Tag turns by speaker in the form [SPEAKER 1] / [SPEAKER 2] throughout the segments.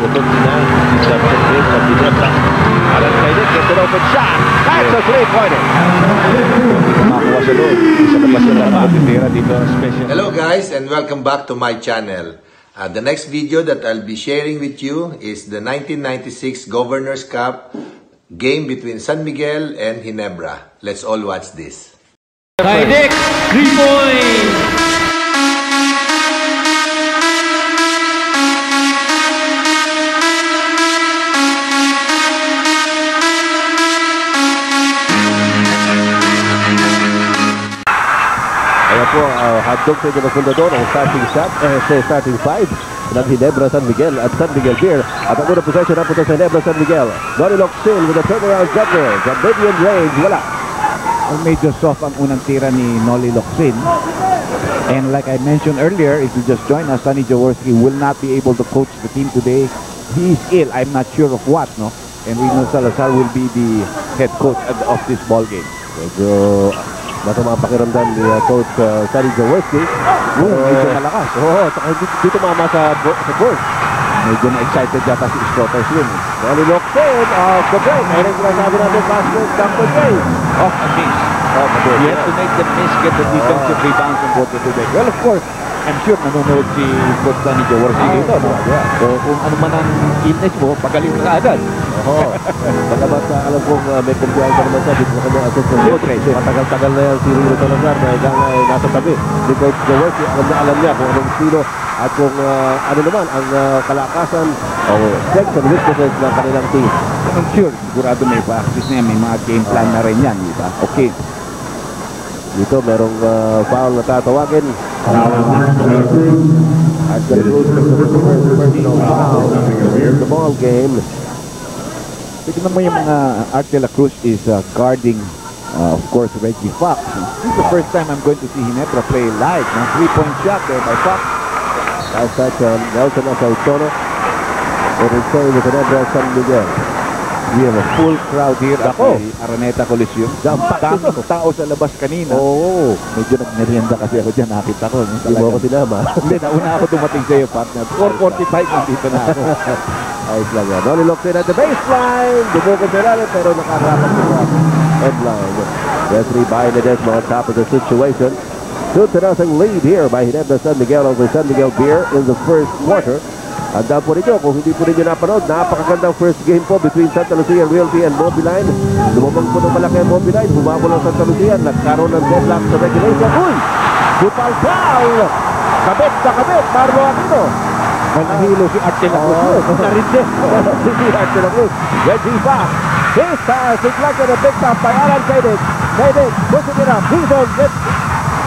[SPEAKER 1] Ito na sa Pilipinas sa Ginebra. Alan Kaidet gets an open shot. That's a three-pointer. Makakuha sa loob. Isa na pa sila matitira dito special.
[SPEAKER 2] Hello guys and welcome back to my channel. The next video that I'll be sharing with you is the 1996 Governor's Cup game between San Miguel and Ginebra. Let's all watch this.
[SPEAKER 1] Kaidet, 3-point! Kaya po, hotdog sa inyo na fundador ang starting shot, starting five ng Ginebra San Miguel at San Miguel Beer. At ang unang possession na punta sa Ginebra San Miguel. Noli Locsin with a turnaround jumper from medium range. Wala.
[SPEAKER 3] Medyo soft ang unang tira ni Noli Locsin. And like I mentioned earlier, if you just join us, Sonny Jaworski will not be able to coach the team today. He is ill. I'm not sure of what, no? And Rino Salazar will be the head coach of this ball game.
[SPEAKER 1] Medyo masama ang pakiramdam ni Coach Sonny Jaworski.
[SPEAKER 3] Medyo malakas.
[SPEAKER 1] Oo, dito mama sa board.
[SPEAKER 3] Medyo na-excited yata si Strotter Swim.
[SPEAKER 1] Noli Locsin off the break. Ayun ang sinasabi natin basket, Dr. J.
[SPEAKER 3] Off a miss. You have to make the miss, get the defensive rebounds and go to the break. Well, of course, I'm sure nanonood si Coach Sonny Jaworski dito, no? So, kung ano man ang illness mo, pagaling ka agad.
[SPEAKER 1] Oo. Pagkabat alam kong may kumpiyansa naman siya dito sa kanyang assistant coach. Matagal-tagal na yan si Rino Salazar na hanggang nasa tabi. Si Coach Jaworski, alam niya kung anong estilo at kung ano naman ang kalakasan o strengths and weaknesses ng kanilang team.
[SPEAKER 3] I'm sure, sigurado may practice na yan, may mga game plan na rin yan, di ba? Okay.
[SPEAKER 1] Dito merong foul na tatawagin. At the Cruz is the first personal foul in the ball game.
[SPEAKER 3] Tignan mo yung mga Art de la Cruz is guarding, of course, Reggie Fox. This is the first time I'm going to see Ginebra play live. Now, 3-point shot there by Fox.
[SPEAKER 1] Last touch on Nelson Asautono. It is saying with Ginebra San Miguel.
[SPEAKER 3] We have a full crowd here at
[SPEAKER 1] Ako.
[SPEAKER 3] the Araneta Coliseum.
[SPEAKER 1] Jump-pack
[SPEAKER 3] Daming tao sa labas kanina.
[SPEAKER 1] Oo.
[SPEAKER 3] Medyo nagmerienda kasi ako dyan. Nakita ko.
[SPEAKER 1] Hindi mo ako sinama.
[SPEAKER 3] Hindi, nauna ako dumating sa'yo, partner. 4:45 nandito na ako.
[SPEAKER 1] Ayos lang yan. Noli Locsin at the baseline. Dumukod sa lalim pero nakarapat sa headline. Desiree Bainedesma on top of the situation. 2-0 lead here by Ginebra San Miguel over San Miguel Beer in the first quarter. Andaan po ninyo, kung hindi po ninyo napanood, napakagandang first game po between Santa Lucia Realty and Mobiline. Lumabang po ng malaki ang Mobiline, humabol ang Santa Lucia, nagkaroon ng deadlock sa regulation. Uy! Bupal foul! Kabit sa kabit, Marlo Aquino.
[SPEAKER 3] Nahilo si Art de la Cruz.
[SPEAKER 1] Narinde. Si Art de la Cruz. Reggie Fox. His pass is like a big top by Alan Kaidet. Kaidet pushing it up. He's on it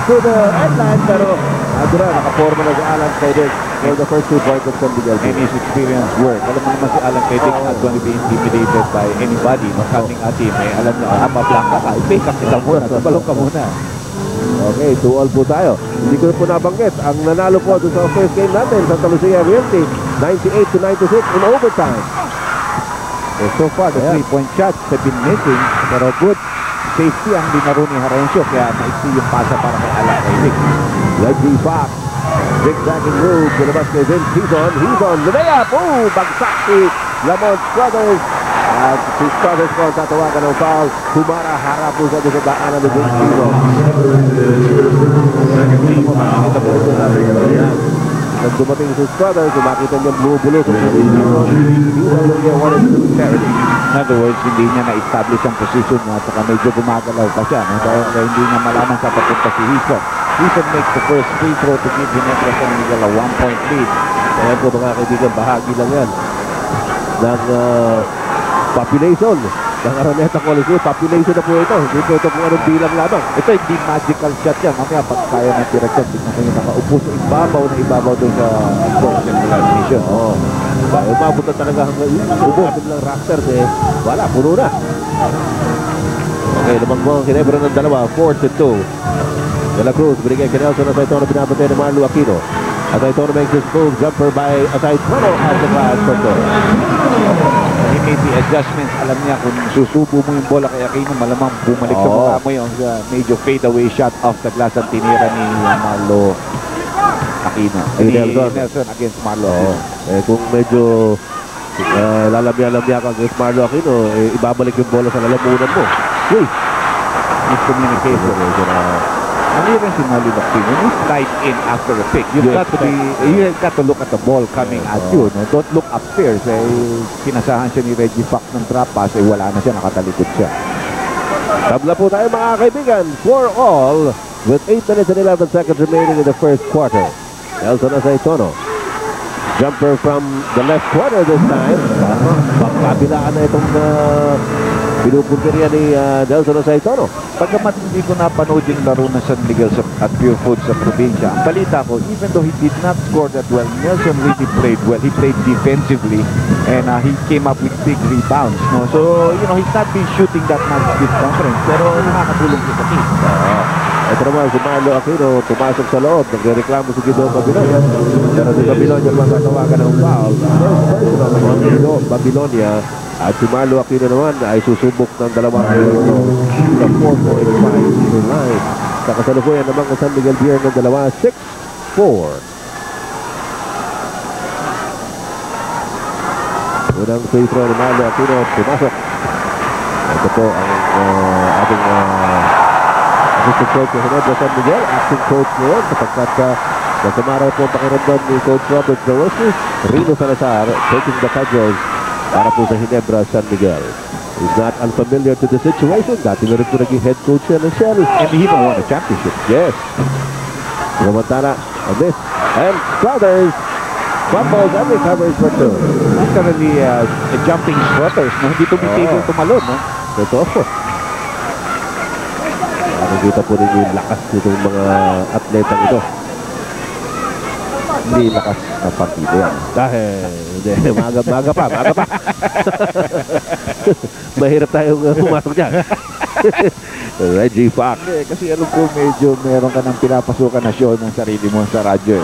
[SPEAKER 1] to the headline, pero Adura, nakaporma na si Alan Kaidet for the first 2 points of San Miguel.
[SPEAKER 3] And his experience work. Alam mo naman si Alan Kaidet not going to be intimidated by anybody. Coming at him, alam na, mablanka ka. I-pick up kita muna. Balong ka muna.
[SPEAKER 1] Okay, 2-all po tayo. Hindi ko po nabanggit. Ang nanalo po doon sa first game natin, Santa Lucia Realty, 98-96 in overtime.
[SPEAKER 3] So far, the 3-point shots have been missing. Pero good safety ang dinaro ni Harencio. Kaya naiksi yung pasa para kay Alan Kaidet.
[SPEAKER 1] Reggie Fox. Zigzagging move. Ginabas kay Vince. He's on. Layup. Oh, bagsak si Lamont Struthers. At si Struthers po ang tatawagan ng foul. Humara harap po sa daanan ng Vince Tito. Nag dumating si Struthers, makita niya bumubulo sa
[SPEAKER 3] In other words, hindi niya na-establish ang position niya at saka medyo gumagalaw pa siya. Dahil hindi niya malaman sa papunta si Hison. Hison makes the first free throw to give Ginebra San Miguel a 1-point lead.
[SPEAKER 1] Kaya po mga kaibigan, bahagi lang yan ng population ng Araneta Coliseum. Population na po ito. Hindi po ito kung anong bilang lamang.
[SPEAKER 3] Ito hindi magical shot yan. Mamaya pag kaya ng direksyon, tignan ko yung nakaupo sa ibabaw doon sa central mission.
[SPEAKER 1] Oo. Umabot na talaga hanggang ubo. Biglang Raptors wala, puno na. Okay, namang mo ang Ginebra ng dalawa. 4-2. De la Cruz, binigay kay Nelson Asaytono, binabantay ng Marlo Aquino. Asaytono makes his move, jumper by Asaytono at the pass for Toro.
[SPEAKER 3] He made the adjustments. Alam niya kung susubo mo yung bola kay Aquino, malamang bumalik sa mukha mo yung medyo fade away shot off the glass ang tinira ni Marlo Aquino. Nelson against Marlo.
[SPEAKER 1] Kung medyo lalamya-lamya ka against Marlo Aquino, ibabalik yung bola sa lalamunan mo. Uy!
[SPEAKER 3] Miscommunication. And even si Nolly Locsin, when you slide in after a pick, you've got to look at the ball coming at you. No? Don't look upstairs. Pinasahan siya ni Reggie Fox ng drop pass, wala na siya, nakatalikod siya.
[SPEAKER 1] Tabla po tayo mga kaibigan. 4-all with 8 minutes and 11 seconds remaining in the first quarter. Nelson Aceitono. Jumper from the left corner this time. Pagkabilaan na itong pinupunteriya ni Nelson Aceitono.
[SPEAKER 3] Pagkamat hindi ko napanood yung laro na San Miguel at Pure Food sa probinsya, ang balita ko, even though he did not score that well, Nelson really played well. He played defensively and he came up with big rebounds. No? So, you know, he's not been shooting that much this conference, pero nakakatulong siya sa team.
[SPEAKER 1] Ito naman si Marlo Aquino, pumasok sa loob, nagreklamo si Guido Babilonia. Pero si Babilonia magkatawagan ng foul. First personal ng Babilonia. At si Marlo Aquino naman ay susubok ng dalawang ito sa 4-4-5 line. Sa kasalukuyan naman ng San Miguel Beer ng dalawa, 6-4. Unang free throw ni Marlo Aquino, pumasok. Ito po ang ating assistant coach ng Ginebra San Miguel, acting coach ngayon sapagkat nasamaraw po ang pakiramdam ni Coach Robert Zawoski. Rino Salazar taking the cudgels para po sa Ginebra San Miguel. He's not unfamiliar to the situation. Dati na rin po naging head coach yan ng Shell.
[SPEAKER 3] And he even won a championship.
[SPEAKER 1] Yes. Romantana, a miss. And Struthers fumbles and recovers for two.
[SPEAKER 3] Literally jumping Struthers. No? Hindi tumitigil tumalon. No?
[SPEAKER 1] Totoo. Nakikita po rin yung lakas nitong mga atletang ito.
[SPEAKER 3] Hindi lakas na partido yan.
[SPEAKER 1] Dahil, maga pa. Mahirap tayong pumasok dyan. Reggie Fox.
[SPEAKER 3] Kasi alam ko medyo meron ka ng pinapasukan na show ng sarili mo sa radyo.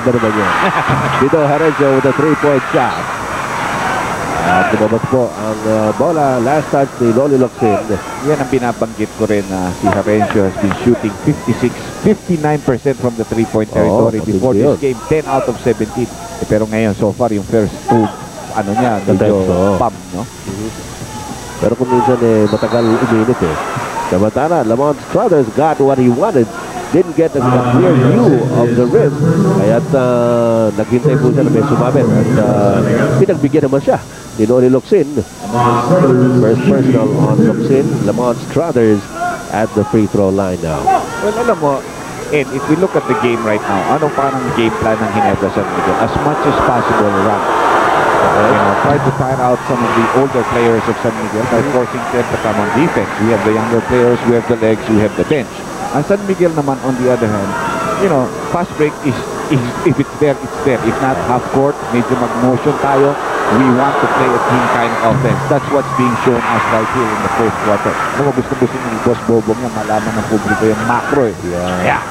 [SPEAKER 1] Meron ba yun? Dito, Harencio with a 3-point shot. At lumabas po ang bola. Last touch ni Loli Locsin.
[SPEAKER 3] Yan ang binabanggit ko rin na si Harencio has been shooting 59% from the 3-point territory before this game, 10 out of 17. Pero ngayon, so far, yung first two, niya, medyo pump, no?
[SPEAKER 1] Pero kung minsan matagal uminit Samantala, Lamont Struthers got what he wanted. Didn't get a clear view of the rim. Kaya't naghintay po siya na may sumabit. At pinagbigyan naman siya ni Loli Locsin. First personal on Locsin. Lamont Struthers at the free throw line now.
[SPEAKER 3] Well, alam mo, Ed, if we look at the game right now, anong parang game plan ng Ginebra San Miguel? As much as possible, run. Try to tire out some of the older players of San Miguel by forcing them to come on defense. We have the younger players, we have the legs, we have the bench. And San Miguel naman, on the other hand, fast break is if it's there, it's there. If not, half court, medyo mag-motion tayo. We want to play a team kind of offense. That's what's being shown us right here in the first quarter. Gusto ni Boss Bobong niya malaman ng publiko yung macro.
[SPEAKER 1] Yeah.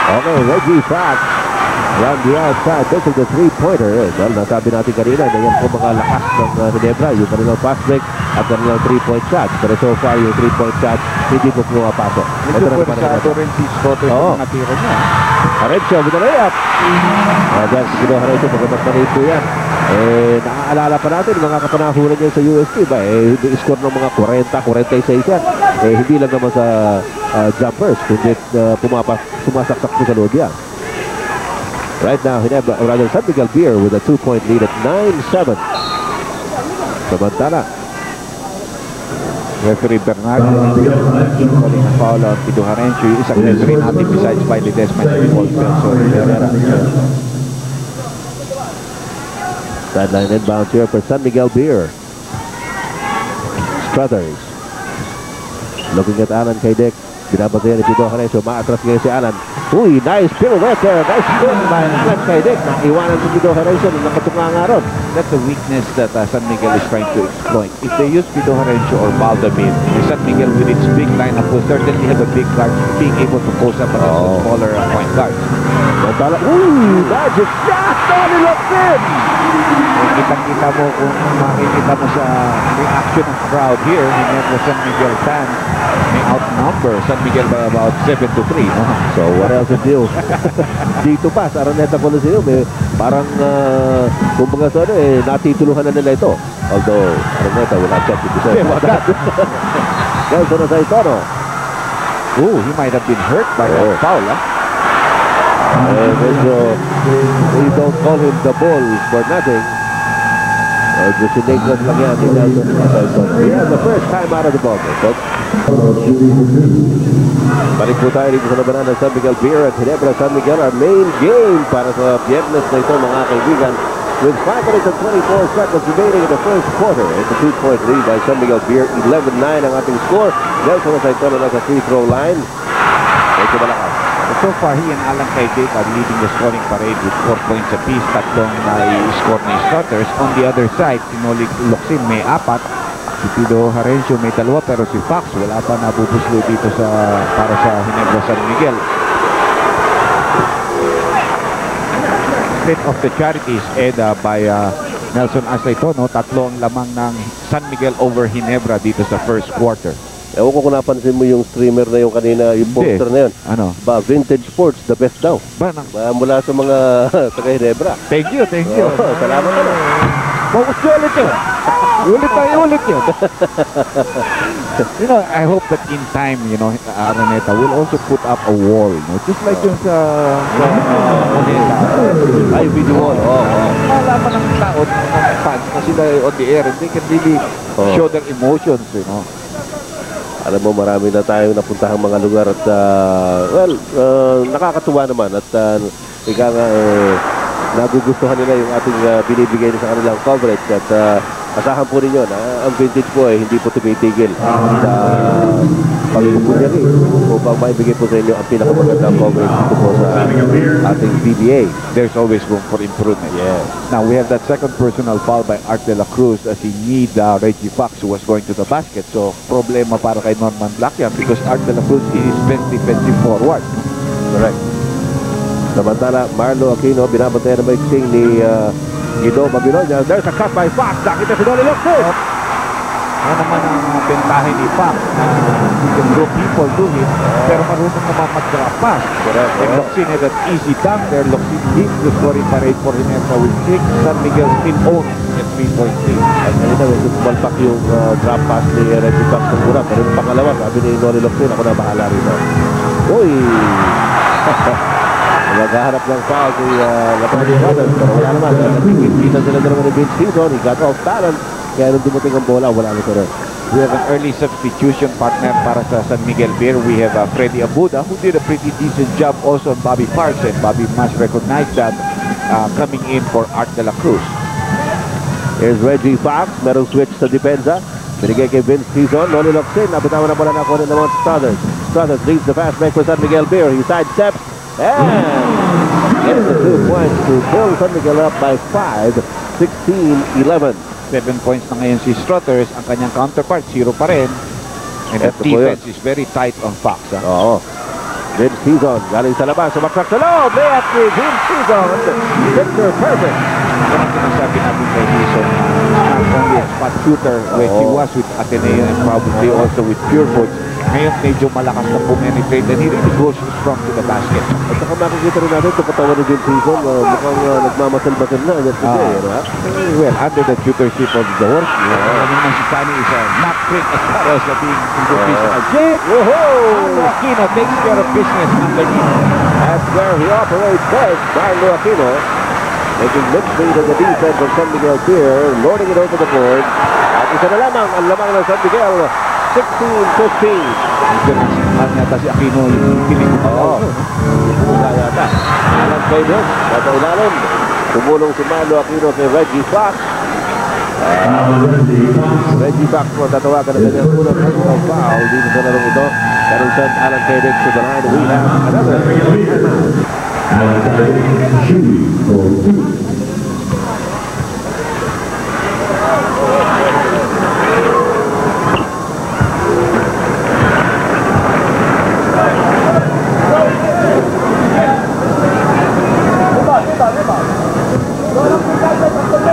[SPEAKER 1] Okay, Reggie Fox. Around the outside, this is the three-pointer. Well, nasabi natin kanina na yan po mga lakas ng Ginebra, yung kanilang fast break at kanilang three-point shots. Pero so far, yung three-point shots, hindi po pumapasok.
[SPEAKER 3] Ito na naman rin si Scott yung natira niya.
[SPEAKER 1] Harencio with the layup. Dahil siguro Harencio, pagkamat na rin po yan. Naaalala pa natin, mga kapanahunan niya sa USP ba? Score ng mga 40, 46 yan. Hindi lang naman sa jumpers, kundi pumasaksak po sa loob yan. Right now, San Miguel Beer with a 2-point lead at 9-7. Samantala,
[SPEAKER 3] referee Bernardo calling a foul on Pido Harencio. Yung isang referee natin besides Wiley Desmond and Paul Pelso.
[SPEAKER 1] Sideline inbounds here for San Miguel Beer. Struthers. Looking at Alan Kaidek. Binabantayan ni Pido Harencio. Maatras ngayon si Alan. Uy, nice pirouette there. Nice spin by Alan Kaidek. Iwanan si Pido Harencio nung nakatunga nga ron.
[SPEAKER 3] That's a weakness that San Miguel is trying to exploit. If they use Pido Harencio or Baldamin, San Miguel with its big lineup will certainly have a big guard being able to post up against the smaller point guards.
[SPEAKER 1] Magic shot! Loli Locsin!
[SPEAKER 3] Kitang-kita mo kung makikita mo sa reaction ng crowd here, Ginebra San Miguel fans may outnumber San Miguel by about 7-3.
[SPEAKER 1] So what else to do? Dito pa sa Araneta Coliseum, parang Kumbaga sa ano natituluhan na nila ito. Although, Araneta will not check it. Nelson Asaitono.
[SPEAKER 3] Oh, he might have been hurt by that foul, huh?
[SPEAKER 1] Medyo, we don't call him the bull for nothing. Just siniglas lang yan ni Nelson Asaitono. Yeah, the first time out of the ball game, folks. Balik po tayo dito sa labanan ng San Miguel Beer at Ginebra San Miguel, our main game para sa Biyernes na ito, mga kaibigan. With 5 minutes and 24 seconds remaining in the first quarter. It's a 2-point lead by San Miguel Beer. 11-9 ang ating score. Nelson Asaitono nasa free throw line. Medyo malakas.
[SPEAKER 3] So far, he and Alan Kaidik are leading the scoring parade with 4 points apiece. Tatlong na-score ni Strutters. On the other side, si Noli Locsin may 4. Si Pido Harencio may 2, pero si Fox wala pa nabubuslo dito para sa Ginebra San Miguel. State of the Charities, EDA by Nelson Asaitono. 3 ang lamang ng San Miguel over Ginebra dito sa first quarter.
[SPEAKER 1] Ewan ko kung napansin mo yung streamer na yung kanina, yung poster na yun.
[SPEAKER 3] Ano?
[SPEAKER 1] Ba, Vintage Sports, the best daw.
[SPEAKER 3] Ba,
[SPEAKER 1] mula sa mga taga Ginebra.
[SPEAKER 3] Thank you.
[SPEAKER 1] Salamat ka na.
[SPEAKER 3] Focus ko ulit yun. Ulit yun. I hope that in time, Araneta will also put up a wall, just like yung sa Moneta.
[SPEAKER 1] Ay, video wall.
[SPEAKER 3] Malaman ng tao, ng fans na sila on the air, and they can really show their emotions,
[SPEAKER 1] Alam mo, marami na tayong napuntahang mga lugar at, nakakatuwa naman at ika nga, nagugustuhan nila yung ating binibigay sa kanilang coverage at asahan po ninyo na ang Vintage po hindi po tumitigil sa pagpupunyari upang maibigay po sa inyo ang pinakamagandang coverage dito po sa ating PBA.
[SPEAKER 3] There's always room for improvement.
[SPEAKER 1] Yes.
[SPEAKER 3] Now we have that second personal foul by Art De La Cruz as he need Reggie Fox, who was going to the basket. So problema para kay Norman Black yan because Art De La Cruz is best defensive forward.
[SPEAKER 1] Correct. Samantala, Marlo Aquino, binabantayan na maiksing ni Guido Babilonia. There's a cut by Fox. Nakita si Noli Locsin.
[SPEAKER 3] Ano naman ang bentahe ni Fox? He can draw people to him, pero marunong naman mag-drop pass.
[SPEAKER 1] Correct.
[SPEAKER 3] And Locsin had that easy dunk there. Locsin hit the scoring parade for Ginebra with 6. San Miguel still owns at 3-point lead.
[SPEAKER 1] At kanina, medyo pumalpak yung drop pass ni Reggie Fox ng una. Pero yung pangalawa, sabi ni Noli Locsin, ako na bahala rito. Uy! Naghaharap ng foul si Lapan Brothers, pero wala naman. Kita sila naman ni Vince Season. He got off balance. Kaya nung dumating ang bola, wala na rin.
[SPEAKER 3] We have an early substitution partner para sa San Miguel Beer. We have Freddy Abuda, who did a pretty decent job also on Bobby Parks, and Bobby must recognize that coming in for Art De La Cruz.
[SPEAKER 1] Here's Reggie Fox. Merong switch sa depensa. Binigay kay Vince Season. Noli Locsin. Nabitawan na bola na ako ng mga Struthers. Struthers leads the fast break for San Miguel Beer. He sidesteps. And gets the 2 points to build San Miguel up by 5, 16-11.
[SPEAKER 3] 7 points na ngayon si Struthers. Ang kanyang counterpart, 0 pa rin. And the defense is very tight on Fox.
[SPEAKER 1] Oo. Vince Season, galing sa labas, sumaksak sa loob. Layup ni Vince Season. Picture perfect.
[SPEAKER 3] Yan ang sinasabi natin kay Season. Not only a spot shooter when he was with Ateneo and probably also with Purefoods. Ngayon medyo malakas na penetrate and he really goes strong to the basket.
[SPEAKER 1] At saka makikita rin natin ito katawan ni Vince Season. Mukhang nagmamasal-basal na.
[SPEAKER 3] Well, under the tutorship of Jaworski, naman si Sunny is not quick as far as being in the business. Marlo Aquino takes care of business underneath.
[SPEAKER 1] That's where he operates best. Marlo Aquino making midfield of the defense of San Miguel Beer, loading it over the board. At isa na lamang ang lamang ng San Miguel, 16-15.
[SPEAKER 3] Ang yata si Aquino yung piling ko.
[SPEAKER 1] Oo. Wala yata. Alam kayo din. Nasa ilalim. Tumulong si Marlo Aquino kay Reggie Fox. Reggie Fox po tatawagan na kanyang unang personal foul dito sa larong ito. Pero send Alan Kaidik to the line. We have another timeout.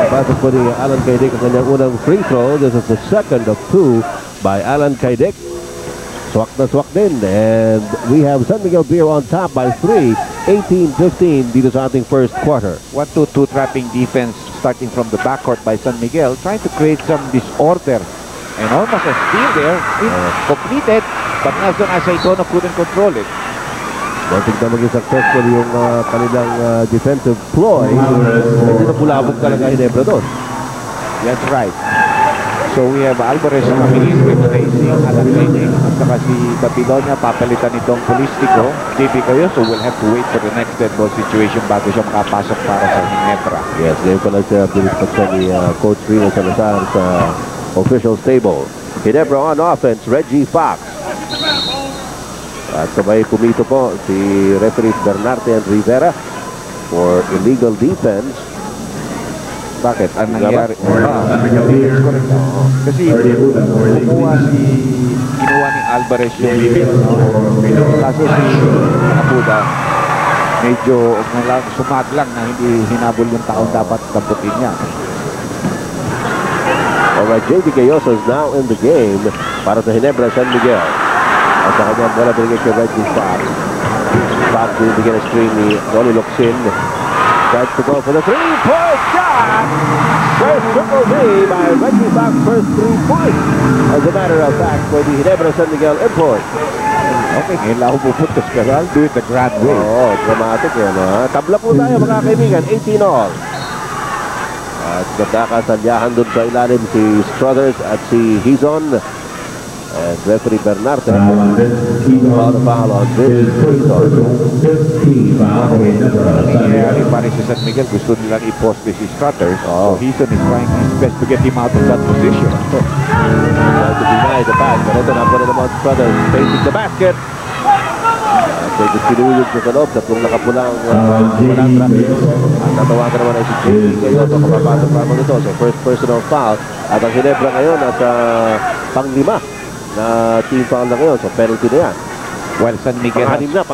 [SPEAKER 1] Pasok po ni Alan Kaidik ang kanyang unang free throw. This is the second of 2 by Alan Kaidik. Swak na swak din. And we have San Miguel Beer on top by 3, 18-15 dito sa ating first quarter.
[SPEAKER 3] 1-2-2 trapping defense starting from the backcourt by San Miguel, trying to create some disorder. And almost a steal there, completed, but Nelson Aceitono couldn't control it.
[SPEAKER 1] Muntik na maging successful yung kanilang defensive ploy. Medyo napulabog talaga Ginebra doon.
[SPEAKER 3] That's right. So we have Alvarez coming in, replacing Alan Leñing, at saka si Babilonia papalitan itong Polistico. JP Cayoso will have to wait for the next dead ball situation bago siya makapasok para sa Ginebra.
[SPEAKER 1] Yes, ngayon ko lang siya pinagpagsan ni Coach Rino Salazar sa official stable. Ginebra on offense, Reggie Fox. At sabay pumito po si referee Bernarte and Rivera for illegal defense.
[SPEAKER 3] Bakit? Ang nangyari? Kasi kinuha ni Alvarez yung limit. Kaso si Abuda medyo sumaglang na hindi hinabol yung taon dapat kamputin niya.
[SPEAKER 1] Alright, JD Cayoso is now in the game para sa Ginebra San Miguel. At sa kanyang bola binigay kay Reggie Fox. Fox binibigyan ng screen ni Donnie Locsin. Tries to go for the three-point shot! First triple D by Reggie Fox, first 3 points. As a matter of fact, for the Ginebra San Miguel import.
[SPEAKER 3] Okay, ngayon lang ako puputos pero I'll do it the grand way.
[SPEAKER 1] Oo, dramatic yan. Tabla po tayo mga kaibigan, 18 all. At nagkakasalyahan dun sa ilalim si Struthers at si Hizon. And referee Bernarte foul on this Hizon.
[SPEAKER 3] Nangyayari pa rin sa San Miguel, gusto nilang i-post this si Struthers. So Hizon is trying his best to get him out of that position.
[SPEAKER 1] To deny the pass, pero ito na po na naman Struthers facing the basket. Medyo sinuyog sa loob, tatlong nakapulang walang traffic. At natawagan naman ay si JD Cayoso kapapasok lamang ito. So first personal foul. At ang Ginebra ngayon at pang-5 na team foul na ngayon. So penalty na yan.
[SPEAKER 3] Well, San Miguel
[SPEAKER 1] Pang-anim na.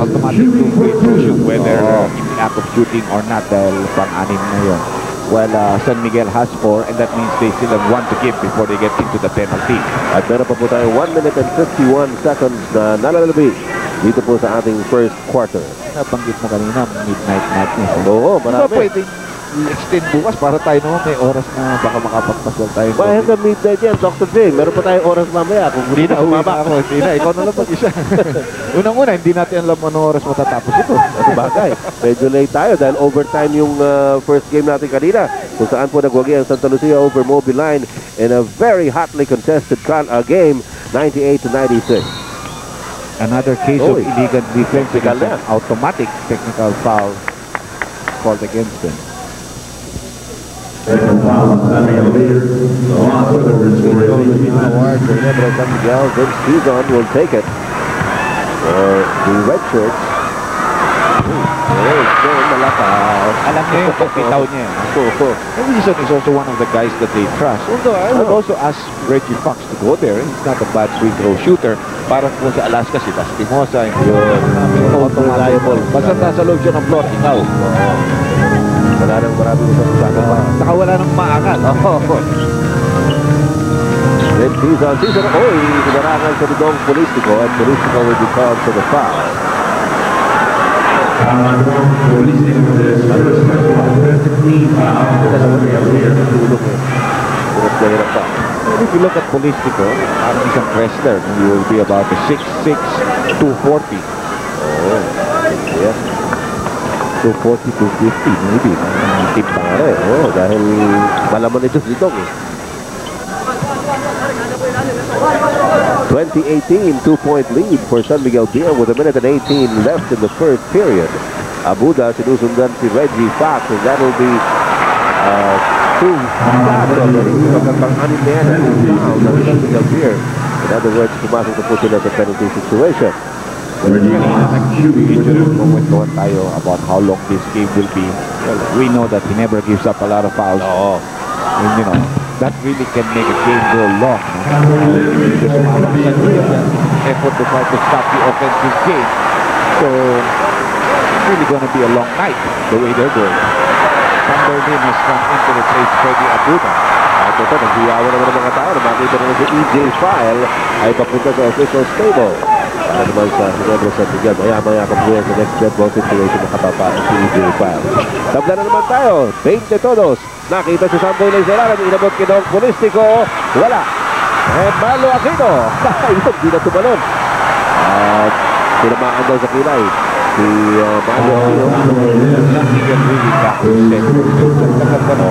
[SPEAKER 3] Automatic two-free throw shoot whether in lack of shooting or not dahil pang-anim na yun. Well, San Miguel has 4 and that means they still have 1 to give before they get into the penalty.
[SPEAKER 1] At meron pa po tayo 1 minute and 51 seconds na nalalabig dito po sa ating first quarter.
[SPEAKER 3] Nabanggit mo kanina, midnight madness.
[SPEAKER 1] Oo, marami.
[SPEAKER 3] Diba pwedeng i-extend bukas para tayo naman may oras na baka makapagpaswal tayo.
[SPEAKER 1] Well, hanggang midnight yan, Dr. J. Meron pa tayong oras mamaya kung hindi na sumama.
[SPEAKER 3] Hindi na, ikaw na lang mag-isa. Unang-una, hindi natin alam anong oras matatapos ito.
[SPEAKER 1] Ano bagay? Medyo late tayo dahil overtime yung first game natin kanina. Kung saan po nagwagi ang Santa Lucia over Mobile Line in a very hotly contested game, 98-96.
[SPEAKER 3] Another case of illegal defense against an automatic technical foul called against them.
[SPEAKER 1] Vince Hizon will take it for the red shirts.
[SPEAKER 3] Alam niya yung pagkitaw niya. Wilson is also one of the guys that they trust. Although I would also ask Reggie Fox to go there. He's not a bad free throw shooter. Parang kung sa Alaska si Lastimosa. Basta nasa loob siya ng floor, ikaw.
[SPEAKER 1] Wala nang maraming isang saga pa.
[SPEAKER 3] Saka wala nang maangat.
[SPEAKER 1] Then Hizon, tinarangan sa Dong Polistico at Polistico will be called for the foul.
[SPEAKER 3] If you look at Polistico, parang isang wrestler, he will be about a 6'6", 240.
[SPEAKER 1] Yes.
[SPEAKER 3] 240, 250, maybe.
[SPEAKER 1] Tip pa nga rin. Dahil malaman ito si Dong eh. 2018 2-point lead for San Miguel Beer with 1 minute and 18 left in the first period. Abuda sinusundan si Reggie Fox and that will be two shots already. Pagkakang-anim na yan ang foul ng San Miguel Beer. In other words, pumasok na po sila sa penalty situation.
[SPEAKER 3] Kumuntuan tayo about how long this game will be. Well, we know that he never gives up a lot of fouls. And, you know, that really can make a game go long. Effort to try to stop the offensive game. So, it's really going to be a long night the way they're going. Cumberland has come into the place Freddie Abuda.
[SPEAKER 1] At ito, naghiyawa naman ng mga tao na makita naman si EJ File ay papunta sa official stable. Para naman sa Ginebra San Miguel. Maya-maya kabuyan sa next dead ball situation na kapapaan si EJ Pyle. Tabla na naman tayo. 20 todos. Nakita si Samboy Lay Zeraran. Inabot kinong Polístico. Wala. And Marlo Aquino. Ayun, di na tumalon. At tinamaan daw sa kilay. Si Marlo Aquino.
[SPEAKER 3] Really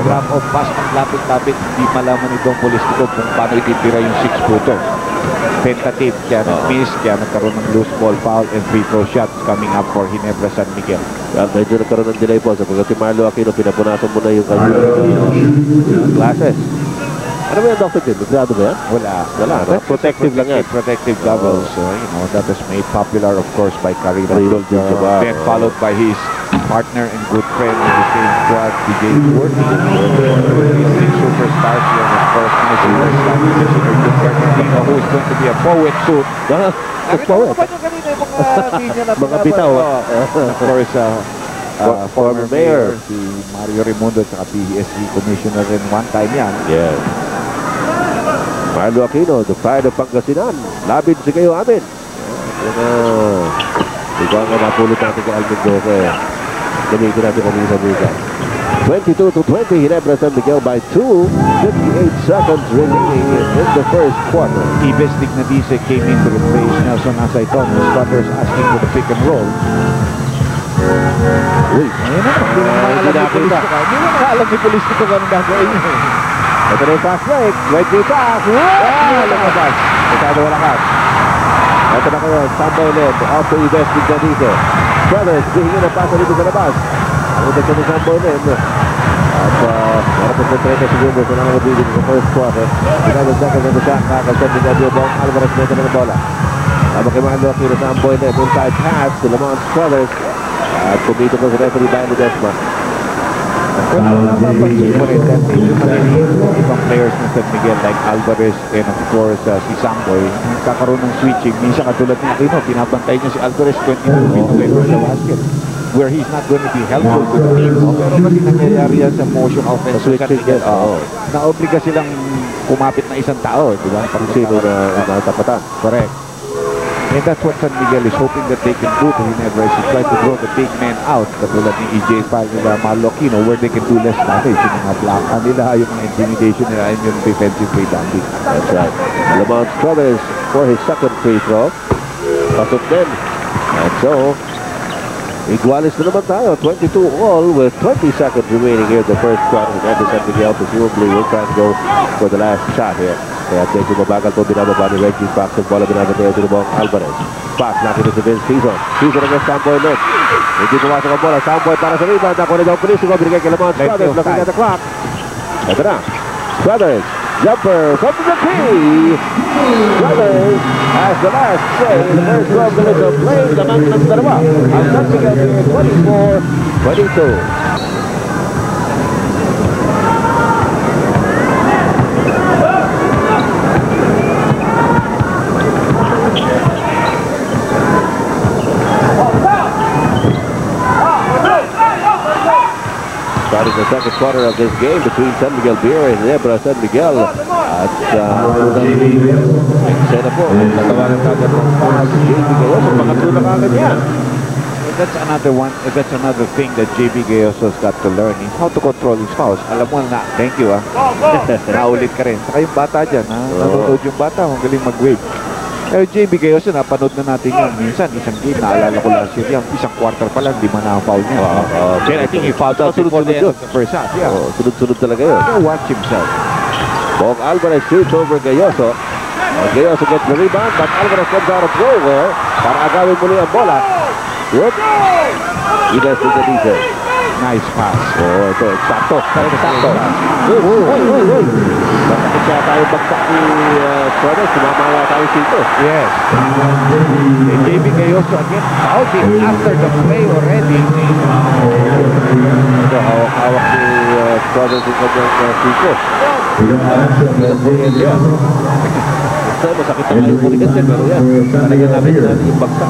[SPEAKER 3] drop off pass ang lapit-lapit. Hindi malaman itong Polístico kung paano ititira yung 6-footer. Tentative, kaya miss, kaya nagkaroon ng loose ball foul and free throw shots coming up for Ginebra San Miguel.
[SPEAKER 1] Well, medyo nagkaroon ng delay po sapagkat si Marlo Aquino pinapunasan mo na yung kanyang classes. Ano ba yan, Dr. Tim? Masyado ba yan?
[SPEAKER 3] Wala.
[SPEAKER 1] No? Protective lang yan.
[SPEAKER 3] Protective goggles. That was made popular, of course, by Karim Abdul-Jabbar. Then followed by his partner and good friend in the same squad, DJ Worthy. These superstars here, of course, Commissioner Fernandino, who is going to be a poet soon.
[SPEAKER 1] Poet?
[SPEAKER 3] Mga
[SPEAKER 1] bitaw.
[SPEAKER 3] Of course, former mayor, si Mario Raimundo, at PSC commissioner rin one time yan.
[SPEAKER 1] Yes. Marlo Aquino, the pride of Pangasinan. Labid si kayo amin. Ikaw nga napulot natin kay Alvin Doke. Gamitin natin kanina dito. 22-20, Ginebra San Miguel by 2. 58 seconds remaining in the first quarter.
[SPEAKER 3] Ives Dignadice came in to replace Nelson Asayton. The starters asking for the pick and roll.
[SPEAKER 1] Uy,
[SPEAKER 3] ayun na. Hindi mo alam ni Polístico ganun gagawin yun.
[SPEAKER 1] ito na yung fast break. Right to pass.
[SPEAKER 3] Lumabas. Masyado walakas.
[SPEAKER 1] Ito na kayo, Samboy Led. Off to Ives Dignadice. Brothers, bihingin ang pasa dito sa labas. Ang ito ni Samboy Led. At marapos ng 30 segundos na lang mabibig sa first quarter. 11 seconds na siya. Kakalsan ni Gabriel Bong. Alvarez na ito ng bola. Makimando Aquino sa Samboy Led. Inside pass to Lamont Brothers. At kumito po sa referee Bayan Ledesma.
[SPEAKER 3] Kung napapansin mo rin, ibang players ng San Miguel like Alvarez and of course si Samboy, kakaroon ng switching. Minsan katulad ng Aquino, pinapantay niya si Alvarez 22 feet away from the basket where he's not going to be helpful to the team. Pero kasi nangyayari yan sa motion offense.
[SPEAKER 1] Switching,
[SPEAKER 3] na-obliga silang kumapit na isang tao, di ba?
[SPEAKER 1] Kung sino na natapatan.
[SPEAKER 3] Correct. And that's what San Miguel is hoping that they can do to Ginebra is to try to draw the big men out. Katulad ni EJ Pyle nila Marlo Aquino where they can do less damage. Yung mga block nila, yung mga intimidation nila, and yung defensive rebounding.
[SPEAKER 1] That's right. Lamont Brothers for his second free throw. Pasok din. And so, igualis na naman tayo. 22 all with 20 seconds remaining here in the first quarter. Ginebra San Miguel presumably will try to go for the last shot here. Kaya medyo mabagal po binababa ni Reggie Fox. Ang bola binabateo si Bong Alvarez. Fox nakita si Vince Tizon. Tizon ang Samboy Led. Hindi pumasok ang bola. Samboy para sa rebound. Ako na daw ang Polístico. Binigay kay Lamont Brothers. Looking at the clock. Ito na. Brothers. Jumper. Comes to the tee. Brothers has the last say. The first 12 minutes of play. Lamang ng dalawa. Ang San Miguel here 24-22. Starting the second quarter of this game between San Miguel Beer and Ginebra San Miguel at Sena po. Natawanan kagad ng JB Gayoso. Pangatlo na kagad yan.
[SPEAKER 3] That's another thing that JB Gayoso's got to learn is how to control his fouls. Alam mo na, thank you naulit ka rin. Saka yung bata dyan, nanonood yung bata, magaling mag-wave. Pero JB Gayoso, napanood na natin yun. Minsan, isang game, naalala ko last year yan, isang quarter pa lang, di man na-foul niya. Then I think he fouled out before the end of the first half. Yeah.
[SPEAKER 1] Sunod-sunod talaga yun.
[SPEAKER 3] Watch himself.
[SPEAKER 1] Bong Alvarez shoots over Gayoso. Gayoso gets the rebound, but Alvarez comes out of nowhere para agawin muli ang bola. Whoop! Ives Dignadice.
[SPEAKER 3] Nice pass.
[SPEAKER 1] Ito, eksakto. Uy! Bakit kaya tayo bagsak ni Suarez? Sumamaya tayo sito.
[SPEAKER 3] Yes. JB Gayoso again fouled him after the play already.
[SPEAKER 1] Ito, hawak-hawak ni Suarez yung kanyang sito. Ito, masakit na kayo kuligan din, pero yan. Talagang namin yung bagsak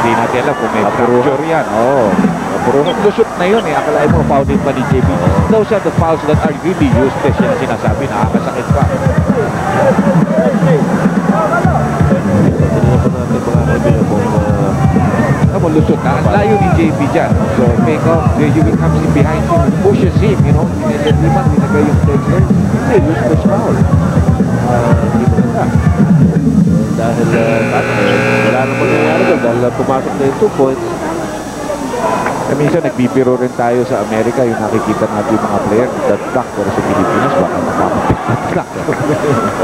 [SPEAKER 3] Hindi natin alam kung may fracture yan. Puro lusot na yun Akalain mo fouling pa ni JB. Those are the fouls that are really useless. Yan sinasabi, nakakasakit pa.
[SPEAKER 1] Ito natin mga
[SPEAKER 3] lulusot na. Ang layo ni JP dyan. So, make off, JP comes in behind him, pushes him, you know. Hindi man, binagay yung Dexter. Hindi, useless foul. Hindi mo na.
[SPEAKER 1] Dahil wala nang mangyayari doon. Dahil pumasok na yung 2 points.
[SPEAKER 3] Minsan nagbibiro rin tayo sa Amerika, yung nakikita natin yung mga player, that block, pero sa Pilipinas, baka makapapit that block.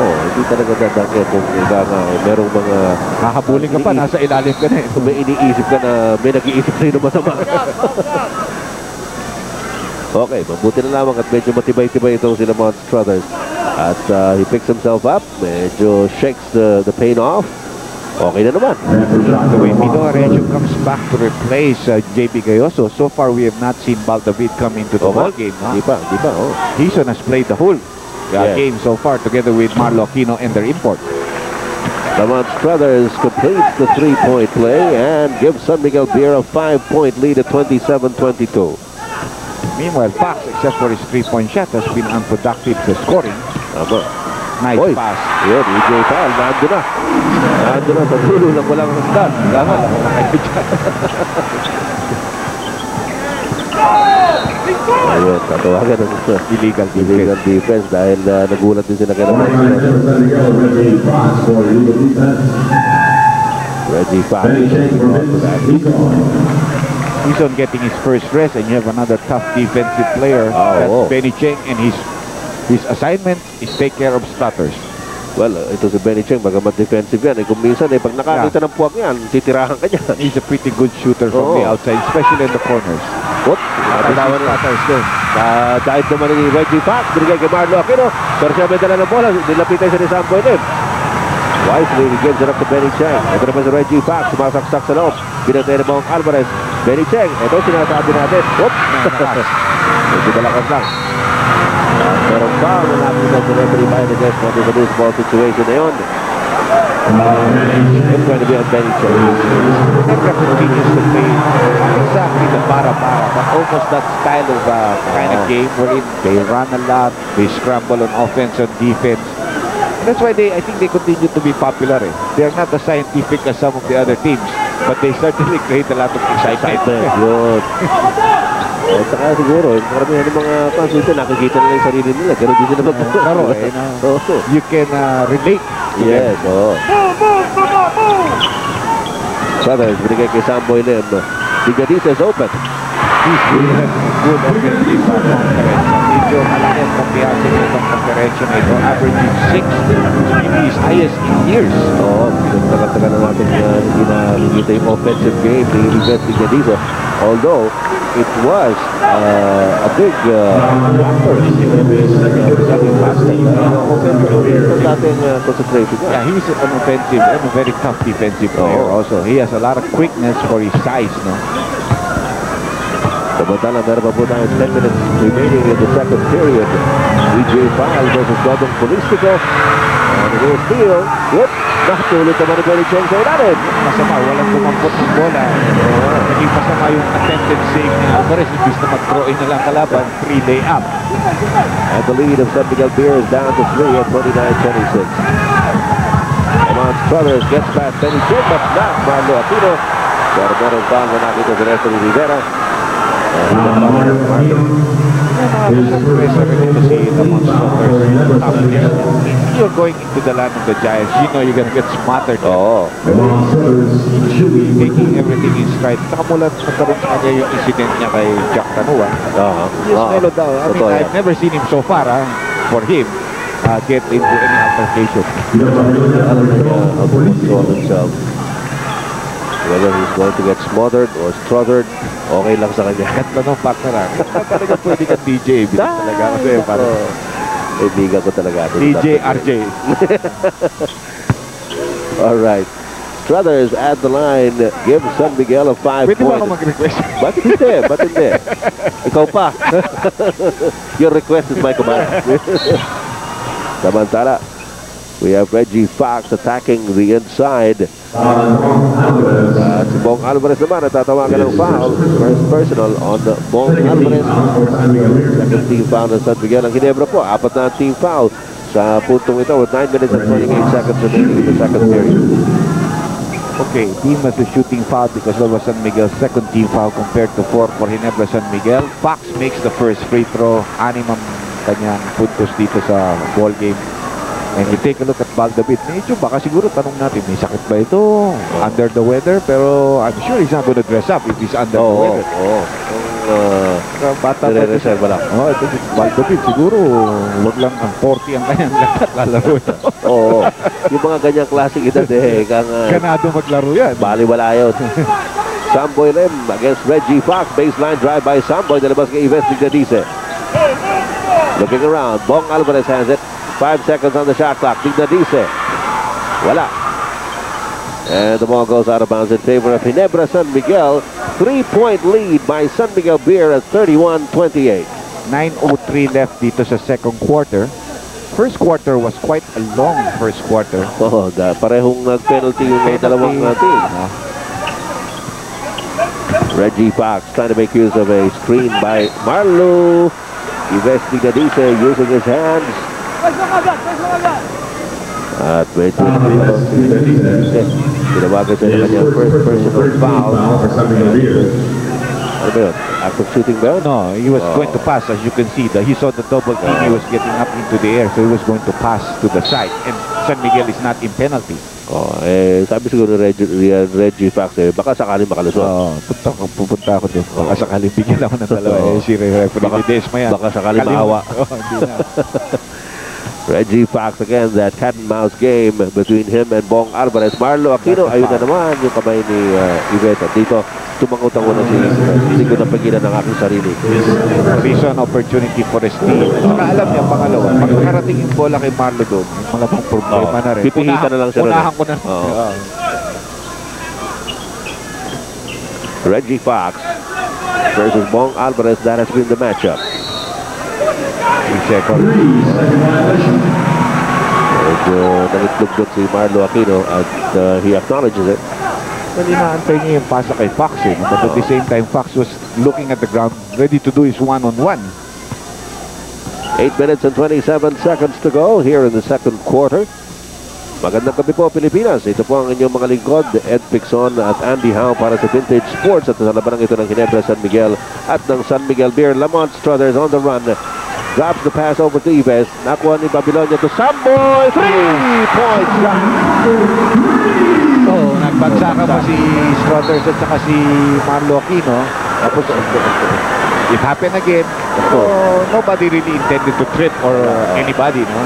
[SPEAKER 1] Hindi talaga dadangke kung merong mga...
[SPEAKER 3] Hahabulin ka pa, nasa ilalim ka na eh.
[SPEAKER 1] Kung may iniisip ka na may nag-iisip sa'yo na masama. Okay, mabuti na lamang at medyo matibay-tibay itong sila mga Struthers. At he picks himself up, medyo shakes the pain off. Okay na naman.
[SPEAKER 3] The way Mido Arejo comes back to replace JP Gayoso, so far we have not seen Baldavid come into the ball game.
[SPEAKER 1] Di pa. Oh.
[SPEAKER 3] Hison has played the whole game so far together with Marlo Aquino and their import.
[SPEAKER 1] The Struthers completes the 3-point play and gives San Miguel Beer a 5-point lead at 27-22.
[SPEAKER 3] Meanwhile, Fox, except for his 3-point shot, has been unproductive to scoring. Nice pass.
[SPEAKER 1] Yun, EJ Pal, nandun na. Nandun na sa dulo lang walang rastan. Lahat. Ayun, tatawagan ng illegal defense dahil nagulat din sila kaya naman. Reggie Fox.
[SPEAKER 3] He's on getting his first rest and you have another tough defensive player. That's Benny Cheng, and his assignment is take care of stutters.
[SPEAKER 1] Well, ito si Benny Cheng, bagamat defensive yan. Kung minsan, pag nakakita ng puwak yan, titirahan ka niyan.
[SPEAKER 3] He's a pretty good shooter from the outside, especially in the corners.
[SPEAKER 1] What? Nakatawa na stutters din. Dahil naman ni Reggie Fox, binigay kay Marlo Aquino. Pero siya may dala ng bola, nilapitan siya ni Sam Boylen. Wisely, he gives it up to Benny Cheng. Ito naman si Reggie Fox, sumasaksak sa loob. Pinatay na Bong Alvarez. Benny Cheng, ito sinasabi natin. Whoop! Medyo malakas lang. Pero foul na nakita sa referee by the guest for the loose ball situation na yun. It's going to be on Benny Cheng.
[SPEAKER 3] Never continues to play exactly the para-para, but almost that style of kind of game wherein they run a lot, they scramble on offense and defense. That's why I think they continue to be popular. They're not as scientific as some of the other teams, but they certainly create a lot of excitement.
[SPEAKER 1] Yun. At saka siguro, karamihan ng mga fans dito, nakikita nila yung sarili nila. Ganun din sila
[SPEAKER 3] Claro, you can relate.
[SPEAKER 1] Yes, oo. Struthers, binigay kay Sam Boylen. Bigadisa is open.
[SPEAKER 3] He's really good offensive conference. Medyo malaki ang kumpiyansa niya itong conference na ito. Averaging 6, maybe his highest in years.
[SPEAKER 1] Oo, tagal-tagal na natin hindi nakikita yung offensive game ni Rivette Bigadisa. Although, it was a big factor in his concentration.
[SPEAKER 3] Yeah, he's an offensive and a very tough defensive player also. He has a lot of quickness for his size, no?
[SPEAKER 1] Samantala, meron pa po tayo 10 minutes remaining in the second period. EJ Pal versus Dodong Polistico. And it will steal. Yep, nakatulog naman ni Benny Cheng sa ilalim.
[SPEAKER 3] Masama, walang kumampot ng bola. Naging masama yung attempted save ni Alvarez. Ibig na mag-throw in na lang kalaban, 3 layup.
[SPEAKER 1] And the lead of San Miguel Beer is down to 3 at 29-26. Amon Struthers gets past Benny Cheng, but not Marlo Aquino. Pero meron pa ang nakita sa Nestor Rivera.
[SPEAKER 3] You're going into the land of the Giants. You know you're gonna get smothered. Taking everything in stride. Saka mula nagkaroon sa kanya yung incident niya kay Jack Tanua. He's mellowed down. I mean, I've never seen him so far, for him, get into any altercation.
[SPEAKER 1] Himself. Whether he's going to get smothered or struthered, okay lang sa kanya.
[SPEAKER 3] Ganda ng partner. Talaga pwede kang DJ. Talaga kasi parang
[SPEAKER 1] ibigan ko talaga.
[SPEAKER 3] DJ RJ.
[SPEAKER 1] Alright. Struthers at the line. Give San Miguel a 5
[SPEAKER 3] Pwede ba ako mag-request?
[SPEAKER 1] Ba't hindi? Ikaw pa. Your request is my command. Samantala, we have Reggie Fox attacking the inside. Si Bong Alvarez naman natatawagan ng foul. First personal on the Bong Alvarez. Second team foul ng San Miguel. Ang Ginebra po, 4 na team foul sa puntong ito with 9 minutes and 28 seconds remaining in the second period.
[SPEAKER 3] Okay, team has a shooting foul because that was San Miguel's second team foul compared to 4 for Ginebra San Miguel. Fox makes the first free throw. 6 ang kanyang puntos dito sa ball game. And you take a look at Baldabit. Medyo baka siguro tanong natin, may sakit ba ito? Under the weather? Pero I'm sure he's not gonna dress up if he's under the weather. Bata pa ito.
[SPEAKER 1] Reserva lang.
[SPEAKER 3] Ito si Baldabit. Siguro wag lang ang 40 ang kanyang lahat lalaro ito.
[SPEAKER 1] Oo. Yung mga ganyang klaseng edad
[SPEAKER 3] Ganado maglaro yan.
[SPEAKER 1] baliwala yun. Samboy Lim against Reggie Fox. Baseline drive by Samboy. Nalabas kay Ives Tigdadice. Looking around. Bong Alvarez has it. 5 seconds on the shot clock. Tigdadice. Wala. And the ball goes out of bounds in favor of Ginebra San Miguel. 3-point lead by San Miguel Beer at 31-28.
[SPEAKER 3] 9:03 left dito sa second quarter. First quarter was quite a long first quarter.
[SPEAKER 1] Parehong nag-penalty yung dalawang team. Reggie Fox trying to make use of a screen by Marlo. Ives Tigdadice using his hands. At medyo tinawagan siya ng kanyang first personal foul. Ano ba yun? Active shooting ba yun?
[SPEAKER 3] No, he was going to pass. As you can see, he saw the double team. He was getting up into the air, so he was going to pass to the side. And San Miguel is not in penalty.
[SPEAKER 1] Sabi siguro Reggie Fox, baka sakaling makalusot.
[SPEAKER 3] Pupunta ako doon. Baka sakaling bigyan ako ng dalawa. Si referee Desma yan.
[SPEAKER 1] Baka sakaling maawa.
[SPEAKER 3] Hindi na.
[SPEAKER 1] Reggie Fox again, that cat and mouse game between him and Bong Alvarez. Marlo Aquino, ayun na naman yung kamay ni Ives. Dito, tumangot ako na hindi ko napagilan ng aking sarili.
[SPEAKER 3] Reason, opportunity for a steal. Saka alam niya, pangalawa, pag nakarating yung bola kay Marlo doon, malamang problema na rin.
[SPEAKER 1] Pipihitan na lang siya.
[SPEAKER 3] Unahan ko na.
[SPEAKER 1] Reggie Fox versus Bong Alvarez. That has been the matchup.
[SPEAKER 3] 3 seconds.
[SPEAKER 1] Nag-itlog doon si Marlo Aquino at he acknowledges it.
[SPEAKER 3] Well, inaantay niya yung pasa kay Fox but at the same time, Fox was looking at the ground, ready to do his one-on-one.
[SPEAKER 1] 8 minutes and 27 seconds to go here in the second quarter. Magandang gabi po, Pilipinas. Ito po ang inyong mga lingkod, Ed Pixon at Andy Howe para sa Vintage Sports at sa labanang ito ng Ginebra San Miguel at ng San Miguel Beer. Lamont Struthers on the run. Drops the pass over to Ives. Nakuha ni Babilonia to Samboy. 3-point shot.
[SPEAKER 3] Nagbagsakan pa si Struthers at saka si Marlo Aquino. Tapos, it happened again. Nobody really intended to trip or anybody, no?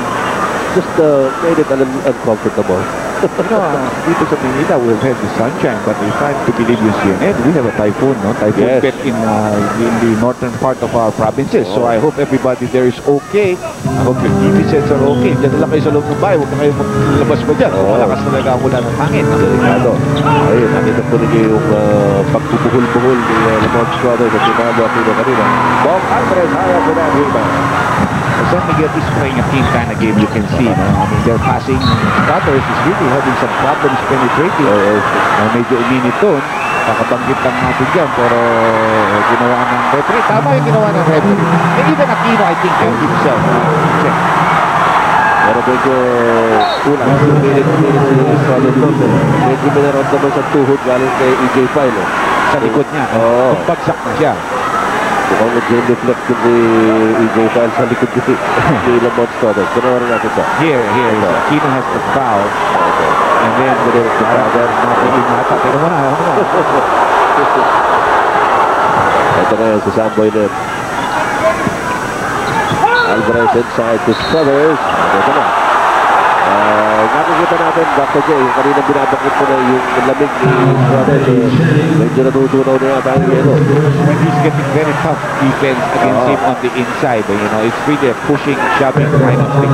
[SPEAKER 1] Just made it uncomfortable.
[SPEAKER 3] Dito sa Manila, we've had the sunshine, but if I'm to believe yung CNN, we have a typhoon, no? Typhoon belt in the northern part of our provinces. So I hope everybody there is okay. I hope your TV sets are okay. Diyan na lang kayo sa loob ng bahay. Huwag na kayo maglabas pa dyan. Malakas talaga ang ulan ng hangin.
[SPEAKER 1] Delikado. Ayun, nakita po ninyo yung pagbubuhol-buhol ni Lamont Struthers at si Marlo Aquino kanina. Bong Alvarez, high up with that rebound.
[SPEAKER 3] San Miguel is playing a team kind of game, you can see. No? I mean, their passing Struthers is really having some problems penetrating. Medyo uminit doon. Kakabanggit lang natin dyan, pero ginawa ng referee. Tama yung ginawa ng referee. And even Aquino, I think, held himself. Check.
[SPEAKER 1] Pero medyo kulang. Minute si Solid Love. Medyo minaramdaman sa tuhod galing kay EJ File.
[SPEAKER 3] Sa likod niya. Bagsak na siya.
[SPEAKER 1] Mukhang nag-reflect din si EJ File sa likod ni Lamont Struthers. Ganawa natin siya.
[SPEAKER 3] Here. Aquino has the foul. And then,
[SPEAKER 1] ito na yun si Samboy Lim. Alvarez inside to Struthers. Ito na. Nakikita natin, Dr. J, yung kaninang binabakit mo na yung lamig ni Struthers. Medyo natutunaw na yata ang yelo.
[SPEAKER 3] When he's getting very tough defense against him on the inside, you know, it's really a pushing, shoving kind of thing.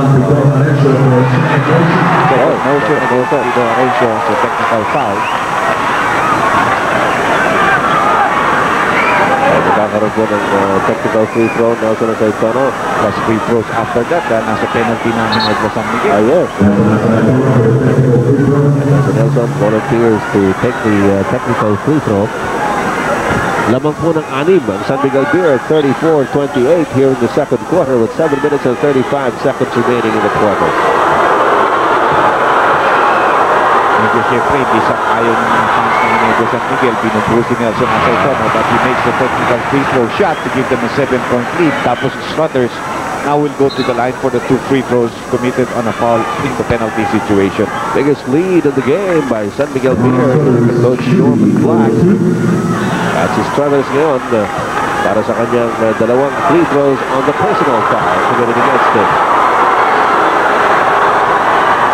[SPEAKER 3] No ratio, so technical foul.
[SPEAKER 1] Nagkakaroon po ng technical free throw. Nelson Saitano.
[SPEAKER 3] Plus free throws after that, nasa penalty na Ginebra San Miguel.
[SPEAKER 1] Yes. Nelson volunteers to take the technical free throw. Lamang po ng 6 ang San Miguel Beer at 34-28 here in the second quarter with 7 minutes and 35 seconds remaining in the quarter.
[SPEAKER 3] Medyo syempre, hindi sa ayaw ng mga fans ng Ginebra San Miguel. Binubuo si Nelson Aceitono, but he makes the technical free throw shot to give them a 7-point lead. Tapos Struthers now will go to the line for the 2 free throws committed on a foul in the penalty situation.
[SPEAKER 1] Biggest lead in the game by San Miguel Beer. Coach Norman Black. At si Struthers ngayon para sa kanyang dalawang free throws on the personal foul committed against him.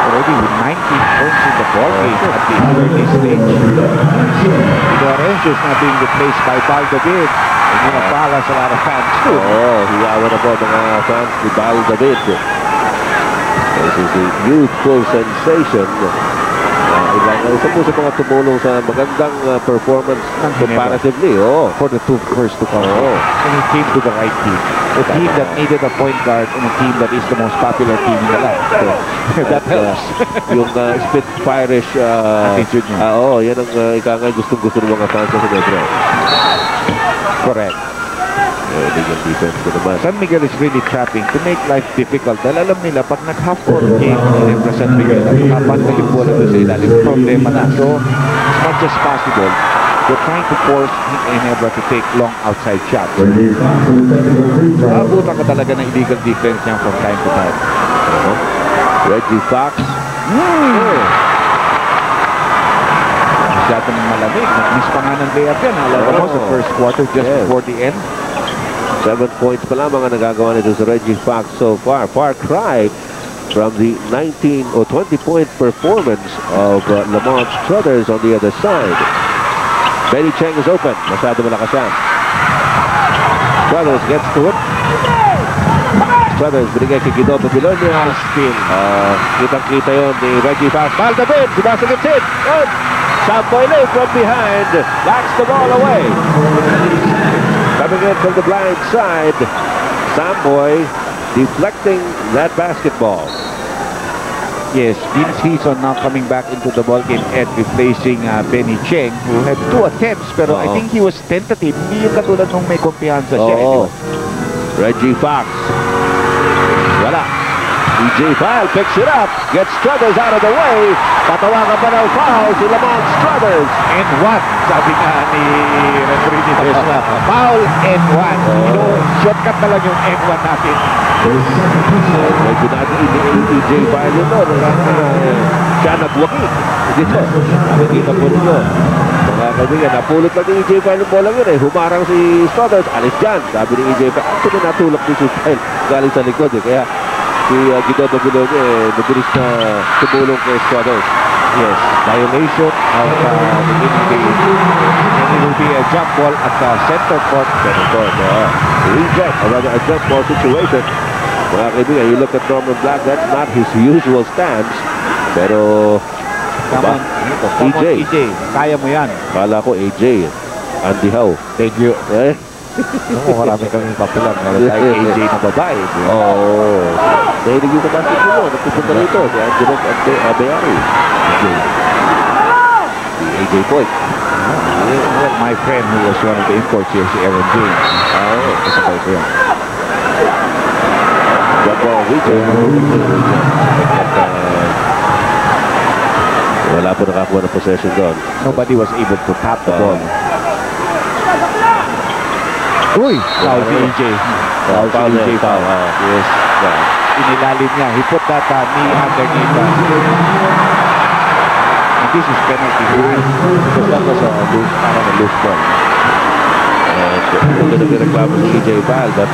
[SPEAKER 3] Already with 19 points in the ballgame at the early stage. Ido Arencios is now being replaced by Baldavid. And yun ang pala sa lot of fans too.
[SPEAKER 1] Hiyawan na po mga fans ni Baldavid. This is the youthful sensation. Isa po sa mga tumulong sa magandang performance comparatively.
[SPEAKER 3] For the 2 first to come. And he came to the right team. A team that needed a point guard and a team that is the most popular team in the land. So, that helps.
[SPEAKER 1] Yung Spitfire-ish
[SPEAKER 3] attitude niya.
[SPEAKER 1] Yan ang ikangay gustong-gusto ng mga fans sa Ginebra.
[SPEAKER 3] Correct.
[SPEAKER 1] Legal defense ko naman.
[SPEAKER 3] San Miguel is really trapping to make life difficult. Dahil alam nila, pag nag-half-court game Ginebra San Miguel, nakapantay yung bola doon sa ilalim, problema na. So, as much as possible, they're trying to force Ginebra to take long outside shots. Abutan ka talaga ng illegal defense niya from time to time.
[SPEAKER 1] Reggie Fox.
[SPEAKER 3] Masyado ng malamig. Nag-miss pa nga ng layup yan. Alam mo sa first quarter just before the end.
[SPEAKER 1] 7 points pa lamang ang nagagawa nito sa Reggie Fox so far. Far cry from the 19 or 20-point performance of Lamont Struthers on the other side. Benny Cheng is open. Masyado malakas yan. Struthers gets to it. Struthers binigay kay Guido Babilonia. Kitang-kita yun ni Reggie Fox. Baldavid, sumasagit it. Good. Samboy Lee from behind. Backs the ball away. Coming in from the blind side. Samboy deflecting that basketball.
[SPEAKER 3] Yes, Vince Hison now coming back into the ballgame and replacing Benny Cheng, who had 2 attempts, pero I think he was tentative. Hindi yung katulad nung may kumpiyansa siya.
[SPEAKER 1] Reggie Fox. Wala. EJ File picks it up. Gets Struthers out of the way. Tatawagan pa ng foul si Lamont Struthers.
[SPEAKER 3] And 1, sabi nga ni referee ni Tesla. Foul and 1. So, shortcut na lang yung N1 natin.
[SPEAKER 1] Medyo natin EJ File yun doon. Siya nagwaki. Dito. Nakikita po ninyo. Mga kaibigan, napulot lang ni EJ File yung bola yun Humarang si Struthers. Alis dyan. Sabi ni EJ File. Actually, natulak ni si File. Galing sa likod Kaya si Guido Babilonia mabilis na tumulong kay Struthers.
[SPEAKER 3] Yes, violation of the game. And it will be a jump ball at the center court.
[SPEAKER 1] Reject, or rather a jump ball situation. Mga kaibigan, you look at Norman Black, that's not his usual stance. Pero,
[SPEAKER 3] come on, EJ. Kaya mo yan.
[SPEAKER 1] Kala ko AJ. Andy Howe.
[SPEAKER 3] Thank you. Marami kaming popular. Meron tayo AJ na babae.
[SPEAKER 1] Nahilig yung sa basketball mo. Nagpupunta rito. Si Angelo Abayari. Si AJ Point.
[SPEAKER 3] My friend who was one of the imports here, si Aaron James. Kasabay ko yan.
[SPEAKER 1] Jump ball weekend. Wala po nakakuha ng possession doon.
[SPEAKER 3] Nobody was able to tap the ball. Uy! Foul si EJ.
[SPEAKER 1] Foul si EJ. Yes.
[SPEAKER 3] Inilalim niya. He put that knee underneath. And this is penalty.
[SPEAKER 1] Because that was parang a loose ball. Ito na ginaglaban si EJ File, but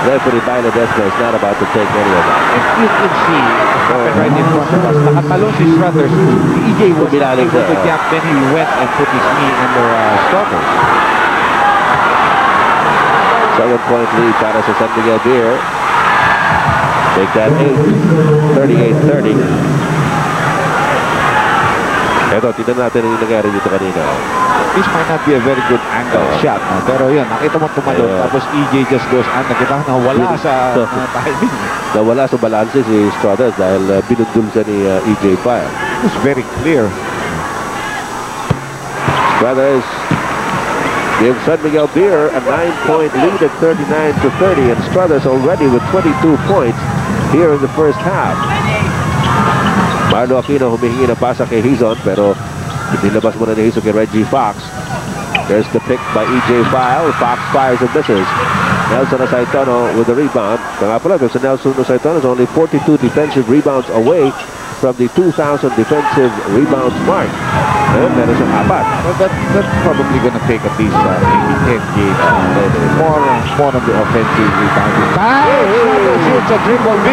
[SPEAKER 1] referee Baila Desma is not about to take any of that.
[SPEAKER 3] And you can see, happened right in front of us. Nakatalon si Struthers. EJ was able to jump, then he went and put his knee under Struthers.
[SPEAKER 1] 7-point lead para sa San Miguel Beer. Take that 38-30. Eto, tignan natin yung nangyari dito kanina.
[SPEAKER 3] This might not be a very good angle shot. Pero yun, nakita mo tumalon. Tapos EJ just goes and nakita ko nawala sa timing.
[SPEAKER 1] Nawala sa balanse si Struthers dahil binundul siya ni EJ File.
[SPEAKER 3] It was very clear.
[SPEAKER 1] Struthers gives San Miguel Beer a 9-point lead at 39-30, and Struthers already with 22 points here in the first half. Marlo Aquino humihingi ng pasa kay Hizon, pero nilabas muna ni Hizon kay Reggie Fox. There's the pick by E.J. File. Fox fires and misses. Nelson Asaitono with the rebound. Kaya pala, Nelson Asaitono is only 42 defensive rebounds away from the 2,000 defensive rebounds mark. And meron siyang 4.
[SPEAKER 3] Well, that's probably going to take at least maybe 10 games. More on the offensive rebounding. Shoots a triple B.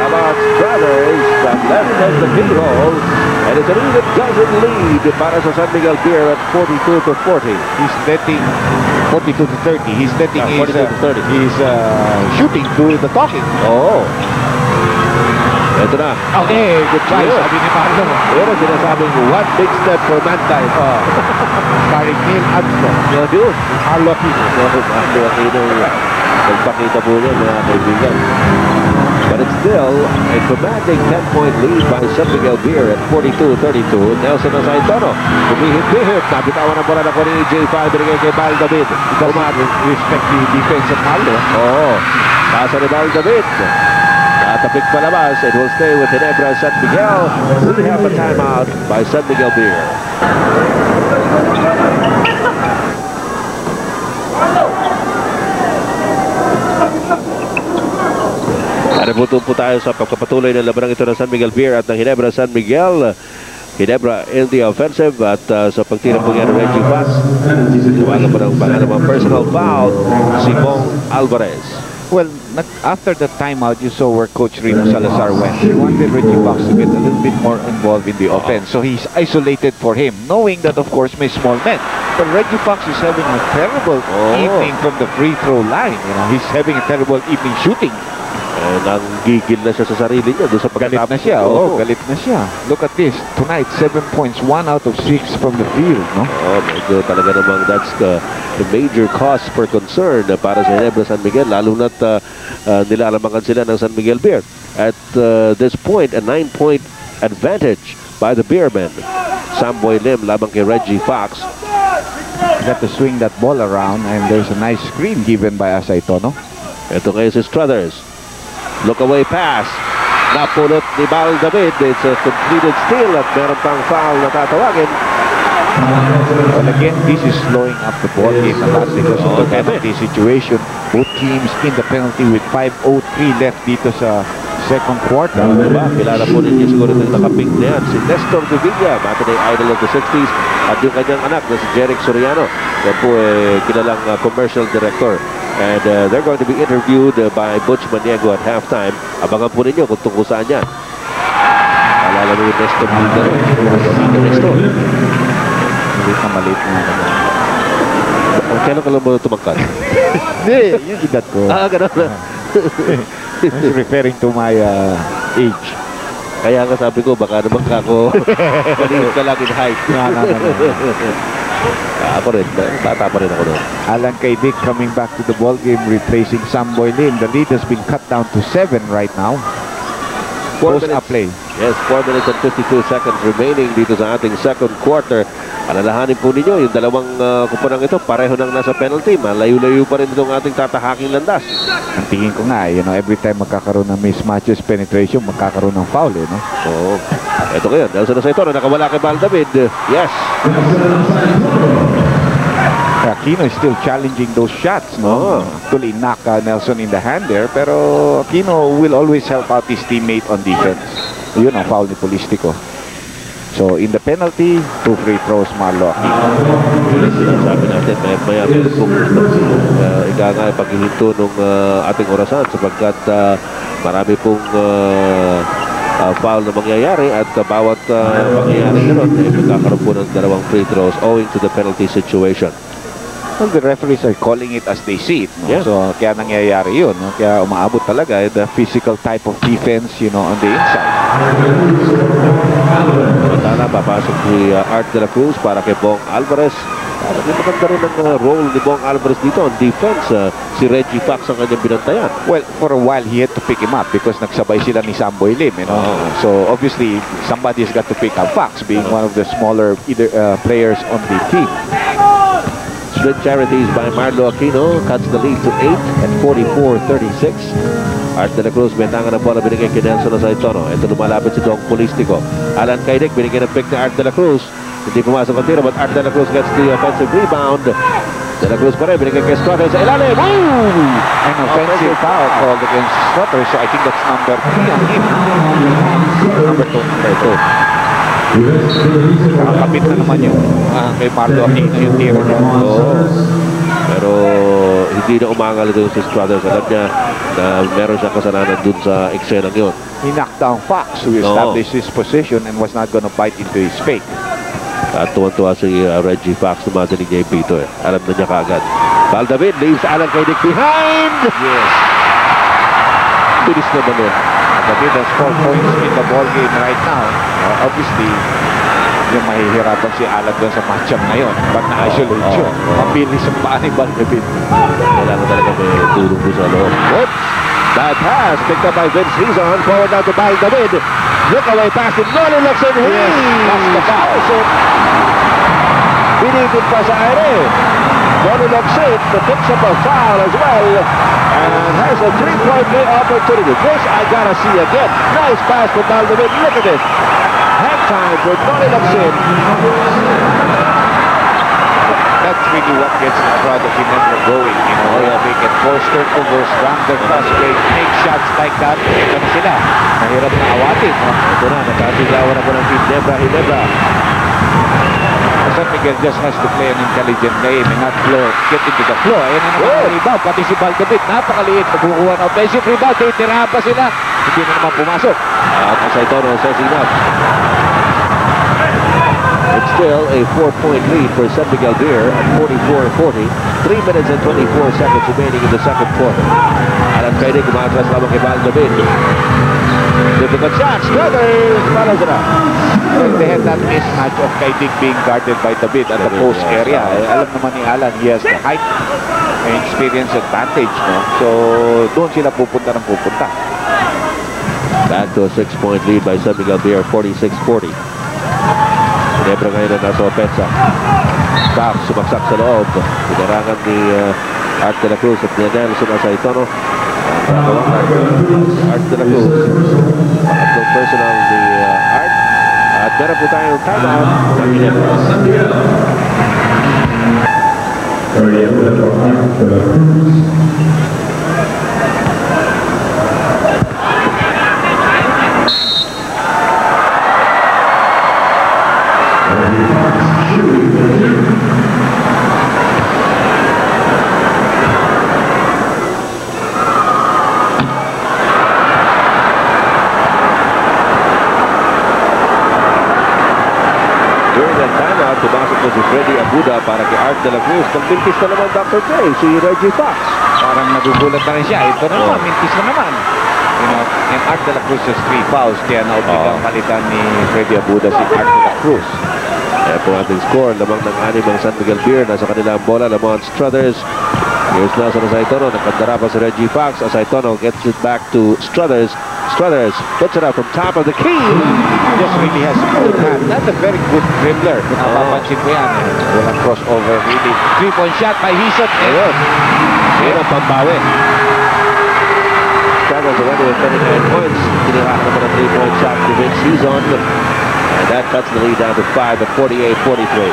[SPEAKER 1] Lamont Brothers from left of the field goal. And it's an even dozen lead para sa San Miguel Beer at 42-40.
[SPEAKER 3] He's letting 42-30. He's letting
[SPEAKER 1] 42-30.
[SPEAKER 3] He's shooting to the talking.
[SPEAKER 1] Oo. Ito na.
[SPEAKER 3] Okay, good try.
[SPEAKER 1] Yeah.
[SPEAKER 3] Sabi ni Marlo.
[SPEAKER 1] Pero sinasabing one big step for mankind.
[SPEAKER 3] Starring Neil Armstrong.
[SPEAKER 1] Yun.
[SPEAKER 3] Marlo Aquino.
[SPEAKER 1] Marlo Aquino. Nagpakita po niya, mga kaibigan. But it's still a commanding 10-point lead by San Miguel Beer at 42-32. Nelson Asaitono. Humihit-bihit. Nabitawan ang bola na ko ni J5. Binigay kay Bal David.
[SPEAKER 3] Respect the defense of Marlo.
[SPEAKER 1] Oo. Pasa ni Bal David. Natapik palabas. It will stay with Ginebra San Miguel. We have a timeout by San Miguel Beer. Nabuto po tayo sa pagpapatuloy ng labanang ito ng San Miguel Beer at ng Ginebra San Miguel. Ginebra in the offensive at sa pagtira po yan ng Reggie Fox. Tuwagan po ng pangalawang personal foul, si Bong Alvarez.
[SPEAKER 3] Well, after the timeout, you saw where Coach Rino Salazar went. He wanted Reggie Fox to get a little bit more involved in the offense. So he's isolated for him, knowing that, of course, may small men. But Reggie Fox is having a terrible evening from the free throw line. You know, he's having a terrible evening shooting.
[SPEAKER 1] Nanggigil na siya sa sarili niya doon sa
[SPEAKER 3] pagkatapos. Galit na siya. Galit na siya. Look at this. Tonight, 7 points, 1 out of 6 from the field. No?
[SPEAKER 1] Medyo talaga namang that's the major cause for concern para sa Ginebra San Miguel, lalo na't nilalamangan sila ng San Miguel Beer. At this point, a 9-point advantage by the Beermen. Samboy Lim labang kay Reggie Fox.
[SPEAKER 3] Got to swing that ball around, and there's a nice screen given by Asaitono.
[SPEAKER 1] Ito ngayon si Struthers. Look away pass. Napulot ni Bal David. It's a completed steal at meron pang foul na tatawagin.
[SPEAKER 3] Well, again, this is slowing up the ball game a lot because of the penalty situation. Both teams in the penalty with 5:03 left dito sa second quarter.
[SPEAKER 1] Kilala po ninyo siguro ng nakapink na yan. Si Nestor Vivilla, matinay idol of the 60s. At yung kanyang anak na si Jeric Soriano. Yan po kilalang commercial director. And they're going to be interviewed by Butch Maniego at halftime. Abangan po ninyo kung tungkol saan yan. Alala mo yung Nestor Vivilla. Nestor.
[SPEAKER 3] Maliit na.
[SPEAKER 1] Kailan ka lang mo tumangkad?
[SPEAKER 3] Hindi, yung edad ko.
[SPEAKER 1] Ganun na.
[SPEAKER 3] I'm referring to my age.
[SPEAKER 1] Kaya nga sabi ko, baka naman kako maliit ka lang in height. Ako rin, bata pa rin ako doon.
[SPEAKER 3] Alan Kaidik coming back to the ball game, replacing Samboy Lim. The lead has been cut down to 7 right now.
[SPEAKER 1] 4 minutes play. Yes, 4 minutes and 52 seconds remaining dito sa ating second quarter. Alalahanin po ninyo, yung dalawang kupunang ito, pareho nang nasa penalty. Malayo-layo pa rin itong ating tatahaking landas.
[SPEAKER 3] Ang tingin ko nga, every time magkakaroon ng mismatches penetration, magkakaroon ng foul, no?
[SPEAKER 1] Oo. Ito kayo, Nelson Asaitono, nakawala kay Bal David. Yes.
[SPEAKER 3] Aquino is still challenging those shots, no? Actually knock Nelson in the hand there, pero Aquino will always help out his teammate on defense. Yun ang foul ni Polistico. So in the penalty, 2 free throws Marlo Aquino.
[SPEAKER 1] Sabi natin, maya meron pong ika nga paghihinto ng ating orasan sapagkat marami pong foul na mangyayari at bawat mangyayari na ron magkakaroon po ng dalawang free throws owing to the penalty situation.
[SPEAKER 3] Well, the referees are calling it as they see it, no?
[SPEAKER 1] Yeah.
[SPEAKER 3] So kaya nangyayari yun, no? Kaya umaabot talaga the physical type of defense, on the inside.
[SPEAKER 1] Samantala, papasok si Art de la Cruz para kay Bong Alvarez. Maganda rin ang role ni Bong Alvarez dito on defense. Si Reggie Fox ang kanyang binantayan.
[SPEAKER 3] Well, for a while he had to pick him up because nagsabay sila ni Samboy Lim, So obviously somebody's got to pick up Fox, being one of the smaller players on the team.
[SPEAKER 1] Split charities by Marlo Aquino cuts the lead to 8 at 44-36. Art de la Cruz, may tangan ng bola, binigay kay Nelson Saitono. Ito lumalapit si Dong Polistico. Alan Kaidik, binigay ng pick na Art de la Cruz. Hindi pumasok ang tiro, but Art de la Cruz gets the offensive rebound. De la Cruz pa rin, binigay kay Struthers sa ilalim.
[SPEAKER 3] An offensive foul called against Struthers, so I think that's number 3 on him. Number 2. Nakakapit na naman yun. Kay Marlo Aquino yung tiro niya.
[SPEAKER 1] Pero hindi na umangal doon si Struthers. Alam niya na meron siyang kasalanan doon sa eksenang yun.
[SPEAKER 3] He knocked down Fox, who established his position and was not going to bite into his fake.
[SPEAKER 1] At tuwan-tuwa si Reggie Fox, tumatinig niya yung pito eh. Alam na niya kaagad. Valdavid leaves Alan Kaidik behind!
[SPEAKER 3] Yes.
[SPEAKER 1] Bilis na ba nun?
[SPEAKER 3] David has 4 points in the ball game right now. Obviously, yung mahihirapan si Alan doon sa matchup ngayon. Pag na-isolate yun, mabilis ang paa ni Valdavid.
[SPEAKER 1] Kailangan talaga may tulong po sa loob. Oops! Bad pass, picked up by Vince Rizon. Forward down to Valdavid. Look away pass to Noli Locsin.
[SPEAKER 3] That's the foul.
[SPEAKER 1] Binigit pa sa aire. Noli Locsin picks up a foul as well. And has a 3-point play opportunity. This I gotta see again. Nice pass to Valdavid. Look at this. Half time for Noli Locsin.
[SPEAKER 3] That's really what gets the crowd of Ginebra going. You know, they can force turnovers, run their fast break, make shots like that. Ito na sila. Mahirap na awatin.
[SPEAKER 1] Ito na, nakasigawan na po ng Ginebra.
[SPEAKER 3] San Miguel just has to play an intelligent game and not get into the flow. Ayan na naman ang rebound. Pati si Valdavid, napakaliit. Magkukuha na offensive rebound. Titirahan pa sila. Hindi na naman pumasok.
[SPEAKER 1] At Saitono says enough. It's still a 4-point lead for San Miguel Beer at 44-40. 3 minutes and 24 seconds remaining in the second quarter. Alan Kaidik, umatras lamang kay Valdavid. Difficult shot. Struthers follows it up.
[SPEAKER 3] They had that mismatch of Kaidik being guarded by David at the post area. Alam naman ni Alan, he has the height and experience advantage. No? So, doon sila pupunta ng pupunta.
[SPEAKER 1] Back to a 6-point lead by San Miguel Beer, 46-40. Ginebra ngayon na nasa opensa. Fox sumaksak sa loob. Pinarangan ni Art de la Cruz at ni Nelson Saitono. Art de la Cruz. Pangatlong personal ni Art. At meron po tayong timeout ng Ginebra. Pumasok po si Freddy Abuda para kay Art de la Cruz. Nagmintis na naman Dr. J, si Reggie Fox.
[SPEAKER 3] Parang nagugulat na rin siya. Ito na naman, mintis na naman. You know, and Art de la Cruz has 3 fouls. Kaya naupigang palitan ni Freddy Abuda si Art de la Cruz.
[SPEAKER 1] Kaya po ating score. Lamang ng 6 ang San Miguel Beer. Nasa kanila ang bola. Lamang Struthers. Here's Nelson Saitono. Nakandara pa si Reggie Fox. Saitono gets it back to Struthers. Struthers puts it up from top of the key.
[SPEAKER 3] Just really has a good hand. Not a very good dribbler. Kung napapansin ko yan. Walang crossover really. 3-point shot by Hison.
[SPEAKER 1] Ayun. Ayun ang pambawi. Struthers already with 29 points. Tinirahan naman ang 3-point shot to Vince Hison. And that cuts the lead down to 5 at 48-43.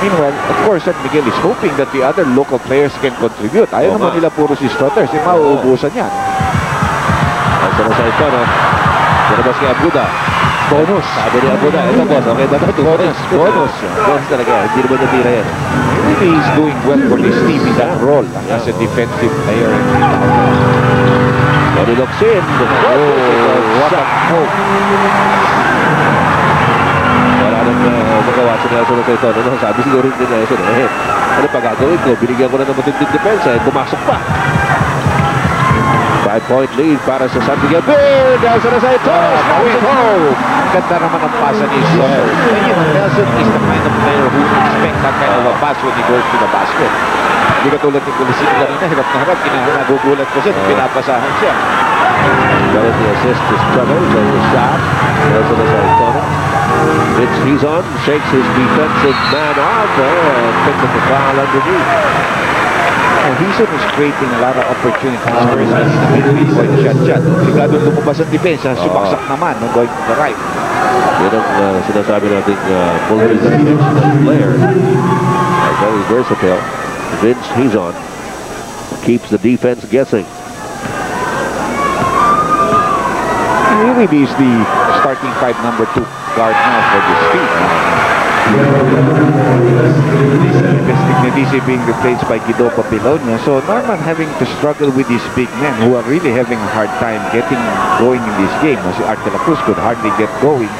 [SPEAKER 3] Meanwhile, of course, San Miguel is hoping that the other local players can contribute. Ayaw naman nila puro si Struthers. Mauubusan yan.
[SPEAKER 1] Nelson Saitono. Pinabas kay Abuda. Bonus. Sabi ni Abuda. Ito boss. Okay ba ito? Bonus. Bonus talaga. Hindi naman natira yan.
[SPEAKER 3] Really, he's doing well for this team in that role as a defensive player.
[SPEAKER 1] Noli Locsin.
[SPEAKER 3] What a hope.
[SPEAKER 1] Wala nang magawa si Nelson Saitono. No? Sabi siguro rin ni Nelson. Ano pa gagawin ko? Binigyan ko na ng matinding depensa. Pumasok pa. 5-point lead para sa San Miguel Beer. Nelson Saitono.
[SPEAKER 3] Ganda naman ang pasa ni Struthers. Nelson is the kind of player who expect that kind of a pass when he goes to the basket. Hindi ka tulad ni Kulisin kanina, hirap na harap. Nagugulat ko siya, pinapasahan siya.
[SPEAKER 1] Got the assist to Struthers on the shot. Nelson Saitono. Vince Hison shakes his defensive man off and picks up the foul underneath.
[SPEAKER 3] Hison is creating a lot of opportunities. First, three-point shot. Obligado lumabas ang depensa. Sumaksak naman, no, going to the right.
[SPEAKER 1] Yan ang sinasabi natin multi-dimensional player. Very versatile. Vince Hison keeps the defense guessing.
[SPEAKER 3] He really is the starting five number 2 guard now for this team. Dignidisi being replaced by Guido Papilonia. So Norman having to struggle with these big men who are really having a hard time getting going in this game. As Art de la Cruz could hardly get going.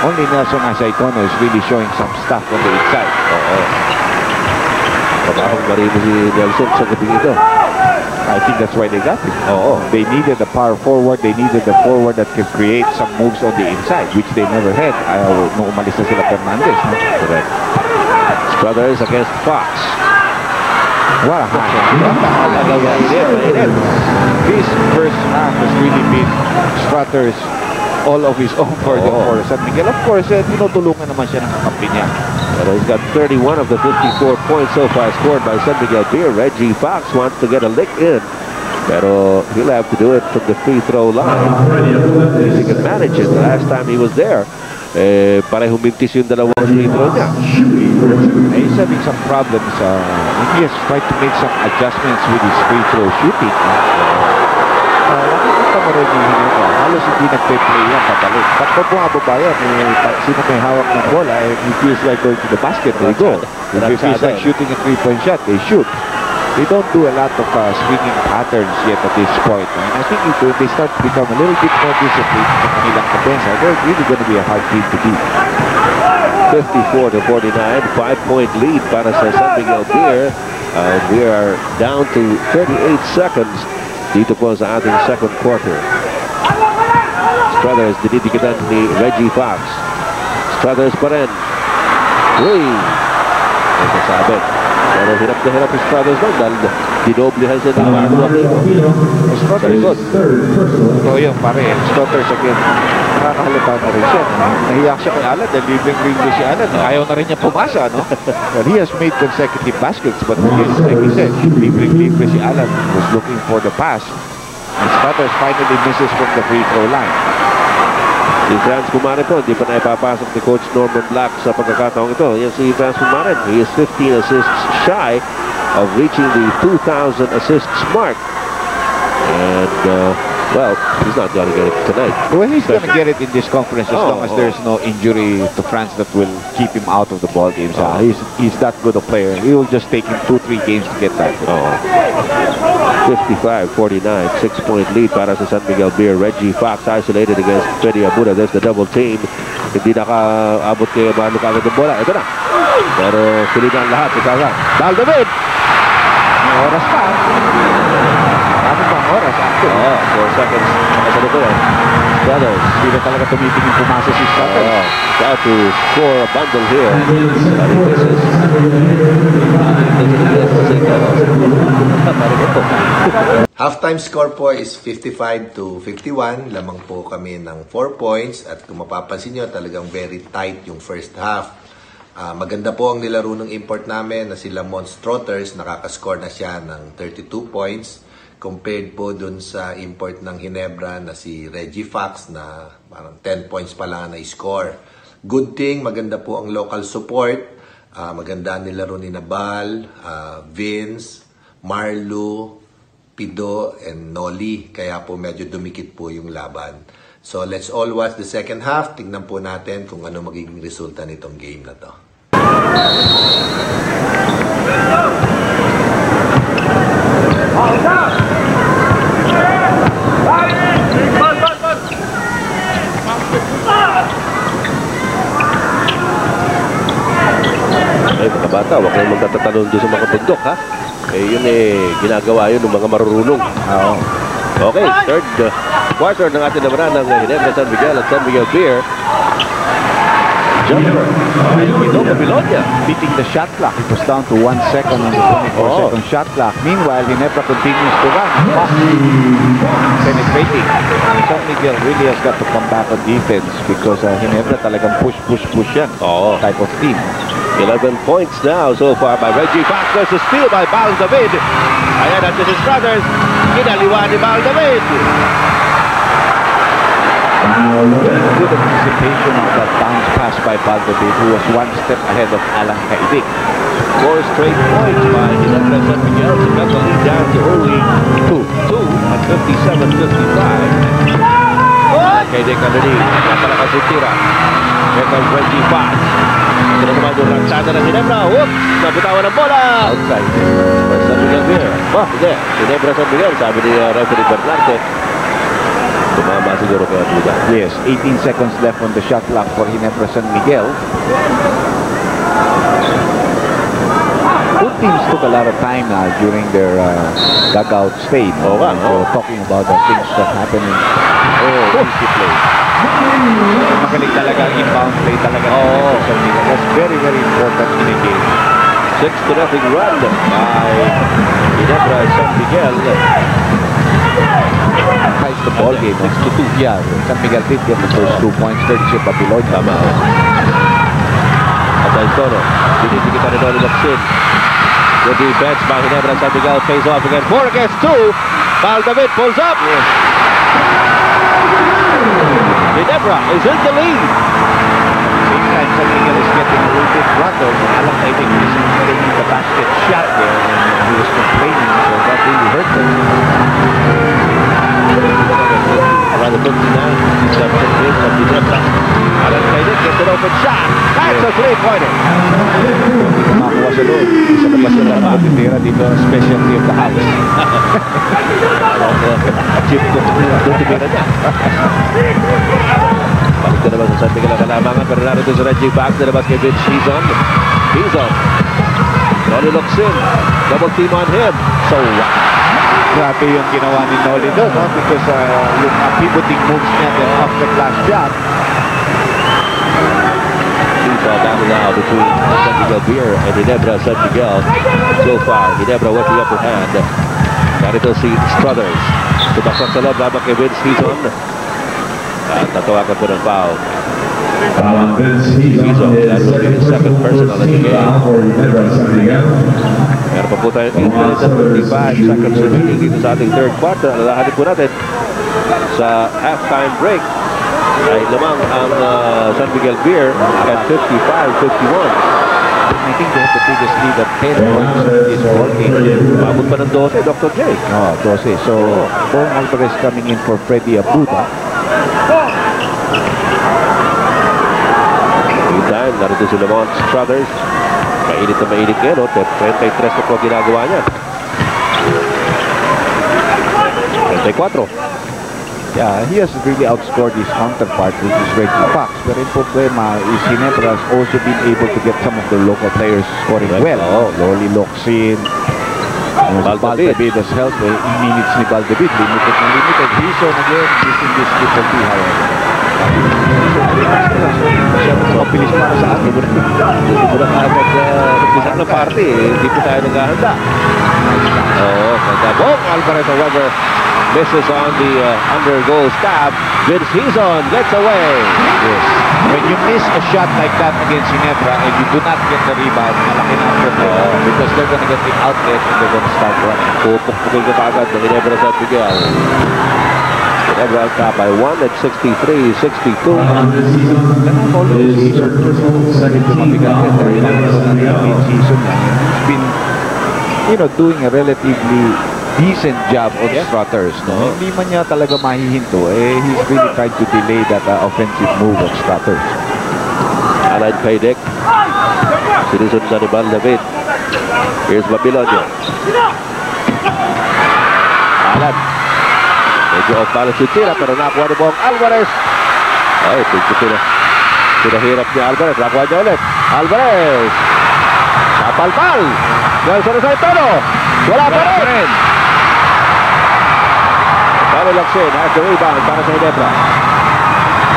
[SPEAKER 3] Only Nelson Asaitono is really showing some stuff on the inside.
[SPEAKER 1] Pabahong marino si Nelson sa gabi ito.
[SPEAKER 3] I think that's why they got him. They needed a power forward. They needed a forward that can create some moves on the inside, which they never had. Nung umalis na sila Fernandez. No?
[SPEAKER 1] Correct. Struthers against Fox.
[SPEAKER 3] What a This first half has really been Struthers all of his own for San Miguel. Of course, tinutulungan naman siya ng kakampi niya.
[SPEAKER 1] But he's got 31 of the 54 points so far scored by San Miguel Beer. Reggie Fox wants to get a lick in, pero he'll have to do it from the free throw line. He can manage it. The last time he was there, parehong mintis yung dalawang free throw niya.
[SPEAKER 3] He's having some problems. He has tried to make some adjustments with his free throw shooting. Nakikita mo rin yung halos hindi nagpe-play yan pabalik. Pag bumababa yan, sino may hawak ng bola, he feels like going to the basket, they go. If he feels like shooting a three-point shot, they shoot. They don't do a lot of swinging patterns yet at this point. And I think if they start to become a little bit more disciplined sa kanilang kapensa, they're really going to be a hard team to beat.
[SPEAKER 1] 54-49, 5-point lead para sa San Miguel Beer. We are down to 38 seconds dito po sa ating second quarter. Struthers dinidikitan ni Reggie Fox. Struthers pa rin. 3. Ang kasabit. Pero hirap na hirap si Struthers doon dahil dinoblihan siya ng Marlon.
[SPEAKER 3] Sa likod. So yun pare, Struthers again. Nakakahalata na rin siya. Nahiyak siya kay Alan dahil libreng si Alan. Ayaw na rin niya pumasa, no? Well, he has made consecutive baskets, but again, like he said, libre si Alan was looking for the pass. And Struthers finally misses from the free throw line.
[SPEAKER 1] Si Franz Pumarin po, hindi pa na ipapasok ni Coach Norman Black sa pagkakataong ito. Yan si Franz Pumarin. He is 15 assists shy of reaching the 2,000 assists mark. And, well, he's not going to get it tonight.
[SPEAKER 3] Well, he's going to get it in this conference as long as there's no injury to Franz that will keep him out of the ball games. He's that good a player. He will just take him 2-3 games to get that.
[SPEAKER 1] 55-49, 6-point lead para sa San Miguel Beer. Reggie Fox isolated against Freddy Abuda. There's the double team. Hindi nakaabot kay Manu kagad ng bola. Ito na. Pero siligan lahat. Ikaw Dal David!
[SPEAKER 3] May oras pa. Marami pang oras.
[SPEAKER 1] 4 seconds. Nakasalo ko yan. Brothers.
[SPEAKER 3] Hindi na talaga tumitingin pumasa si Struthers.
[SPEAKER 1] Try to score a bundle here.
[SPEAKER 2] Halftime score po is 55-51. Lamang po kami ng 4 points. At kung mapapansin nyo, talagang very tight yung first half. Maganda po ang nilaro ng import namin na sila Monstrotters. Nakakascore na siya ng 32 points. Compared po dun sa import ng Ginebra na si Reggie Fox na parang 10 points pa lang na score. Good thing, maganda po ang local support. Maganda ang nilaro ni Nabal, Vince, Marlu, Pido, and Noli. Kaya po medyo dumikit po yung laban. So let's all watch the second half. Tingnan po natin kung ano magiging resulta nitong game na to.
[SPEAKER 1] Ay, mga bata, huwag kayong magtatatalon doon sa mga bundok, ha? Yun ginagawa yun ng mga marurunong. Okay, third quarter ng ating labanan ng Ginebra San Miguel at San Miguel Beer. Jumper. Guido Papilonia
[SPEAKER 3] beating the shot clock. It was down to 1 second on the 24-second shot clock. Meanwhile, Ginebra continues to run. Penetrating. San Miguel really has got to come back on defense because Ginebra talagang push yan. Type of team.
[SPEAKER 1] 11 points now so far by Reggie Fox. There's a steal by Bal David. Ayan at his brothers. Kinaliwa ni Bal David.
[SPEAKER 3] Good anticipation of that bounce pass by Bal David, who was one step ahead of Alan Caidic.
[SPEAKER 1] 4 straight points by Ginebra San Miguel to cut the lead down to only 2 at 57-55. Caidic underneath. Napalakas si Tira. Here comes Reggie Fox. Ito na naman yung raksada ng Ginebra. Whoops! Nabutawan ng bola! Outside. For San Miguel Beer. Hindi. Ginebra San Miguel. Sabi ni referee Bernarte. Tumama siguro kaya Buda.
[SPEAKER 3] Yes, 18 seconds left on the shot clock for Ginebra San Miguel. Both teams took a lot of time during their dugout stay.
[SPEAKER 1] Oh, wow.
[SPEAKER 3] Talking about the things that happen in easy play. Magaling talaga ang inbound play talaga. San Miguel. That's very, very important in a game.
[SPEAKER 1] 6-0 run by Ginebra San Miguel.
[SPEAKER 3] Ties the ball game. 6-2. Yeah, San Miguel did get the first 2 points. Third ship of Beloy.
[SPEAKER 1] Tama. At ay Toro. Dinidikitan ni Donnie Locsin. Good defense by Ginebra San Miguel. Pays off again. 4 against 2. Bal David pulls up. Yes. Ginebra is in the lead.
[SPEAKER 3] Same time, San Miguel is getting a little bit rattled. Alam Caidic isn't taking the basket shot there. And he was complaining, so that really hurt him.
[SPEAKER 1] Around the 59. Reception is of Ginebra. Alan Caidic gets an open shot. That's a 3-pointer.
[SPEAKER 3] Makakuha sa loob. Isa na ba sila na matitira dito ang specialty of the house?
[SPEAKER 1] Chip ko doon tumira niya. Balik na naman sa San Miguel ang kalamangan. Pero narito sa Reggie Fox na labas kay Vince Hizon. Donnie Locsin. Double team on him. So
[SPEAKER 3] Grabe yung ginawa ni Noli doon, no? Because yung pivoting moves niya then off the glass shot.
[SPEAKER 1] Battle now between San Miguel Beer and Ginebra San Miguel. So far, Ginebra with the upper hand. Narito si Struthers. Tumaksak sa loob lamang kay Vince Hizon. At natawagan po ng foul. Hizon, that will be his second personal in the game. Meron pa po tayo 8 minutes and 55 seconds remaining dito sa ating third quarter. Alalahanin po natin sa halftime break ay lamang ang San Miguel Beer at 55-51.
[SPEAKER 3] I think they have the biggest lead at 10 points this ball game.
[SPEAKER 1] Mabot pa ng 12, Dr. J.
[SPEAKER 3] Oh, 12. So, Bong Alvarez coming in for Freddy Abuda.
[SPEAKER 1] Meantime, narito si Lamont Struthers. Mainit na mainit ngayon, 33 na po ginagawa niya. 34.
[SPEAKER 3] Yeah, he has really outscored his counterpart, which is Reggie Fox. Pero yung problema is Ginebra has also been able to get some of the local players scoring well. Loli Locsin, Bal David has helped. In minutes ni Bal David, limited na limited. Hizon again, using this difficulty, however. Mabilis para sa atin.
[SPEAKER 1] Hindi ko na agad umpisa ng party. Hindi po tayo naghahanda. Oo, Bong Alvarez, however, misses on the under goal stab. Vince Hizon gets away.
[SPEAKER 3] Yes. When you miss a shot like that against Ginebra and you do not get the rebound, malaki na ang problema. Because they're going to get the outlet and they're going to start running.
[SPEAKER 1] Pupukpukul ka agad ng Ginebra San Miguel. Ginebra top by 1 at 63-62.
[SPEAKER 3] He's been, doing a relatively decent job on Struthers. No? Hindi man niya talaga mahihinto. He's really trying to delay that offensive move of Struthers.
[SPEAKER 1] Alan Caidic. Sinusunod ni Bal David. Here's Babilonio. Alan. Medyo off balance yung tira pero nakuha ni Bong Alvarez. Ay, pinahirap ni Alvarez. Nakuha niya ulit. Alvarez. Kapal-pal. Nelson Saitano. Wala pa rin. Donnie Locsin has the rebound para sa Ginebra.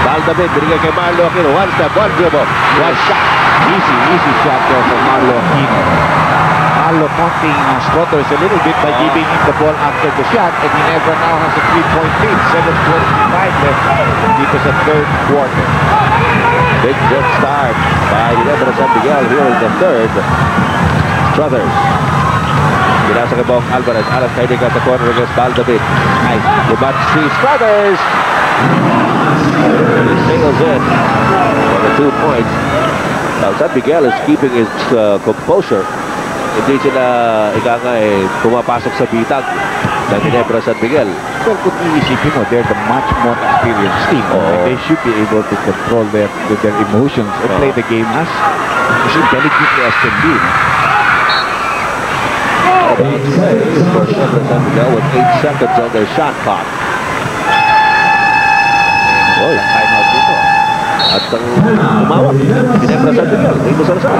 [SPEAKER 1] Bal David, binigay kay Marlo Aquino. One step, one dribble, one shot.
[SPEAKER 3] Easy shot there for Marlo Aquino. Marlo taunting Struthers a little bit by giving him the ball after the shot, and Ginebra now has a 3-point lead. 7:25 left dito sa third quarter.
[SPEAKER 1] Big jet start by Ginebra San Miguel here in the third. Struthers. Pinasa kay Bong Alvarez. Alan Kaidig at the corner against Baldabit. Nice. Lubat si Struthers. He singles in for the 2 points. Now San Miguel is keeping his composure. Hindi sila pumapasok sa bitag ng Ginebra San Miguel.
[SPEAKER 3] Well, kung iisipin mo, they're the much more experienced team. And they should be able to control their emotions and play the game as intelligently as can be.
[SPEAKER 1] For San Miguel with 8 seconds on their shot clock. Oh, time out dito. At ang umawak, Ginebra San Miguel, dito sa lasal.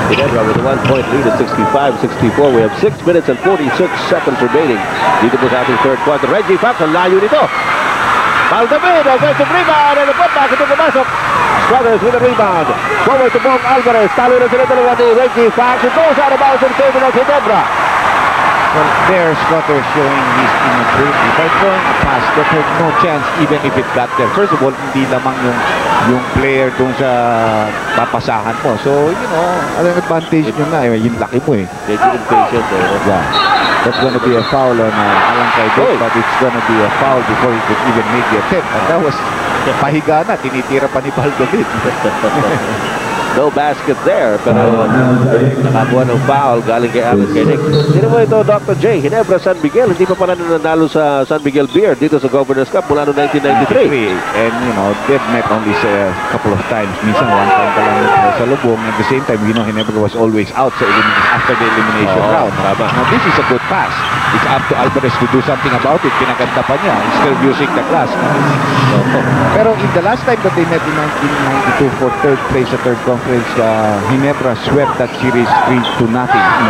[SPEAKER 1] Ginebra with a 1-point lead at 65-64. We have 6 minutes and 46 seconds remaining. Dito po sa ating third quarter. Reggie Fox, ang layo nito. Baldabid, offensive rebound, and the putback ito pumasok. Struthers with a rebound. Forward to Bong Alvarez. Talo na sila dalawa ni Reggie Fox. It goes out of bounds in favor of Ginebra.
[SPEAKER 3] Well, there, Struthers showing his immaturity. By throwing a pass, that had no chance even if it got there. First of all, hindi lamang yung player dun sa papasahan mo. So, you know, ang advantage nyo na, yung laki mo eh.
[SPEAKER 1] Medyo impatient eh.
[SPEAKER 3] Yeah. That's gonna be a foul on Alan Kaidig, but it's gonna be a foul before he could even make the attempt. And that was pahiga na, tinitira pa ni Baldabid.
[SPEAKER 1] No basket there, pero nakakuha ng foul galing kay Alan Kaidig. Sino mo ito, Dr. J? Ginebra San Miguel, hindi pa pala nanalo sa San Miguel Beer dito sa Governor's Cup mula noong 1993.
[SPEAKER 3] And, you know, they've met only a couple of times. Minsan, one time pa lang sa lubong. At the same time, you know, Ginebra was always out sa after the elimination round.
[SPEAKER 1] Tama.
[SPEAKER 3] Now, this is a good pass. It's up to Alvarez to do something about it. Pinaganda pa niya instead of using the glass. Pero in the last time that they met in 1992 for third place sa third conference, Ginebra swept that series 3-0 in a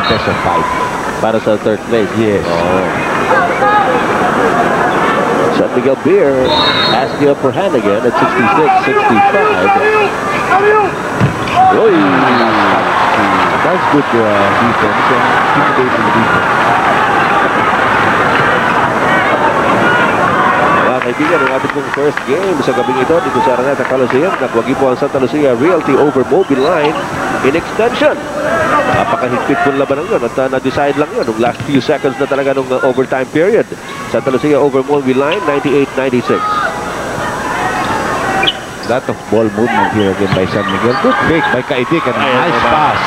[SPEAKER 3] best of 5.
[SPEAKER 1] Para sa third place.
[SPEAKER 3] Yes.
[SPEAKER 1] San Miguel Beer has the upper hand again at 66-65. Oy!
[SPEAKER 3] That's good defense and intimidating defense.
[SPEAKER 1] Kaibigan, ang ating pong first game sa gabing ito dito sa Araneta Coliseum. Nagwagi po ang Santa Lucia Realty over Mobile Line in extension. Napakahigpit po laban ng yun at na-decide lang yun nung last few seconds na talaga nung overtime period. Santa Lucia over Mobile Line, 98-96.
[SPEAKER 3] Lot of ball movement here again by San Miguel. Good fake by Kaidig and a nice pass.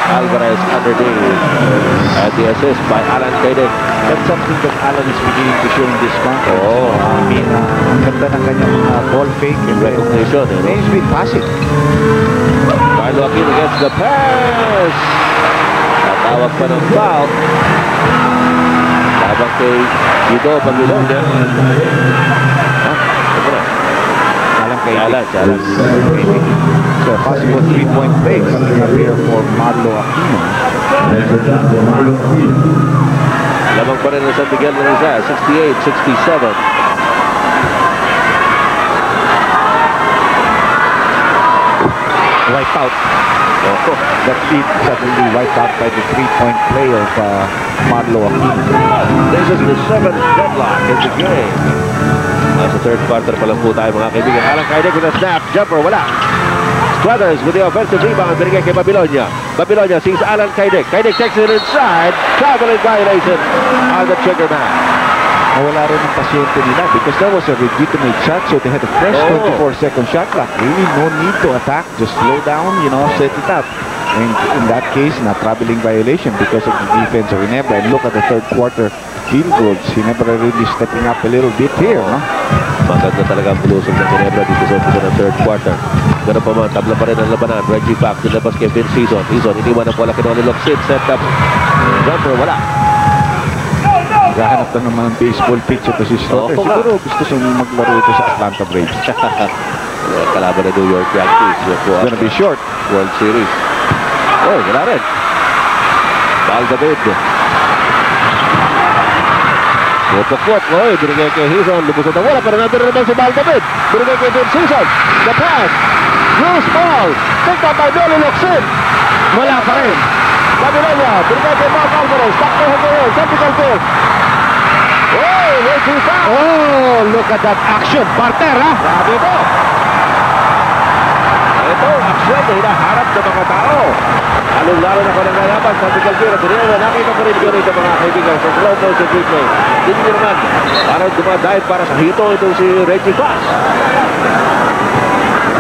[SPEAKER 1] Alvarez underneath. And the assist by Alan Kaidig.
[SPEAKER 3] That's something that Alan is beginning to show in this contest. I mean, ang ganda ng kanyang mga ball fake and
[SPEAKER 1] Recognition.
[SPEAKER 3] he's been passing.
[SPEAKER 1] Carlo Aquino gets the pass. Tatawag pa ng foul. Habang kay Guido Bagilon.
[SPEAKER 3] Alan Kaidig.
[SPEAKER 1] Alan.
[SPEAKER 3] So, possible 3-point play coming up here for Carlo Aquino.
[SPEAKER 1] Lamang pa rin ng San Miguel ng isa, 68-67.
[SPEAKER 3] Wipe out. That lead suddenly wiped out by the 3-point play of Marlo Aquino.
[SPEAKER 1] This is the 7th deadlock in the game. Nasa third quarter pa lang po tayo mga kaibigan. Alan Kaidig with a snap, jumper, wala. Struthers with the offensive rebound, binigay kay Babilonia. Babilonia sees Alan Kaidig. Kaidig takes it inside. Traveling violation on the trigger man.
[SPEAKER 3] Nawala rin ang pasyente nila because that was a legitimate shot, so they had a fresh 24-second shot clock. Really no need to attack, just slow down, you know, set it up. And in that case, not traveling violation because of the defense of Ginebra. And look at the third quarter field goals. Ginebra really stepping up a little bit here, no?
[SPEAKER 1] Maganda talaga ang pulusog ng Ginebra dito sa umpisa ng third quarter. Ganun pa man, tabla pa rin ang labanan. Reggie Fox, nilabas kay Vince Season. Season, iniwan ang bola kay Noli Locsin. Set up. Jumper, wala.
[SPEAKER 3] Gahanap na naman ng baseball pitch ito si Struthers. Siguro gusto siyang maglaro ito sa Atlanta Braves.
[SPEAKER 1] Kalaban ng New York Yankees.
[SPEAKER 3] It's gonna be short.
[SPEAKER 1] World Series. Oh, wala rin. Baldabid. Pupukpok. Oh, binigay kay Hizon. Lumusot ang wala. Pero nandun naman si Baldabid. Binigay kay Vince Season. The pass. Loose ball. Picked up by Noli Locsin. Wala pa rin. Babilonia. Binigay kay Mark Alvarez. Back to him. Technical field. Oh! Reggie Fox.
[SPEAKER 3] Oh, look at that action. Partner, ha?
[SPEAKER 1] Grabe ito. Ito, aksyon na hinaharap ng mga tao. Lalo na kung nangyayaman sa Miguel Vera. Dinihan, nakita ko rin rito mga kaibigan sa slow motion replay. Hindi nyo naman, parang dumadive para sa hito itong si Reggie Fox.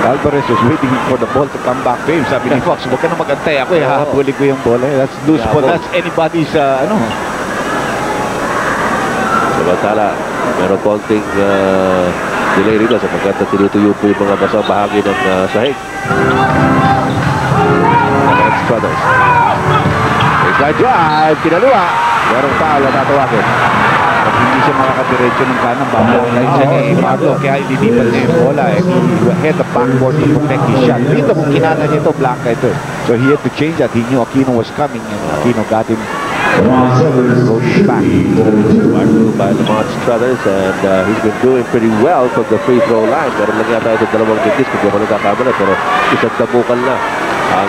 [SPEAKER 3] Alvarez was waiting for the ball to come back to him. Sabi ni Fox, huwag ka na magantay. Ako, hahabulin ko yung bola. That's loose ball. That's anybody's,
[SPEAKER 1] Samantala, meron konting delay rito sapagkat tinutuyo po yung mga basang bahagi ng sahig. Against Brothers. Baseline drive, kinaluwa. Merong foul na tatawagin.
[SPEAKER 3] Pag hindi siya makakadiretso ng kanan, babawalay siya ni Marlo. Kaya ililipat niya yung bola. He had the backboard to protect his shot. Dito kung kinana niya ito, blanca ito. So he had to change that. He knew Aquino was coming and Aquino got him. Goes back.
[SPEAKER 1] Marlo by the Monts Brothers and he's been doing pretty well from the free throw line. Meron lang yata ito dalawang digis kung ako nagkakamala pero isang dabukan na ang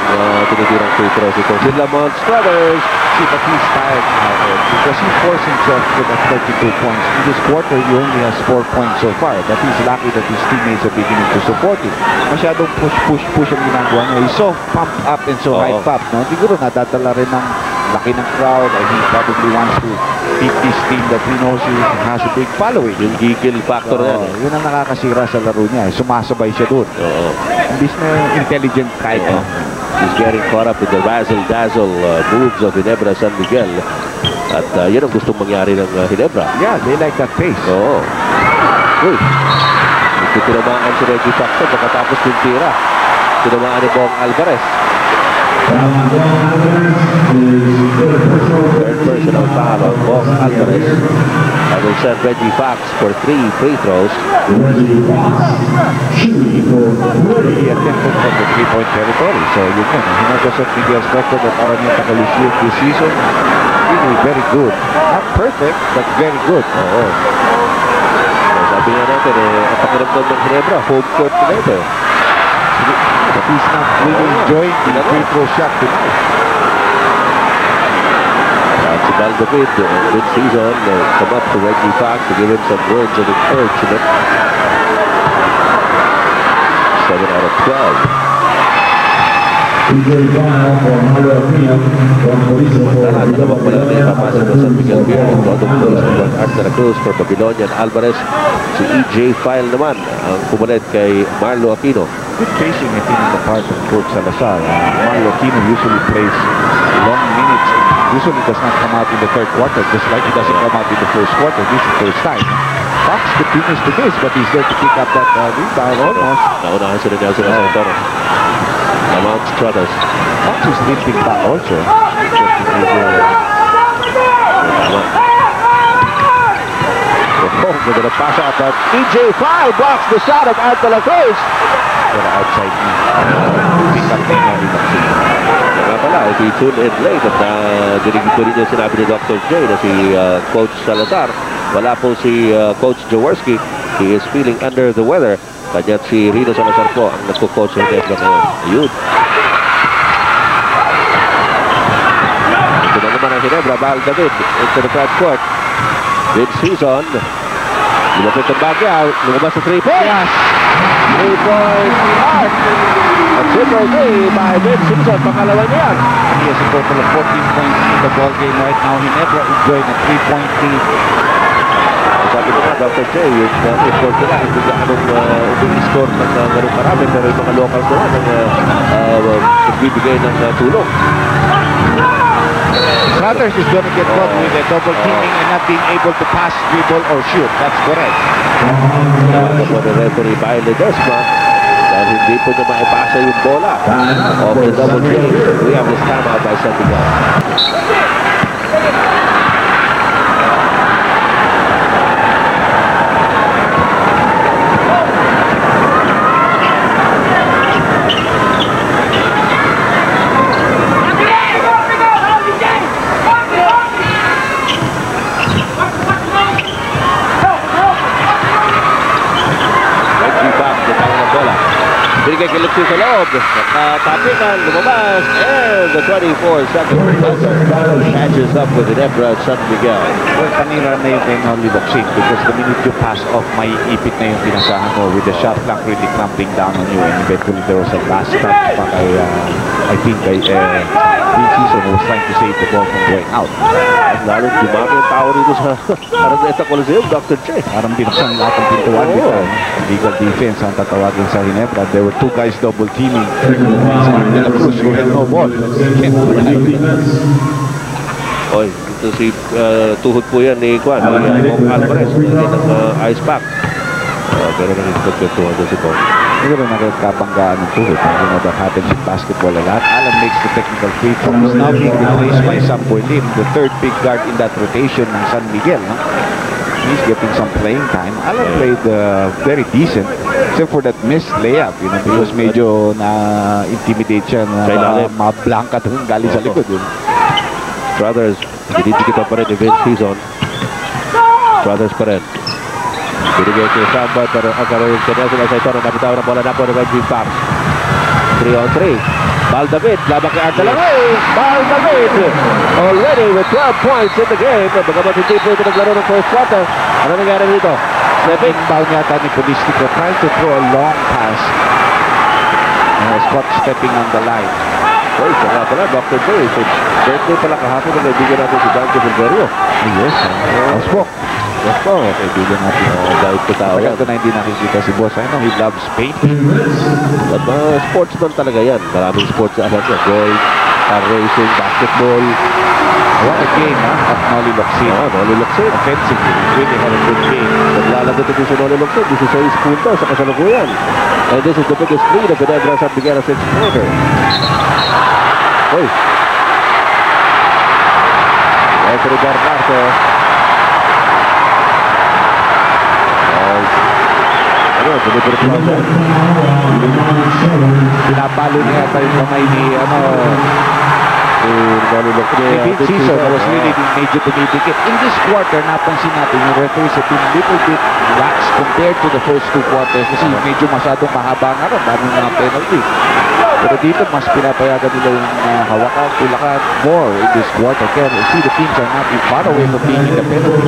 [SPEAKER 1] tinitirang free throws ito. Sila Monts Brothers.
[SPEAKER 3] See, but he's tired now because he forced himself to the 32 points. In this quarter, he only has 4 points so far. But he's lucky that his teammates are beginning to support him. Masyadong push ang ginagawa niya. He's so pumped up and so hyped up. No? Siguro nadadala rin ng laki ng crowd. I think probably wants to beat this team that he knows he has a big following.
[SPEAKER 1] Yung gigil factor yan.
[SPEAKER 3] Yun ang nakakasira sa laro niya. Sumasabay siya doon. Imbis na intelligent type.
[SPEAKER 1] He's getting caught up in the razzle-dazzle moves of Ginebra San Miguel. At yun ang gustong mangyari ng Ginebra.
[SPEAKER 3] Yeah, they like that pace.
[SPEAKER 1] Oo. Uy. Ito tinamaan si Reggie Fox pagkatapos yung tira. Tinamaan ni Bong Alvarez. Third personal foul on Bong Alvarez. And will send Reggie Fox for 3 free throws.
[SPEAKER 3] He attempted from the 3-point territory. So you can, Hinojosa San Miguel's record at Araneta Calisio this season, really very good. Not perfect, but very good.
[SPEAKER 1] Oo. Sabi nga natin, ang pakiramdam ng Ginebra, home court na ito.
[SPEAKER 3] But he's not really enjoying the free throw shot tonight.
[SPEAKER 1] Si Valdavid, mid-season, come up to Reggie Fox to give him some words of encouragement. 7 out of 12. Dalawang pala na ipapasa ng San Miguel Beer. Todo Cruz, Juan Art de la Cruz for Babilonian Alvarez. Si EJ File naman ang pumulit kay Marlo Aquino.
[SPEAKER 3] Good pacing, I think, on the part of Coach Salazar. Marlo Aquino usually plays long minutes. Usually does not come out in the third quarter, just like he doesn't come out in the first quarter. This is the first time. Fox continues to miss, but he's there to pick up that rebound almost.
[SPEAKER 1] Naunahan sila Nelson Santoro. The Monts Brothers.
[SPEAKER 3] Fox is limping back also.
[SPEAKER 1] They're going to pass out, but EJ File blocks the shot of Art de la Cruz.
[SPEAKER 3] Pero outside me. Pick up the Nolly Locsin.
[SPEAKER 1] Nga pala, if he tuned in late at dinig ko rin yung sinabi ni Dr. J na si Coach Salazar. Wala po si Coach Jaworski. He is feeling under the weather. Kanya't si Rino Salazar po ang nagko-coach ng Ginebra ngayon. Ayun. Ito na naman ang Ginebra. Valdavid into the front court. Mid-season. Lumapit ang Baguio. Lumabas sa 3-point.
[SPEAKER 3] Yes!
[SPEAKER 1] 3-point mark. A triple D by mid-season. Pangalawa niya.
[SPEAKER 3] He has a total of 14 points in the ball game right now. Ginebra enjoying a 3-point lead.
[SPEAKER 1] Sabi ko nga, Dr. J, yung effort nila, hindi ka anong umi-score ng ganun marami, pero yung mga locals naman ang nagbibigay ng tulong.
[SPEAKER 3] Struthers is going to get caught with a double teaming and not being able to pass, dribble, or shoot. That's correct.
[SPEAKER 1] Ito po ng referee by Ledesma, dahil hindi po niya maipasa yung bola of the double team. We have this time out by San Miguel. Binigay kay Boxing sa loob. Nakatapikan, lumabas. And the 24-second catches up with Ginebra at San Miguel.
[SPEAKER 3] Well, panira na yung kay Nolly Locsin because the minute you pass off, may ipit na yung pinasahan mo with the shot clock really cramping down on you, and eventually there was a last touch pa kay, I think, kay Season who was trying to save the ball from going out.
[SPEAKER 1] At lalo dumami ang tao dito sa Araneta Coliseum, Dr. Che.
[SPEAKER 3] Parang binuksan lahat ng pintuan with legal defense ang tatawagin sa Ginebra. There were two guys double teaming De La Cruz who had no ball.
[SPEAKER 1] Oy, ito si tuhod po yan ni Juan. Mong Alvarez. Ng ice pack. Pero nagkakatuhan doon si Kong.
[SPEAKER 3] Siguro nagkakabanggaan ng tuhod. You know, that happens in basketball a lot. Alan makes the technical free throw. He's now being replaced by Samboy Lim, the third big guard in that rotation ng San Miguel. No? He's getting some playing time. Alan played very decent, except for that missed layup, you know, because medyo na-intimidate siya na mablanka doon galing sa likod.
[SPEAKER 1] Brothers, dinidikit pa rin ni Vince Season. Brothers pa rin. Binigay kay Samba, pero ang karoon yung kanya sila sa ito. Nabitawan ang bola na po ng Benji Fox. 3-on-3. Bal David, labang kay Antalangay. Bal David, already with 12 points in the game. Bagamat hindi po ito naglaro ng first quarter. Ano nangyari dito?
[SPEAKER 3] Inbound yata ni Polistico, trying to throw a long pass. Scott stepping on the line.
[SPEAKER 1] Oy, siya nga pala, Dr. J. Birthday pala kahapon na naibigan natin si Dante Silverio.
[SPEAKER 3] Yes, Osbok.
[SPEAKER 1] Osbok, kaibigan natin. Dahil ko tao yan.
[SPEAKER 3] Ito na hindi nakikita si Boss. I know he loves paint.
[SPEAKER 1] At sportsman talaga yan. Maraming sports sa alam niya. Golf, car racing, basketball.
[SPEAKER 3] What a game, of Nolly Locsin.
[SPEAKER 1] Nolly Locsin.
[SPEAKER 3] Offensively, really had a good game.
[SPEAKER 1] Naglalagot ito si Nolly Locsin. 16 puntos sa kasalukuyan. And this is the biggest lead of Ginebra San Miguel of 6 quarter. Uy. Anthony Bernardo. Deliberate process.
[SPEAKER 3] Pinapalo niya yata yung kamay ni Vince Season was really medyo tumidikit. In this quarter, napansin natin yung referee is a little bit lax compared to the first two quarters kasi medyo masyadong mahaba nga rin, dami mga penalty. Pero dito, mas pinapayagan nila yung hawakan, tulakan more in this quarter. Kaya see, the teams are not far away from being in the penalty.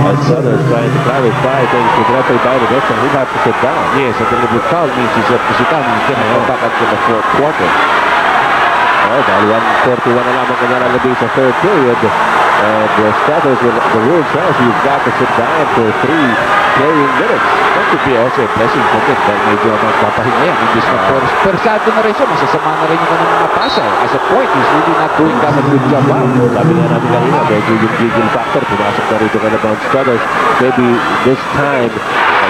[SPEAKER 1] As others trying to clarify things with referee by the rest, and he'll have to sit down.
[SPEAKER 3] Yes, a deliberate foul means he's up to sit down and he can come back until the fourth quarter.
[SPEAKER 1] Dahil 1:41 na lamang kanalalabi sa third period. And the rule says you've got to sit down for 3 playing minutes.
[SPEAKER 3] That could be also a blessing for him dahil medyo magpapahinga yan. Persado na rin siya, masasama na rin yung mga pasa. As a point, he's really not doing that a good job.
[SPEAKER 1] Sabi nga natin kanina, medyo yung gigil factor, pumasok na rito ka na Bounce Brothers. Maybe this time,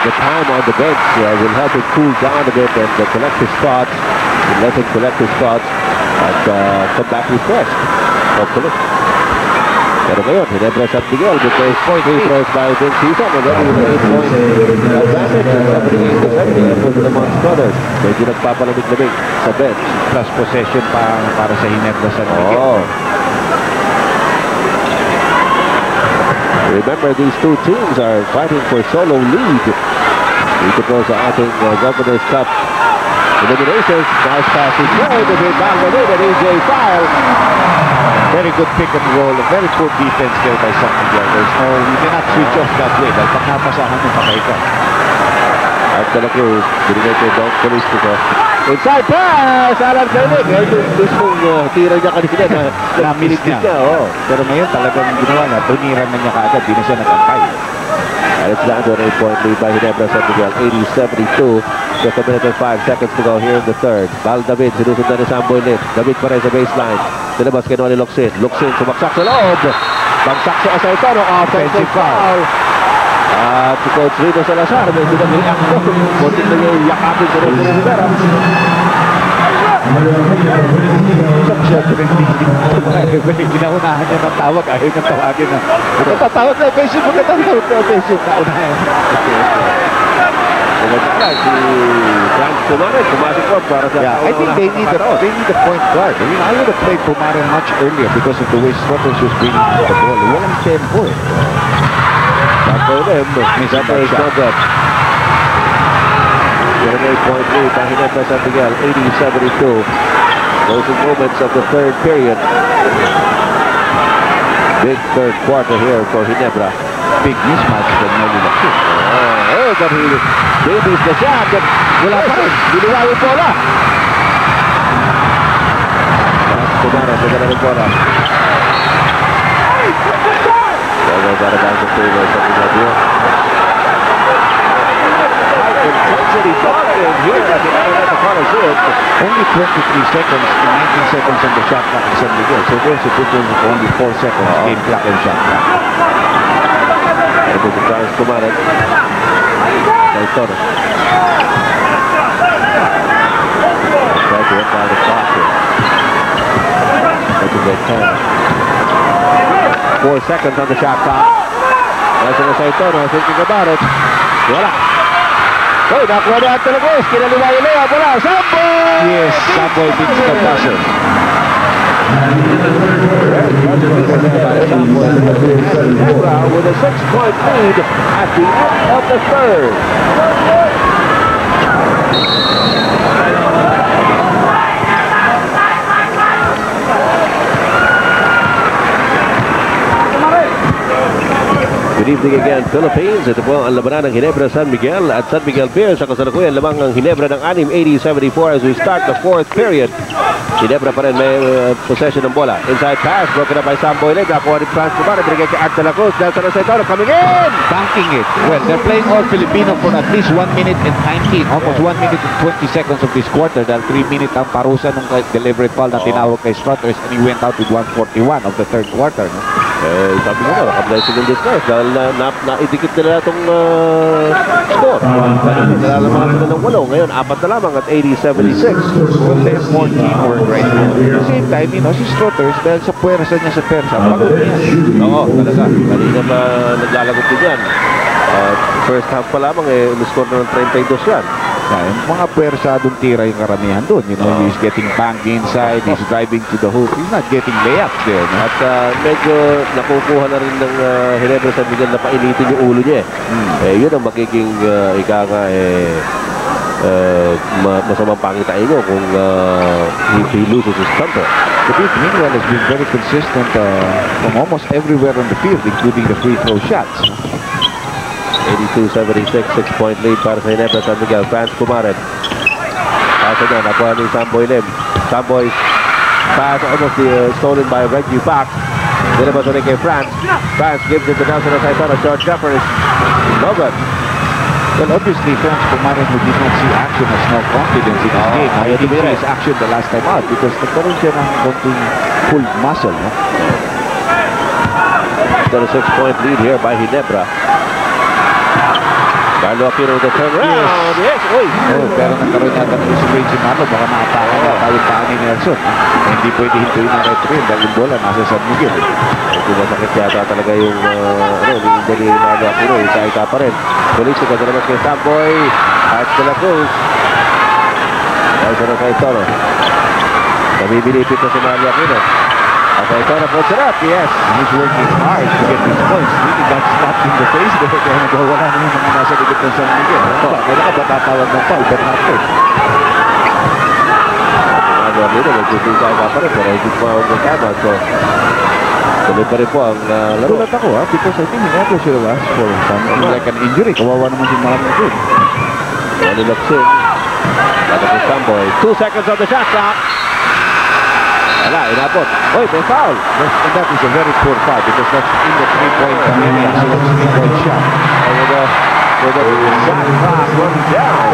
[SPEAKER 1] the time on the bench will help him cool down a bit and collect his thoughts. Let him collect his thoughts and come back refreshed. Hopefully. Pero ngayon, Ginebra San Miguel with those free throws by Vince Season. Already with 8-point advantage and 78-70 for the Bounce Brothers. Medyo nagpapalamig-lamig sa bench.
[SPEAKER 3] Plus possession para sa Ginebra San Miguel.
[SPEAKER 1] Remember, these two teams are fighting for solo lead. Dito po sa ating Governor's Cup eliminations. Nice pass is played. The rebound with it. AJ File.
[SPEAKER 3] Very good pick and roll. A very poor defense there by San Miguel. You cannot switch off that way. Dahil pag napasahan mo, patay ka.
[SPEAKER 1] At De La Cruz, binigay kay Don Polistico. Inside pass! Alan Felic. Mismong tira niya kanina na
[SPEAKER 3] na-miss niya. Pero ngayon talagang ginawa na. Tuniran na niya kaagad. Di na siya nag-antay.
[SPEAKER 1] And it's down to an 8-point lead by Ginebra San Miguel. 80-72. Just a minute and 5 seconds to go here in the third. Bal David, sinusundan ni Samboy Lim. David pa rin sa baseline. Sinabas kay Nolly Locsin. Locsin, sumaksak sa loob. Bagsak sa Asaytano. Offensive foul. At si Coach Rino Salazar, medyo nag-react ko. Kunti na niya yakapin sa Rino Rivera.
[SPEAKER 3] Ginaunahan niya ng tawag. Ayaw niyang tawagin na. Tatawag na. Offensive mo ka tatawag na. Offensive na unahan.
[SPEAKER 1] Si Frank Pumare, pumasok po para sa
[SPEAKER 3] I think they need a point guard. I mean, I would have played Pumare much earlier because of the way Struthers was bringing the ball. Walang tempo eh.
[SPEAKER 1] Samboy Lim, Samboy is not good. With an 8-point lead by Ginebra San Miguel, 80-72. Closing moments of the third period. Big third quarter here for Ginebra.
[SPEAKER 3] Big mismatch from Noli Locsin.
[SPEAKER 1] Oh, but he babies the shot. Wala pa rin. Ginawa yung bola. Kumara, magana ng bola. They've got a back to three or something like that. High intensity ball game here at the Atlanta Coliseum.
[SPEAKER 3] Only 23 seconds to 19 seconds on the shot clock in San Miguel. So there's a difference of only 4 seconds game clock and shot clock.
[SPEAKER 1] Ito si Franz Kumaret. Saitoro. Try to work out the clock here. Looking at time. 4 seconds on the shot clock. Nasa na Saitoro, thinking about it. Wala. Oh, nakuha na ang Talagos. Kinaliwa yung Lea. Wala. Samboy!
[SPEAKER 3] Yes, Samboy beats the buzzer.
[SPEAKER 1] With a 6-point lead at the end of the third. Good evening again, Philippines. Ito po ang labanan ng Ginebra San Miguel at San Miguel Bears. Sa kasalukuyan lamang ang Ginebra ng 80-74 as we start the fourth period. Ginebra pa rin may possession ng bola. Inside pass, broken up by Samboy Leg. Nakuha ni Franz Kumara, binigay kay Art de la Cruz. Delta na Saitoro, coming in!
[SPEAKER 3] Banking it. Well, they're playing all Filipino for at least 1 minute and 19. Almost 1 minute and 20 seconds of this quarter. Dahil 3 minutes ang parusa ng deliberate foul na tinawag kay Strutters and he went out with 141 of the third quarter. No?
[SPEAKER 1] Sabi mo na, naka-blessing in disguise dahil naidikit nila itong score. Nalalaman sila ng 8. Ngayon, 4 na lamang at 80-76.
[SPEAKER 3] Well, there's more teamwork right now. At the same time, you know, si Strutters, dahil sa puwersa niya sa persa, pagod niya.
[SPEAKER 1] Oo, talaga. Kanina pa naglalagot din yan. First half pa lamang, umiscore na ng 32 yan.
[SPEAKER 3] Yung mga puwersadong tira yung karamihan doon. You know, he's getting banged inside, he's driving to the hoop. He's not getting layups there. No?
[SPEAKER 1] At medyo nakukuha na rin ng Ginebra San Miguel na painitin yung ulo niya. Yun ang magiging masamang pangitain nyo kung he loses his temper.
[SPEAKER 3] The Beef meanwhile has been very consistent from almost everywhere on the field, including the free throw shots.
[SPEAKER 1] 82-76, 6-point lead para sa Ginebra San Miguel. Franz Kumaret. Paso niya, nakuha ni Samboy Lim. Samboy's pass almost stolen by Reggie Fox. Ginebra to kay Franz. Franz gives it to Nelson Saitoro. George Jeffers. No good.
[SPEAKER 3] Well, obviously, Franz Kumaret, who did not see action, has no confidence in his game. He didn't see his action the last time out because nagkaroon siya ng konting pulled muscle. No?
[SPEAKER 1] Got a 6-point lead here by Ginebra. Carlo Aquino with the turnaround. Yes. Uy.
[SPEAKER 3] Oh, pero nagkaroon yata ng spray si Marlo. Baka nakataka na tayo pa ni Nelson. Hindi pwede hintuin ang referee dahil yung bola nasa San Miguel.
[SPEAKER 1] Ito masakit yata talaga yung hindi ni Carlo Aquino. Isa-isa pa rin. Tulis ko naman kay Samboy. Art de la Cruz. Nelson na Saitoro. Nabibinipit na si Carlo Aquino. Saitoro puts it up, yes.
[SPEAKER 3] He's working hard to get these points. Really got stopped in the face there. Kaya nagwawala na yung mga nasa likod ng San Miguel. Kaya ka ba tatawag ng foul? But not first.
[SPEAKER 1] Aquino, nagsusisa ka pa rin. Pero hindi tumawag ng tama. So, tuloy pa rin po ang laro.
[SPEAKER 3] Nagulat ako because I think Ginebra should have asked for something like an injury. Kawawa naman si Maraming good.
[SPEAKER 1] Noli Locsin. Lata si Samboy. 2 seconds on the shot clock. Wala, inabot. Oy, may foul.
[SPEAKER 3] And that is a very poor foul because that's in the 3-point area. So it's a 3-point shot.
[SPEAKER 1] With the shot clock running down.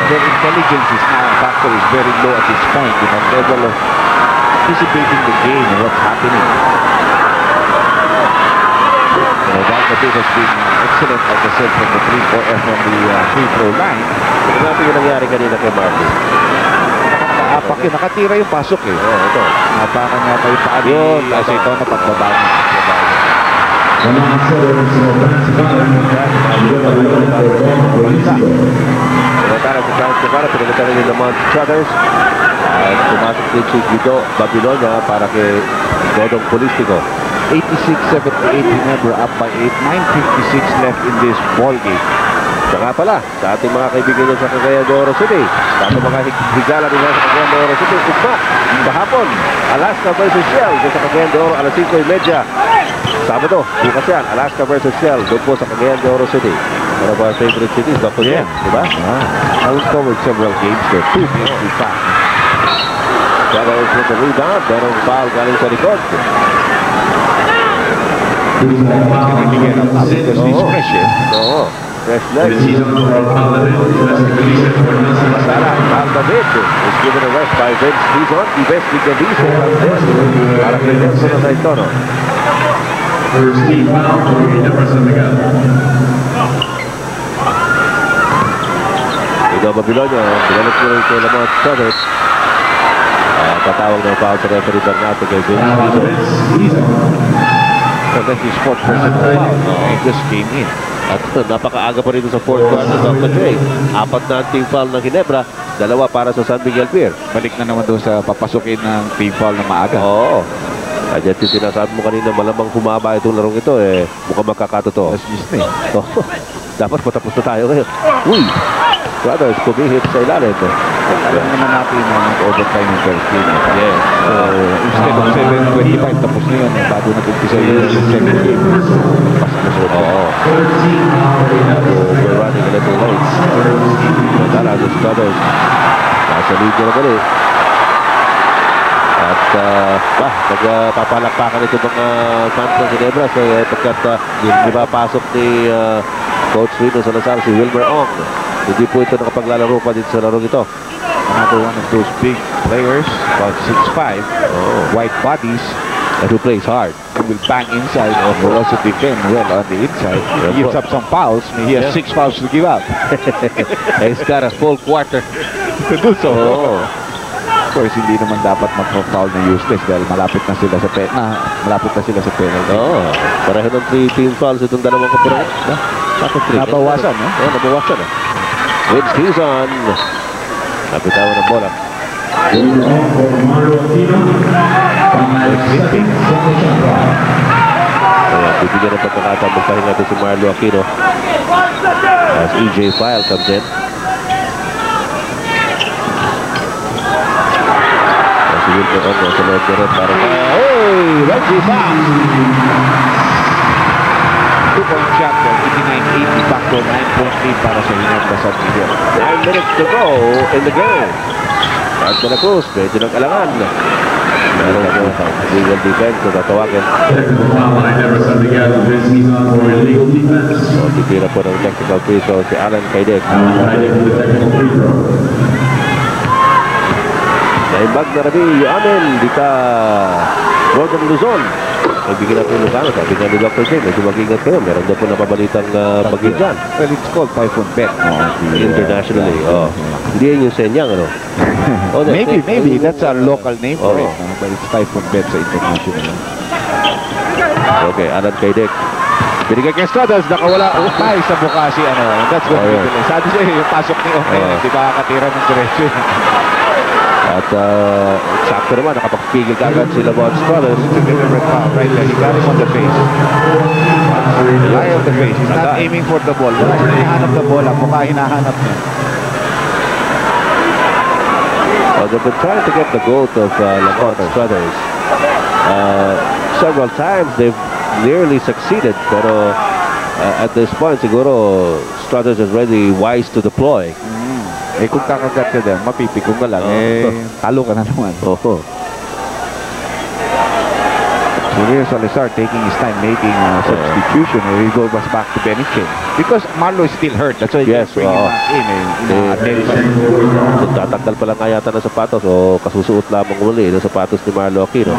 [SPEAKER 3] Their intelligence is now a factor is very low at this point. You know, level of anticipating the game and what's happening. Dalgabit has been excellent, like I said, from the free throw line.
[SPEAKER 1] Ito natin yung nangyari kanina kay Marley.
[SPEAKER 3] Nakatira yung pasok eh.
[SPEAKER 1] Oo, ito.
[SPEAKER 3] Napakan niya pa yung paano. Yun, kasi ito na pagbaba niya.
[SPEAKER 1] Pinagkara si Franz Kumara, pinagkara ni Lamont Strutters. At pumasok din si Guido Babilonia para kay Dodong Polistico.
[SPEAKER 3] 86-78 Ginebra up by 8. 9:56 left in this ball game.
[SPEAKER 1] Saka pala, sa ating mga kaibigan dyan sa Cagayan de Oro City, sa ating mga higala nila sa Cagayan de Oro City, ugma, kahapon, Alaska versus Shell, dyan sa Cagayan de Oro, alas 5:30. Sabado, bukas yan, Alaska versus Shell, doon po sa Cagayan de Oro City. One of our favorite cities, Dr. Jen, diba?
[SPEAKER 3] I will cover several games there. 2 games in fact.
[SPEAKER 1] Brothers with the rebound, merong foul galing sa likod.
[SPEAKER 3] Binigyan ng foul because he's fresh, eh?
[SPEAKER 1] Oo. Fresh legs. Sara Aldabid is given a rest by Vince Dizon. Ives Ligaviso para kay Nelson Nazaitono.
[SPEAKER 4] First team foul for Ginebra San Miguel.
[SPEAKER 1] Guido Babilonia, pinalik mo rin kay Lamont Brothers. Tatawag ng foul sa referee Bernardo kay Vince Dizon.
[SPEAKER 3] So that's his fourth personal foul. He just came in.
[SPEAKER 1] At napakaaga pa rin sa fourth quarter, Dr. J. 4 na ang team foul ng Ginebra, 2 para sa San Miguel Pier.
[SPEAKER 3] Balik na naman doon sa papasukin ng team foul na maaga.
[SPEAKER 1] Oo. Kaya yung sinasabi mo kanina, malamang humaba itong larong ito, eh, mukhang magkakatotoo.
[SPEAKER 3] That's just me.
[SPEAKER 1] Dapat patapos na tayo ngayon. Uy! Brothers, kumihit sa ilalim.
[SPEAKER 3] Alam naman natin na mag-overtime yung first game.
[SPEAKER 1] Yes.
[SPEAKER 3] Instead of 7:25, tapos na yun. Bago nag-umpisa yung second game.
[SPEAKER 1] Oo. We're running a little late. Madala, the Brothers. Nasa lead na naman eh. At nagpapalakpakan ito mga fans ng Ginebra pagkat ipapasok ni Coach Rino Salazar si Wilmer Ong. Hindi po ito nakapaglalaro pa dito sa larong ito.
[SPEAKER 3] Another one of those big players, about 6'5", white bodies,
[SPEAKER 1] and who plays hard.
[SPEAKER 3] He will bang inside and will also defend well on the inside. He gives up some fouls. He has 6 fouls to give up.
[SPEAKER 1] He's got a full quarter
[SPEAKER 3] to do so. Of course, hindi naman dapat mag-foul na useless dahil malapit na sila sa penalty.
[SPEAKER 1] Pareho ng 3 team fouls itong dalawang kapirang.
[SPEAKER 3] Nabawasan, no?
[SPEAKER 1] Nabawasan. Vince Dizon. Napitawan ng bola. Bibigyan ng pagkakataon magpahinga ito si Marlo Aquino as EJ File comes in. Si Wilmer Ong sa loob na rin para sa Reggie Fox.
[SPEAKER 3] 2-point shot there, 89-80 back to 9-point lead para sa Ginebra San Miguel.
[SPEAKER 1] 9 minutes to go in the game. At na Cruz, medyo nag-alangan. Meron ako legal defense na tatawagin.
[SPEAKER 4] Technical foul by Ginebra San Miguel. Vince Dizon for illegal defense.
[SPEAKER 1] Titira po ng technical free throw si Alan Kaidek.
[SPEAKER 4] Alan Kaidek with the technical free throw.
[SPEAKER 1] Naimbag na rabi, Amen, dita Gordon Luzon. Nagbigyan na po yung Lucano. Sabi nga ni Dr. J, medyo mag-ingat kayo. Meron na po napabalitang bagyo dyan.
[SPEAKER 3] Well, it's called Typhoon Bet.
[SPEAKER 1] Internationally. Hindi yan yung senyang, ano?
[SPEAKER 3] Maybe. That's our local name for it. But it's Typhoon Bet sa international.
[SPEAKER 1] Okay, Alan Kaidek.
[SPEAKER 3] Binigay kay Stradas, nakawala. Tayo sa mukha si ano. That's what we do. Sabi siya, yung pasok ni Omen, di ba kakatira ng diretso.
[SPEAKER 1] At sakto naman, nakapagpigil ka agad sila Lamont Brothers.
[SPEAKER 3] Right there, he got him on the face. Eye on the face. He's not aiming for the ball. Wala siya hinahanap the ball. Ang mukha hinahanap niya.
[SPEAKER 1] They've been trying to get the goal of Lamont Brothers. Several times they've nearly succeeded, pero at this point siguro Struthers is really wise to deploy.
[SPEAKER 3] Kung kakagat ka din, mapipikong ka lang, talo ka na naman. Javier Salazar taking his time making a substitution, he goes back to Benicio. Because Marlo is still hurt, that's why he's bringing him back in.
[SPEAKER 1] Tatakal pa lang yata ng sapatos o kasusuot lamang muli ng sapatos ni Marlo Aquino.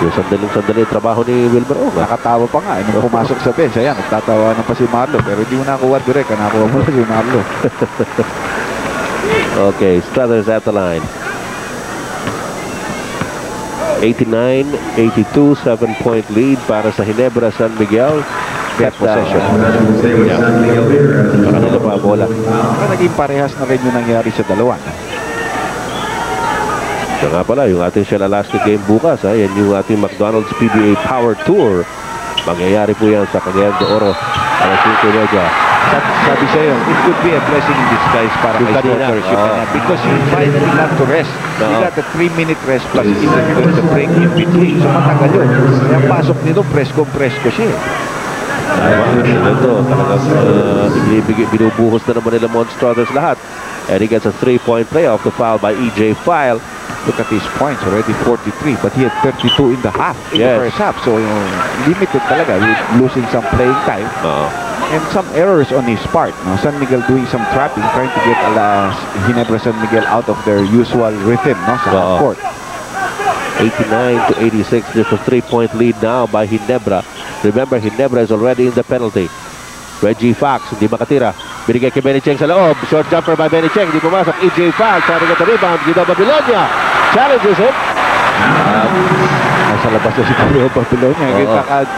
[SPEAKER 1] Sandali trabaho ni Wilmer Ong.
[SPEAKER 3] Nakatawa pa nga, nung pumasok sa bench, ayan, nagtatawa na pa si Marlo, pero hindi mo nakuha direct, nakuha mo na si Marlo.
[SPEAKER 1] Okay, Struthers at the line. 89-82, 7-point lead para sa Ginebra San Miguel.
[SPEAKER 3] their possession.
[SPEAKER 1] Kanila pa bola.
[SPEAKER 3] Naging parehas na rin yung nangyari sa dalawa.
[SPEAKER 1] So nga pala, yung ating Shell Alaska game bukas, yan yung ating McDonald's PBA Power Tour. Mangyayari po yan sa Cagayan de Oro. Alas 5:30.
[SPEAKER 3] Sabi siya yun, it could be a blessing in disguise para kay Scorchers. Because you finally got to rest. You got a 3-minute rest plus even the break in between. So matagal yun. Kaya pasok nito, presko siya.
[SPEAKER 1] Ito, talagang binubuhos na naman nila Monsters lahat. And he gets a 3-point play off the foul by EJ File.
[SPEAKER 3] Look at his points, already 43, but he had 32 in the half, in the first half. So, limited talaga with losing some playing time. And some errors on his part. San Miguel doing some trapping, trying to get Ginebra San Miguel out of their usual rhythm sa half court.
[SPEAKER 1] 89-86, just a 3-point lead now by Ginebra. Remember, Ginebra is already in the penalty. Reggie Fox, hindi makatira. Binigay kay Benny Cheng sa loob. Short jumper by Benny Cheng. Hindi pumasok. EJ Fox, trying to get the rebound. Gino Babilonia challenges him.
[SPEAKER 3] Nasa labas na si Gino Babilonia.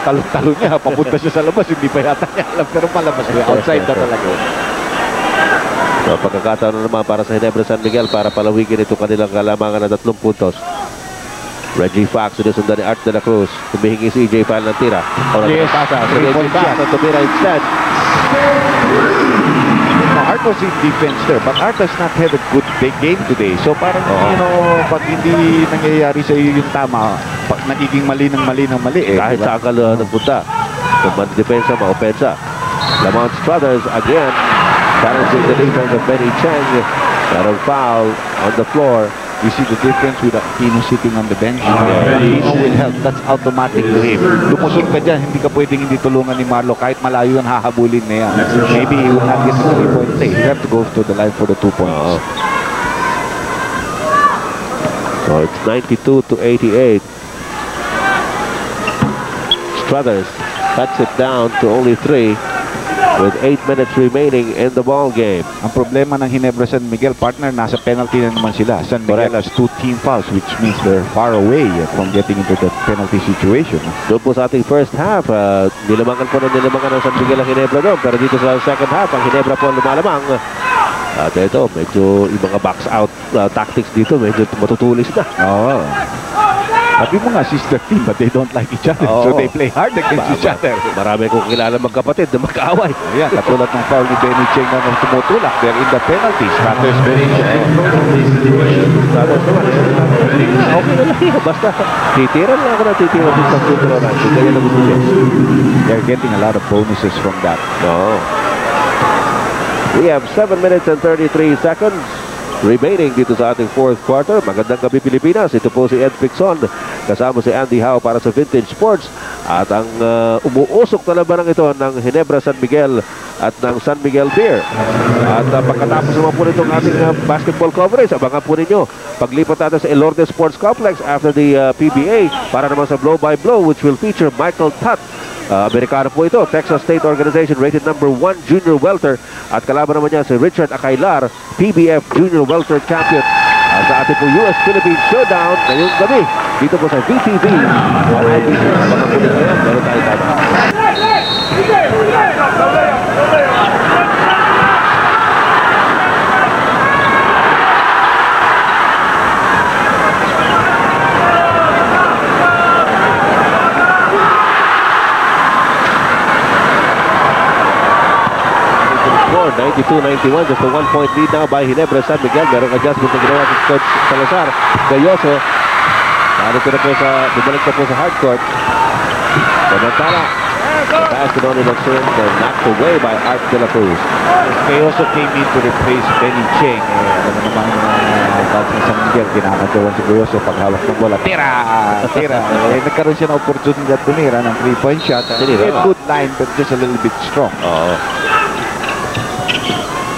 [SPEAKER 3] Talon niya. Papunta siya sa labas. Hindi pa yata niya alam. Pero malabas niya. Outside na talaga.
[SPEAKER 1] So, pagkakataon na naman para sa Ginebra San Miguel para palawigin ito kanilang kalamangan na 3 puntos. Reggie Fox, sinusundan ni Art de la Cruz. Humihingi si EJ File ng tira.
[SPEAKER 3] Yes,
[SPEAKER 1] pasa. So, Reggie Fox at tumira instead.
[SPEAKER 3] Art was in defense there, but Art has not had a good game today. So parang, pag hindi nangyayari sa iyo yung tama, pag nagiging mali
[SPEAKER 1] Kahit sa akal nagpunta. Kung man-depensa, ma-opensa. Lamont Struthers again. Balancing the defense of Benny Cheng. Got foul on the floor.
[SPEAKER 3] You see the difference with Aquino sitting on the bench? Aquino will help. That's automatic to him. Lumusog ka dyan, hindi ka pwedeng hindi tulungan ni Marlo. Kahit malayo yan, hahabulin na yan. Maybe he will not get the 3-point play. You have to go to the line for the 2 points.
[SPEAKER 1] So it's 92-88. Struthers cuts it down to only 3. With 8 minutes remaining in the ball game.
[SPEAKER 3] Ang problema ng Ginebra San Miguel, partner, nasa penalty na naman sila. San Miguel has 2 team fouls, which means they're far away from getting into the penalty situation.
[SPEAKER 1] Doon po sa ating first half, nilamangan ng San Miguel ang Ginebra doon. Pero dito sa second half, ang Ginebra po lumalamang. At ito, medyo yung mga box out tactics dito, medyo matutulis na. Sabi mo nga, sister team, but they don't like each other. So they play hard against each other. Marami kong kilala magkapatid na magkaaway.
[SPEAKER 3] Ayan, katulad ng foul ni Benny Cheng na tumutulak. They're in the penalty. Struthers Benny Cheng.
[SPEAKER 1] Struthers naman okay na lang yun. Basta titiran lang ako na titiran din sa futuro natin. Ganyan na gusto niya.
[SPEAKER 3] They're getting a lot of bonuses from that.
[SPEAKER 1] We have 7 minutes and 33 seconds remaining dito sa ating fourth quarter. Magandang gabi Pilipinas. Ito po si Ed Pixon. Kasama si Andy Howe para sa Vintage Sports. At ang umuusok na labanang ito ng Ginebra San Miguel at ng San Miguel Beer. At pagkatapos naman po nitong ating basketball coverage, abangan po ninyo paglipat natin sa Elorde Sports Complex after the PBA para naman sa Blow by Blow, which will feature Michael Tutt. Amerikano po ito, Texas State Organization, rated number 1 junior welter. At kalaban naman niya si Richard Acailar, PBF junior welter champion. Sa ating po US-Philippines Showdown ngayong gabi dito po sa VTV. Abangan po nito yan, meron tayo tama. score, 92-91. Just a 1-point lead now by Ginebra San Miguel. Merong adjustment na ginawa si Coach Salazar. Gayoso. Bumalik na po sa hardcourt. Samantala, the pass to Donnie Locsin, knocked away by Art de la Cruz.
[SPEAKER 3] Gayoso came in to replace Benny Cheng. Alam mo naman ng San Miguel, kinakagawan si Gayoso paghawak ng bola. Tira! Nagkaroon siya ng oportunidad tumira ng 3-point shot. Good line, but just a little bit strong.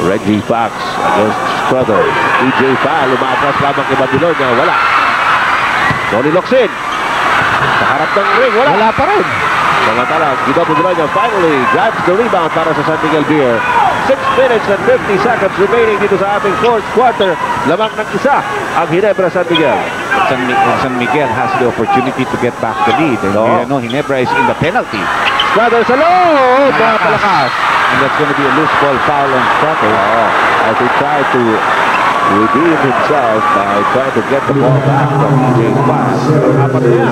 [SPEAKER 1] Reggie Fox against Struther. EJ File, lumakas lamang kay Babilonia. Wala. Donnie Locsin. Sa harap ng ring, wala pa rin. Samantala, Gino Babilonia finally grabs the rebound para sa San Miguel Beer. 6 minutes and 50 seconds remaining dito sa ating fourth quarter. Lamang ng isa ang Ginebra San Miguel.
[SPEAKER 3] San Miguel has the opportunity to get back the lead. And Ginebra is in the penalty.
[SPEAKER 1] Struthers alone! Napalakas.
[SPEAKER 3] And that's going to be a loose ball foul on Struthers.
[SPEAKER 1] As he tried to redeem himself by trying to get the ball back from EJ File. Apat na yan.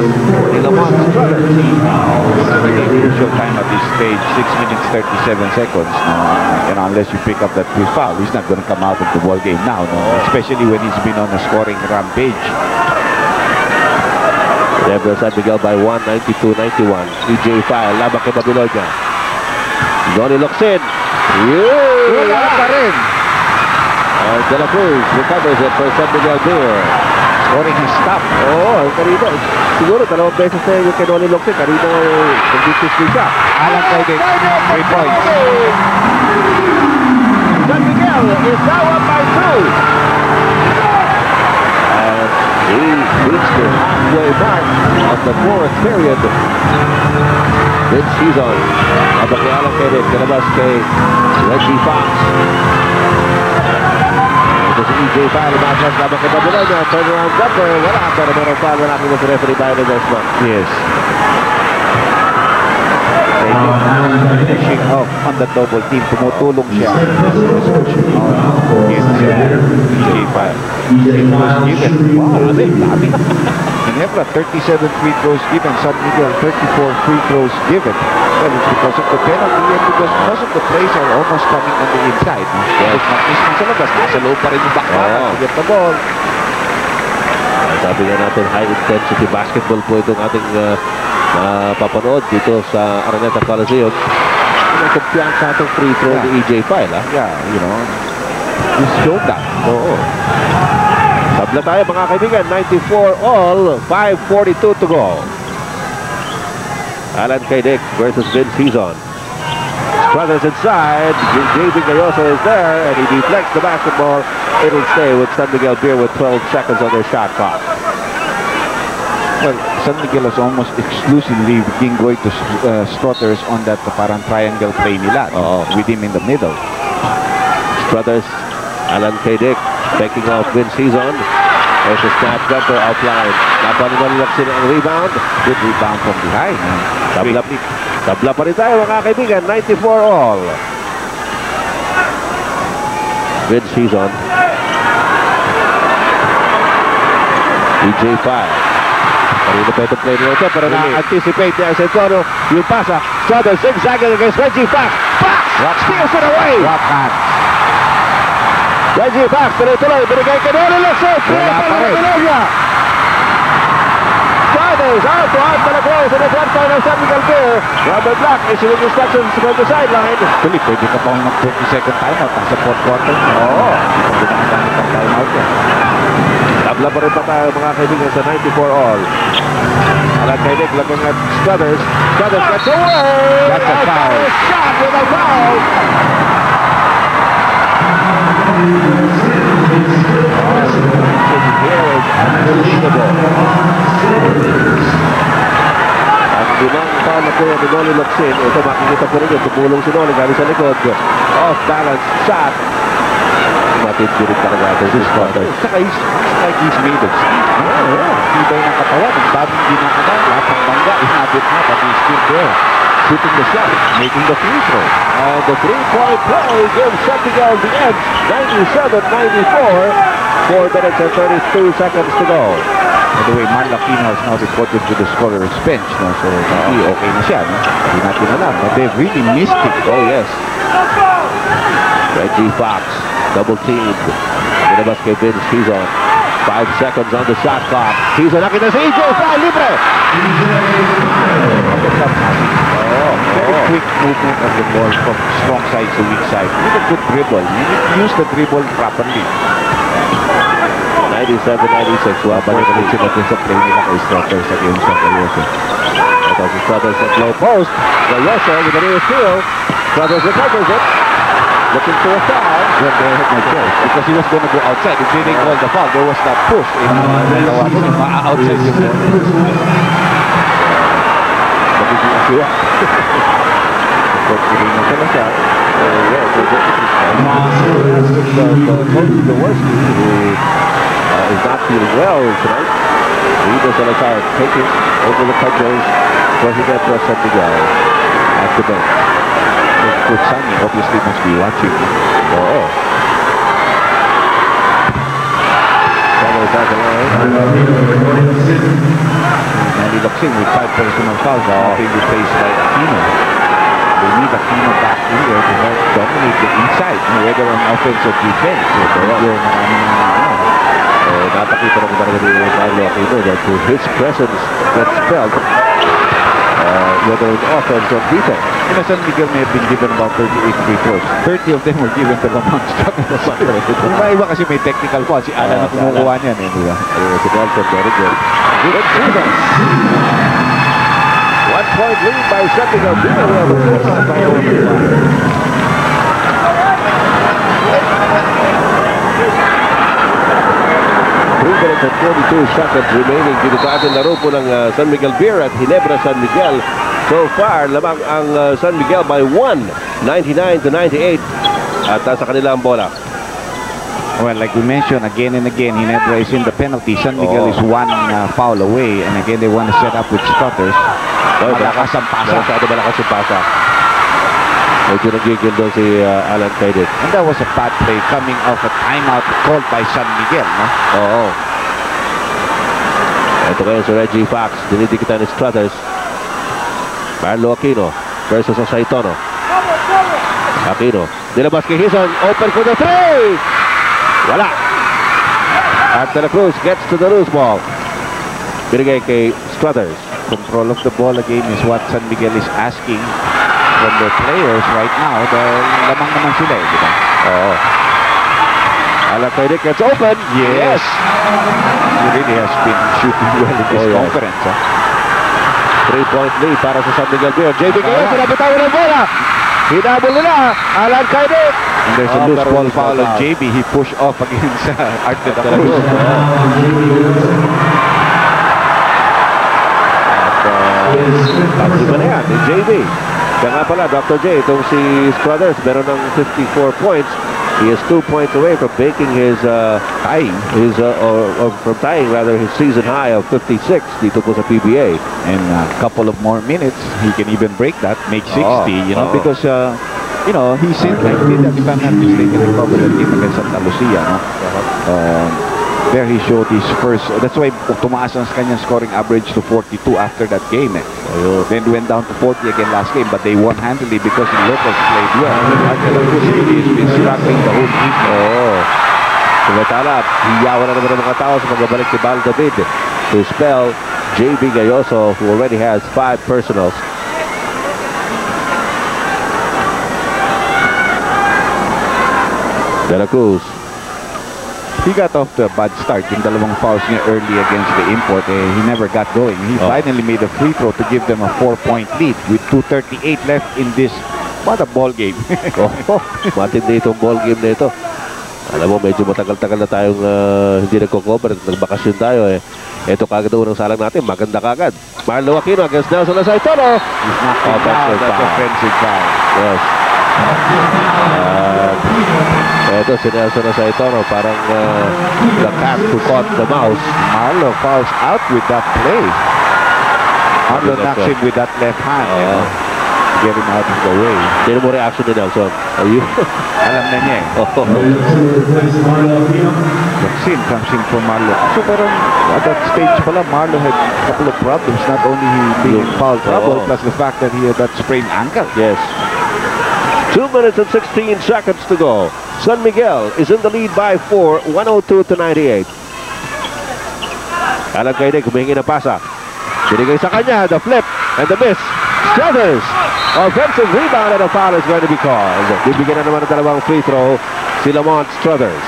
[SPEAKER 1] Nilamon Struthers.
[SPEAKER 3] Crucial time at this stage, 6 minutes 37 seconds. Unless you pick up that quick foul, he's not going to come out of the ball game now. Especially when he's been on a scoring rampage.
[SPEAKER 1] Denver San Miguel by 1, 92-91. EJ File, labang kay Babylonia. Johnny Locsin.
[SPEAKER 3] Wala pa rin.
[SPEAKER 1] De La Cruz recovers it for San Miguel Beer.
[SPEAKER 3] Scoring has stopped.
[SPEAKER 1] Kanina. Siguro dalawang beses na yung kay Johnny Locsin. Kanina nag-dismiss siya.
[SPEAKER 3] Alan Kaidik, 3 points.
[SPEAKER 1] San Miguel is now up by 2. And he reached the halfway mark of the fourth period. This season, habang kay Alan Kaidik, kalabas kay Reggie Fox. Ito si EJ File, lumasas labang kay Babylonia. Turnaround jumper, wala. Pero meron foul, wala kang si referee by the Desmond.
[SPEAKER 3] Yes. Finishing off on the double team. Tumutulong siya. EJ File. Given. Wow, dami. Ginebra, 37 free throws given. San Miguel, 34 free throws given. Well, it's because of the penalty and because most of the plays are almost coming on the inside. Yes. Mag-miss sa labas. Nasa loob pa rin yung backpack to get the ball.
[SPEAKER 1] Sabi nga natin, high-intensity basketball po itong ating papanood dito sa Araneta Coliseum. May kumpiyansa itong free throw ni EJ File, ha?
[SPEAKER 3] Yeah, you showed that.
[SPEAKER 1] Oo. Tabla tayo mga kaibigan, 94 all, 5:42 to go. Alan Kaidik versus Vince Hizon. Struthers inside, JB Gayoso is there, and he deflects the basketball. It'll stay with San Miguel Beer with 12 seconds on their shot clock.
[SPEAKER 3] Well, San Miguel has almost exclusively been going to Struthers on that parang triangle play nila. With him in the middle.
[SPEAKER 1] Struthers, Alan Kaidik, taking off Vince Hizon. There's a snap jumper outline. Napanunalak sila ang rebound.
[SPEAKER 3] Good rebound from behind.
[SPEAKER 1] Tabla pa rin tayo mga kaibigan. 94 all. Vince Hizon. EJ File. Kanina pa itong play nito pero na-anticipate niya sa Antonio yung pasa. Struthers zigzagging against Reggie Fox. Fox steals it away. Reggie Fox, tuloy-tuloy, binigay kay Johnny Locsin.
[SPEAKER 3] Wala pa rin.
[SPEAKER 1] Struthers out to out pala close in the front side of San Miguel Beer. Robert Black issuing instructions from the sideline.
[SPEAKER 3] Actually, pwede ka pang mag-30-second timeout sa fourth quarter. Pwede ka gamit ang timeout yan.
[SPEAKER 1] Tabla pa rin pa tayo mga kaibigan sa 94 all. Alan Kaidik looking at Struthers. Struthers gets away.
[SPEAKER 3] That's a foul.
[SPEAKER 1] Shot with a foul. Here is unbelievable. Ang limang foul na po yan ni Johnny Locsin. Ito makikita po rin yun. Tumulong si Johnny galing sa likod. Off balance shot. Matitirik talaga ito si Struthers.
[SPEAKER 3] Saka he's made of steel. Tibay ng katawan. Ang daming ginagawa. Lahat ng bangga. Inabot na. But he's still there. Shooting the shot. Making the free throw.
[SPEAKER 1] And the three-point play gives San Miguel the edge. 97-94. 4 minutes and 32 seconds to go.
[SPEAKER 3] By the way, Mark Aquino has now reported to the scorer's bench. So, okay na siya. Hindi natin alam. But they've really missed it.
[SPEAKER 1] Oh, yes. Reggie Fox, double teamed. Binabas kay Vince Hizon. 5 seconds on the shot clock. Hizon nakita si EJ File, libre!
[SPEAKER 3] Very quick movement of the ball from strong side to weak side. With a good dribble. You need to use the dribble properly.
[SPEAKER 1] 97-96. Wabalik ulit sila sa play nila kay Struthers against San Gayoso. Ito si Struthers at low post. Gayoso with a near steal. Struthers recovers it. Looking for a foul.
[SPEAKER 3] Well, they had no choice because he was going to go outside. If they didn't call the foul, there was that push in outside yung ball.
[SPEAKER 1] Magiging asiwa. Pagkiling na sila siya. Coach Jaworski, who is not feeling well tonight. Rito Salazar taking over the punches for Ginebra San Miguel.
[SPEAKER 3] at the bench. Coach Sunny obviously must be watching.
[SPEAKER 1] Oo. Summers at the line.
[SPEAKER 3] Nolly Locsin with 5 personal fouls. Being replaced by Aquino. They need Aquino back in there to help dominate the inside, whether on offense or defense.
[SPEAKER 1] Napakita na ko talaga ni Marlo Aquino that his presence gets felt whether it's offense or defense.
[SPEAKER 3] San Miguel may have been given about 38 free throws. 30 of them were given to Lamont Struthers. Yung iba kasi may technical foul. Si Alan na kumukuha niyan.
[SPEAKER 1] Si Nelson, very good. Good defense. 1-point lead by San Miguel. We have a first by over. 3 minutes and 42 seconds remaining dito sa ating laro po ng San Miguel Beer at Ginebra San Miguel. So far, lamang ang San Miguel by 1, 99-98 at nasa kanila ang bola.
[SPEAKER 3] Well, like we mentioned again and again, Ginebra is in the penalty. San Miguel is one foul away, and again they want to set up with Struthers. Malakas ang pasa.
[SPEAKER 1] Malakas ang pasa. Medyo nagigil doon si Alan Kaidet.
[SPEAKER 3] And that was a bad play coming off a timeout called by San Miguel, no?
[SPEAKER 1] Oo. Ito ngayon si Reggie Fox. Dinidikitan ni Struthers. Marlo Aquino versus Saitono. Aquino. Nilabas kay Hison. Open for the 3! Wala. At De La Cruz gets to the loose ball. Binigay kay Struthers.
[SPEAKER 3] Control of the ball again is what San Miguel is asking from their players right now. Dahil lamang naman sila, di ba?
[SPEAKER 1] Oo. Alan Kaidet gets open.
[SPEAKER 3] Yes. He really has been shooting well in this conference.
[SPEAKER 1] 3-point lead para sa San Miguel Beer. JB Gayon, sinabitawan ng bola. Hinabol nila. Alan Kaidet.
[SPEAKER 3] And there's a loose ball foul on JB. He pushed off against Art De La Cruz.
[SPEAKER 1] Pag-iba na yan, ni JB. Kaya nga pala, Dr. J, itong si Struthers, meron ng 54 points. He is 2 points away from breaking his from tying rather his season high of 56 dito po sa PBA.
[SPEAKER 3] And a couple of more minutes, he can even break that, make 60. Because he said like that if I'm not mistaken, he covered the game against Santa Lucia. No? There he showed his first. That's why tumaas ang kanyang scoring average to 42 after that game. Then went down to 40 again last game, but they won handily because the locals played well. He's been struggling the whole week.
[SPEAKER 1] Sumatala, hiyawan na naman ng mga tao sa pagbabalik si Bal David to spell JB Gayoso, who already has 5 personals. De La Cruz.
[SPEAKER 3] He got off to a bad start. Yung dalawang fouls niya early against the import, he never got going. He finally made a free throw to give them a 4-point lead with 2:38 left in this. What a ball game.
[SPEAKER 1] Matindi itong ball game na ito. Alam mo, medyo matagal-tagal na tayong hindi nagko-cover. Nagbakasyon tayo eh. Ito kagad ang unang salang natin. Maganda kagad. Marlo Aquino against Nelson Saitono.
[SPEAKER 3] He's knocking down. That's offensive foul.
[SPEAKER 1] Yes. Ito si Nelson Saitono, parang the cat who caught the mouse.
[SPEAKER 3] Marlo fouls out with that play. Marlo knocks him with that left hand. Get him out of the way.
[SPEAKER 1] Sino mo reaction ni Nelson? Ayun.
[SPEAKER 3] Alam na niya eh. Locsin comes in for Marlo. So parang at that stage pala, Marlo had a couple of problems. Not only he being in foul trouble, plus the fact that he had that sprained ankle.
[SPEAKER 1] Yes. 2 minutes and 16 seconds to go. San Miguel is in the lead by 4, 102-98. Alan Kaidet humingi ng pasa. Binigay sa kanya, the flip and the miss. Struthers. Offensive rebound and a foul is going to be called. Bibigyan na naman ng dalawang free throw si Lamont Struthers.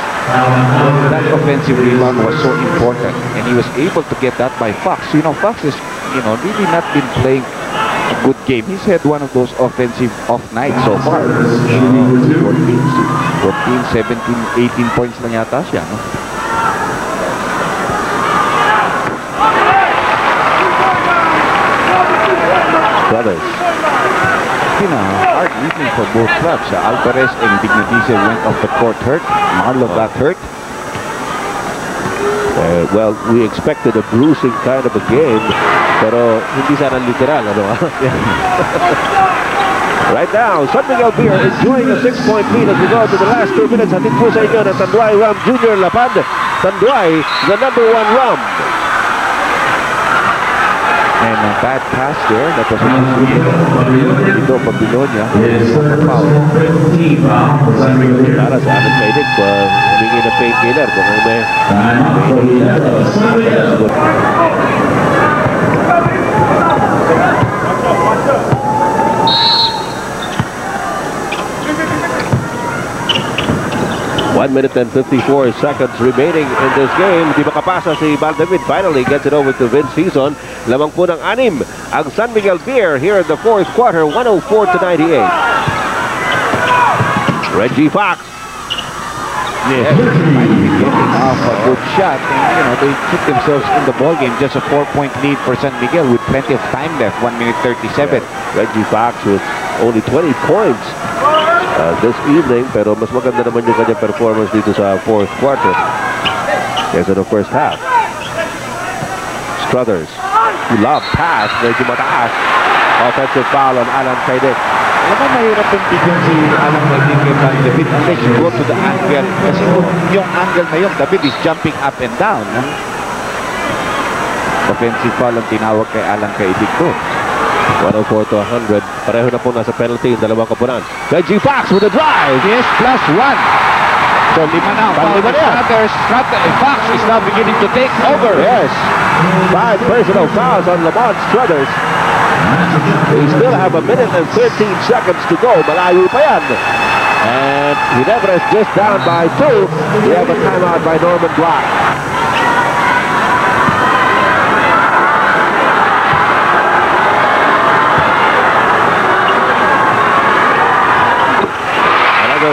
[SPEAKER 3] That offensive rebound was so important, and he was able to get that by Fox. Fox is, really not been playing a good game. He's had one of those offensive off nights so far. 14, 17, 18 points lang yata siya, no?
[SPEAKER 1] Struthers.
[SPEAKER 3] Hard evening for both clubs. Alvarez and Dignadice went off the court hurt. Marlo got hurt.
[SPEAKER 1] Well, we expected a bruising kind of a game, pero hindi sana literal, ano? Right now, San Miguel Beer enjoying a 6-point lead as we go to the last 2 minutes. Hatid po sa inyo ng Tanduay Rum Junior Lapad. Tanduay, the number 1 rum.
[SPEAKER 3] And a bad pass there. That was Dito Pabilonia. Foul.
[SPEAKER 1] Para sa akin kay Nick, humingi na painkiller kung may One minute and 54 seconds remaining in this game. Di makapasa si Baldavid. Finally gets it over to Vince Hizon. Lamang po ng 6 ang San Miguel Beer here in the fourth quarter. 104-98. Reggie Fox.
[SPEAKER 3] Yes. Getting off a good shot. And, they put themselves in the ball game. Just a 4-point lead for San Miguel with plenty of time left. 1 minute 37.
[SPEAKER 1] Reggie Fox with only 20 points this evening, pero mas maganda naman yung kanyang performance dito sa fourth quarter kaysa the first half. Struthers, love pass, medyo mataas. Offensive foul on Alan Kaidik.
[SPEAKER 3] Alam mo, mahirap yung bigyan si Alan Kaidik kay David unless you go to the angle. Kasi yung angle na yun, David is jumping up and down. Offensive foul ang tinawag kay Alan Kaidik to.
[SPEAKER 1] 104-100. Pareho na po nasa penalty yung dalawang kapunan. Reggie Fox with a drive.
[SPEAKER 3] Yes, plus 1. So, 5 now. Fox is now beginning to take over.
[SPEAKER 1] Yes. 5 personal fouls on Lamont Struthers. They still have 1 minute and 13 seconds to go. Malayo pa yan. And Ginebra is just down by 2. We have a timeout by Norman Black.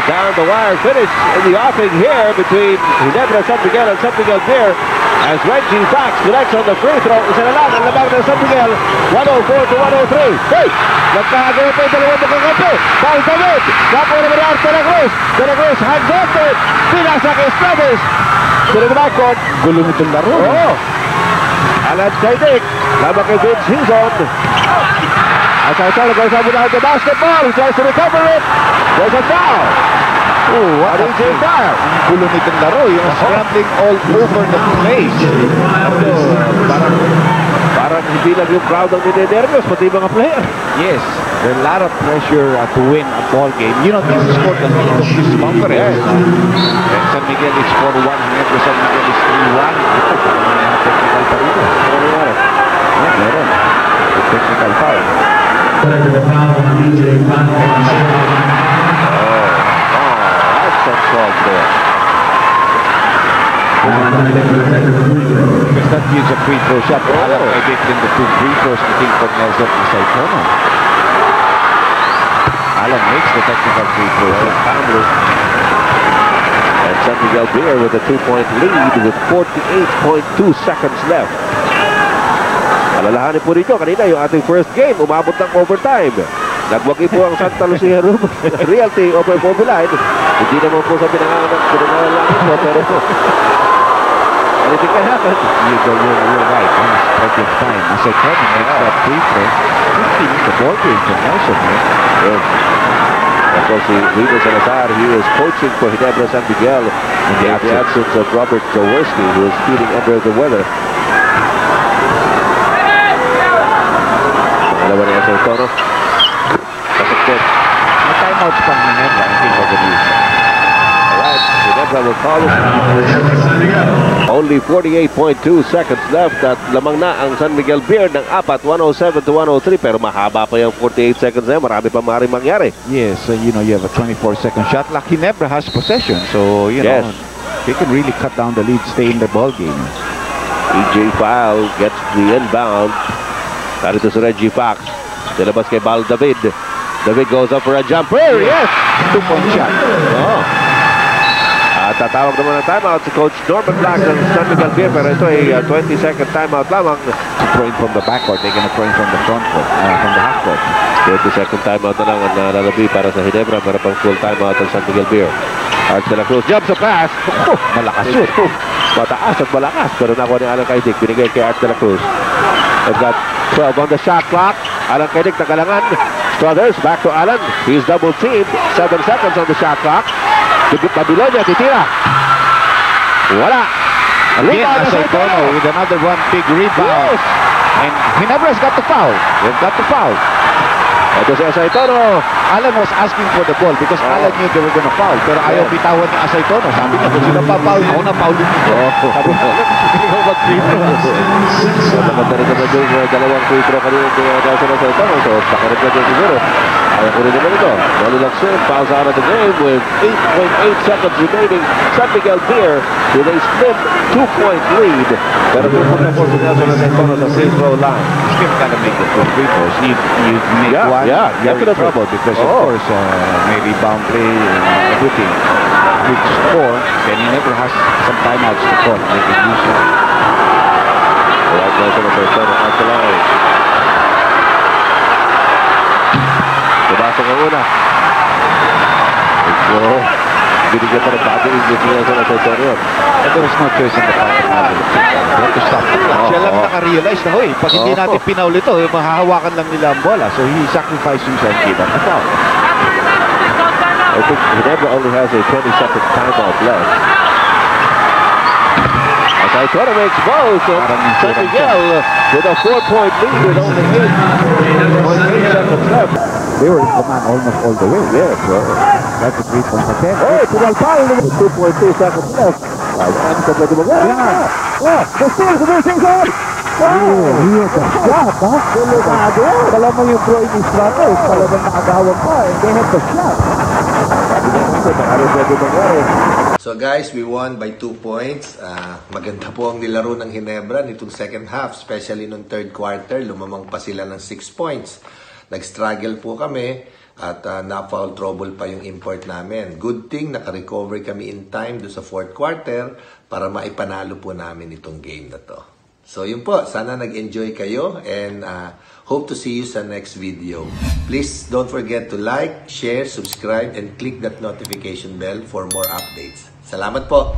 [SPEAKER 1] Down the wire finish in the offing here between Ginebra, San Miguel, and San Miguel Beer as Reggie Fox connects on the free throw. Isa na lang ang labang ng San Miguel. 104-103. Hey! Nagkagano pa yung dalawang makakampi. Foul sa mid. Napo naman ang De La Cruz. De La Cruz hands off it. Pinasa kay Struthers. Sila the backcourt.
[SPEAKER 3] Gulong itong laro.
[SPEAKER 1] Oo. Alan Kaidik. Labang kay Vince Hizon. As I tell goes over down the basketball. He tries to recover it. There's a foul. Oh, what a foul.
[SPEAKER 3] Gulo nitong laro. Yung scrambling all over the place.
[SPEAKER 1] Parang hindi lang yung crowd ang ninenervyos, pati mga player.
[SPEAKER 3] Yes. There's a lot of pressure to win a ball game. This is for the lead of this conference. And San Miguel is 4-1. Ginebra San Miguel is 3-1. Technical pa rin. Meron. Technical foul.
[SPEAKER 4] That's
[SPEAKER 1] uncalled for.
[SPEAKER 3] Because that gives a free throw shot. Alam Kaidik din the 2 free throws nating for Nelson Isaitono. Alan makes the technical free throw shot.
[SPEAKER 1] And San Miguel Beer with a 2-point lead with 48.2 seconds left. Alalahanin po rin nyo, kanina yung ating first game, umabot ng overtime. Nagwagi po ang Santa Lucia Realty over Bobby Line. Hindi naman po sa pinangalan po, pero anything can happen.
[SPEAKER 3] You're right. Plenty of time. As I told him, makes that free throw. 15 the ball game for Nelson.
[SPEAKER 1] Yes. Of course, Rito Salazar, he is coaching for Ginebra San Miguel in the absence of Robert Jaworski, who is feeling under the weather. Dalawa niya sa Tono. Pasok.
[SPEAKER 3] May timeouts pang Ginebra. Hindi ko ganun.
[SPEAKER 1] Alright, Ginebra will call it. Only 48.2 seconds left at lamang na ang San Miguel Beer ng 4, 107-103. Pero mahaba pa yung 48 seconds na yan. Marami pa maaaring mangyari.
[SPEAKER 3] Yes, you have a 24-second shot. Like Ginebra has possession. So,
[SPEAKER 1] Yes.
[SPEAKER 3] They can really cut down the lead, stay in the ball game.
[SPEAKER 1] EJ Foul gets the inbound. Narito si Reggie Fox. Nilabas kay Bal David. David goes up for a jumper. Yes!
[SPEAKER 3] 2-point shot.
[SPEAKER 1] Oh. At tatawag naman ng timeout si Coach Norman Black ng San Miguel Beer. Pero ito ay 20-second timeout lamang.
[SPEAKER 3] To throw in from the backcourt. They're gonna throw in from the front court. From the half court.
[SPEAKER 1] 20-second timeout na lang ang nalalabi para sa Ginebra. Meron pang full timeout ang San Miguel Beer. Arch de la Cruz jumps a pass.
[SPEAKER 3] Malakas yun.
[SPEAKER 1] Mataas at malakas. Pero nakuha ni Alan Kaidik. Binigay kay Arch de la Cruz. They've got 12 on the shot clock. Alan Kaidik nagalangan. Brothers, back to Allen. He's double teamed. 7 seconds on the shot clock. Babylonia, titira. Wala.
[SPEAKER 3] Again, Aceitono with another one big rebound.
[SPEAKER 1] Yes.
[SPEAKER 3] And Ginebra's got the foul. They've got the foul.
[SPEAKER 1] Ito si Aceitono.
[SPEAKER 3] Allen was asking for the ball because Allen knew they were gonna foul. Pero ayaw bitawan ni Aceitono. Sabi niya, kung sino pa foul, ako na foul din ito. Sabi niya, hindi ko mag-free throw.
[SPEAKER 1] Maganda rin naman yung dalawang free throw kanina ng Aceitono. So, pakirin na din siguro. Ayaw ko rin naman ito. Noli Locsin fouls out of the game with 8.8 seconds remaining. San Miguel Beer with a split 2-point lead. Pero pupunta po si Nelson Aceitono sa free throw line.
[SPEAKER 3] Still gotta make the two free throws. You make one, you're in trouble because of course may rebound play and everything. With score, then he never has some timeouts to call. They can use it.
[SPEAKER 1] Alright, Nelson Aceitono at the line. Tumasa ng una. So, binigyan pa ng body injury si Nelson Aceitono.
[SPEAKER 3] And there was no choice in the part of Allen. They have to stop. Siya lang naka-realize na, hoy, pag hindi natin pinaul ito, mahahawakan lang nila ang bola. So he sacrificed himself, gave up the foul.
[SPEAKER 1] I think Ginebra only has a 20-second timeout left. Aceitono makes both. San Miguel with a 4-point lead with only 8 seconds left.
[SPEAKER 3] They were in command almost all the way.
[SPEAKER 1] Yes,
[SPEAKER 3] That's a 3-point attempt.
[SPEAKER 1] hey, pumalpal with 2.2 seconds left. Ano ka pwede mag-gana? The steal, committing goal!
[SPEAKER 3] Shot, ha? Kala mo yung pro instructor, talagang nakagawag pa. They had the shot.
[SPEAKER 1] Ano pwede mangyari?
[SPEAKER 2] So guys, we won by 2 points. Maganda po ang nilaro ng Ginebra nitong second half, especially nung third quarter. Lumamang pa sila ng 6 points. Nag-struggle po kami at na-foul trouble pa yung import namin. Good thing, naka-recover kami in time do sa fourth quarter para maipanalo po namin itong game na to. So yun po, sana nag-enjoy kayo and hope to see you sa next video. Please don't forget to like, share, subscribe, and click that notification bell for more updates. Salamat po!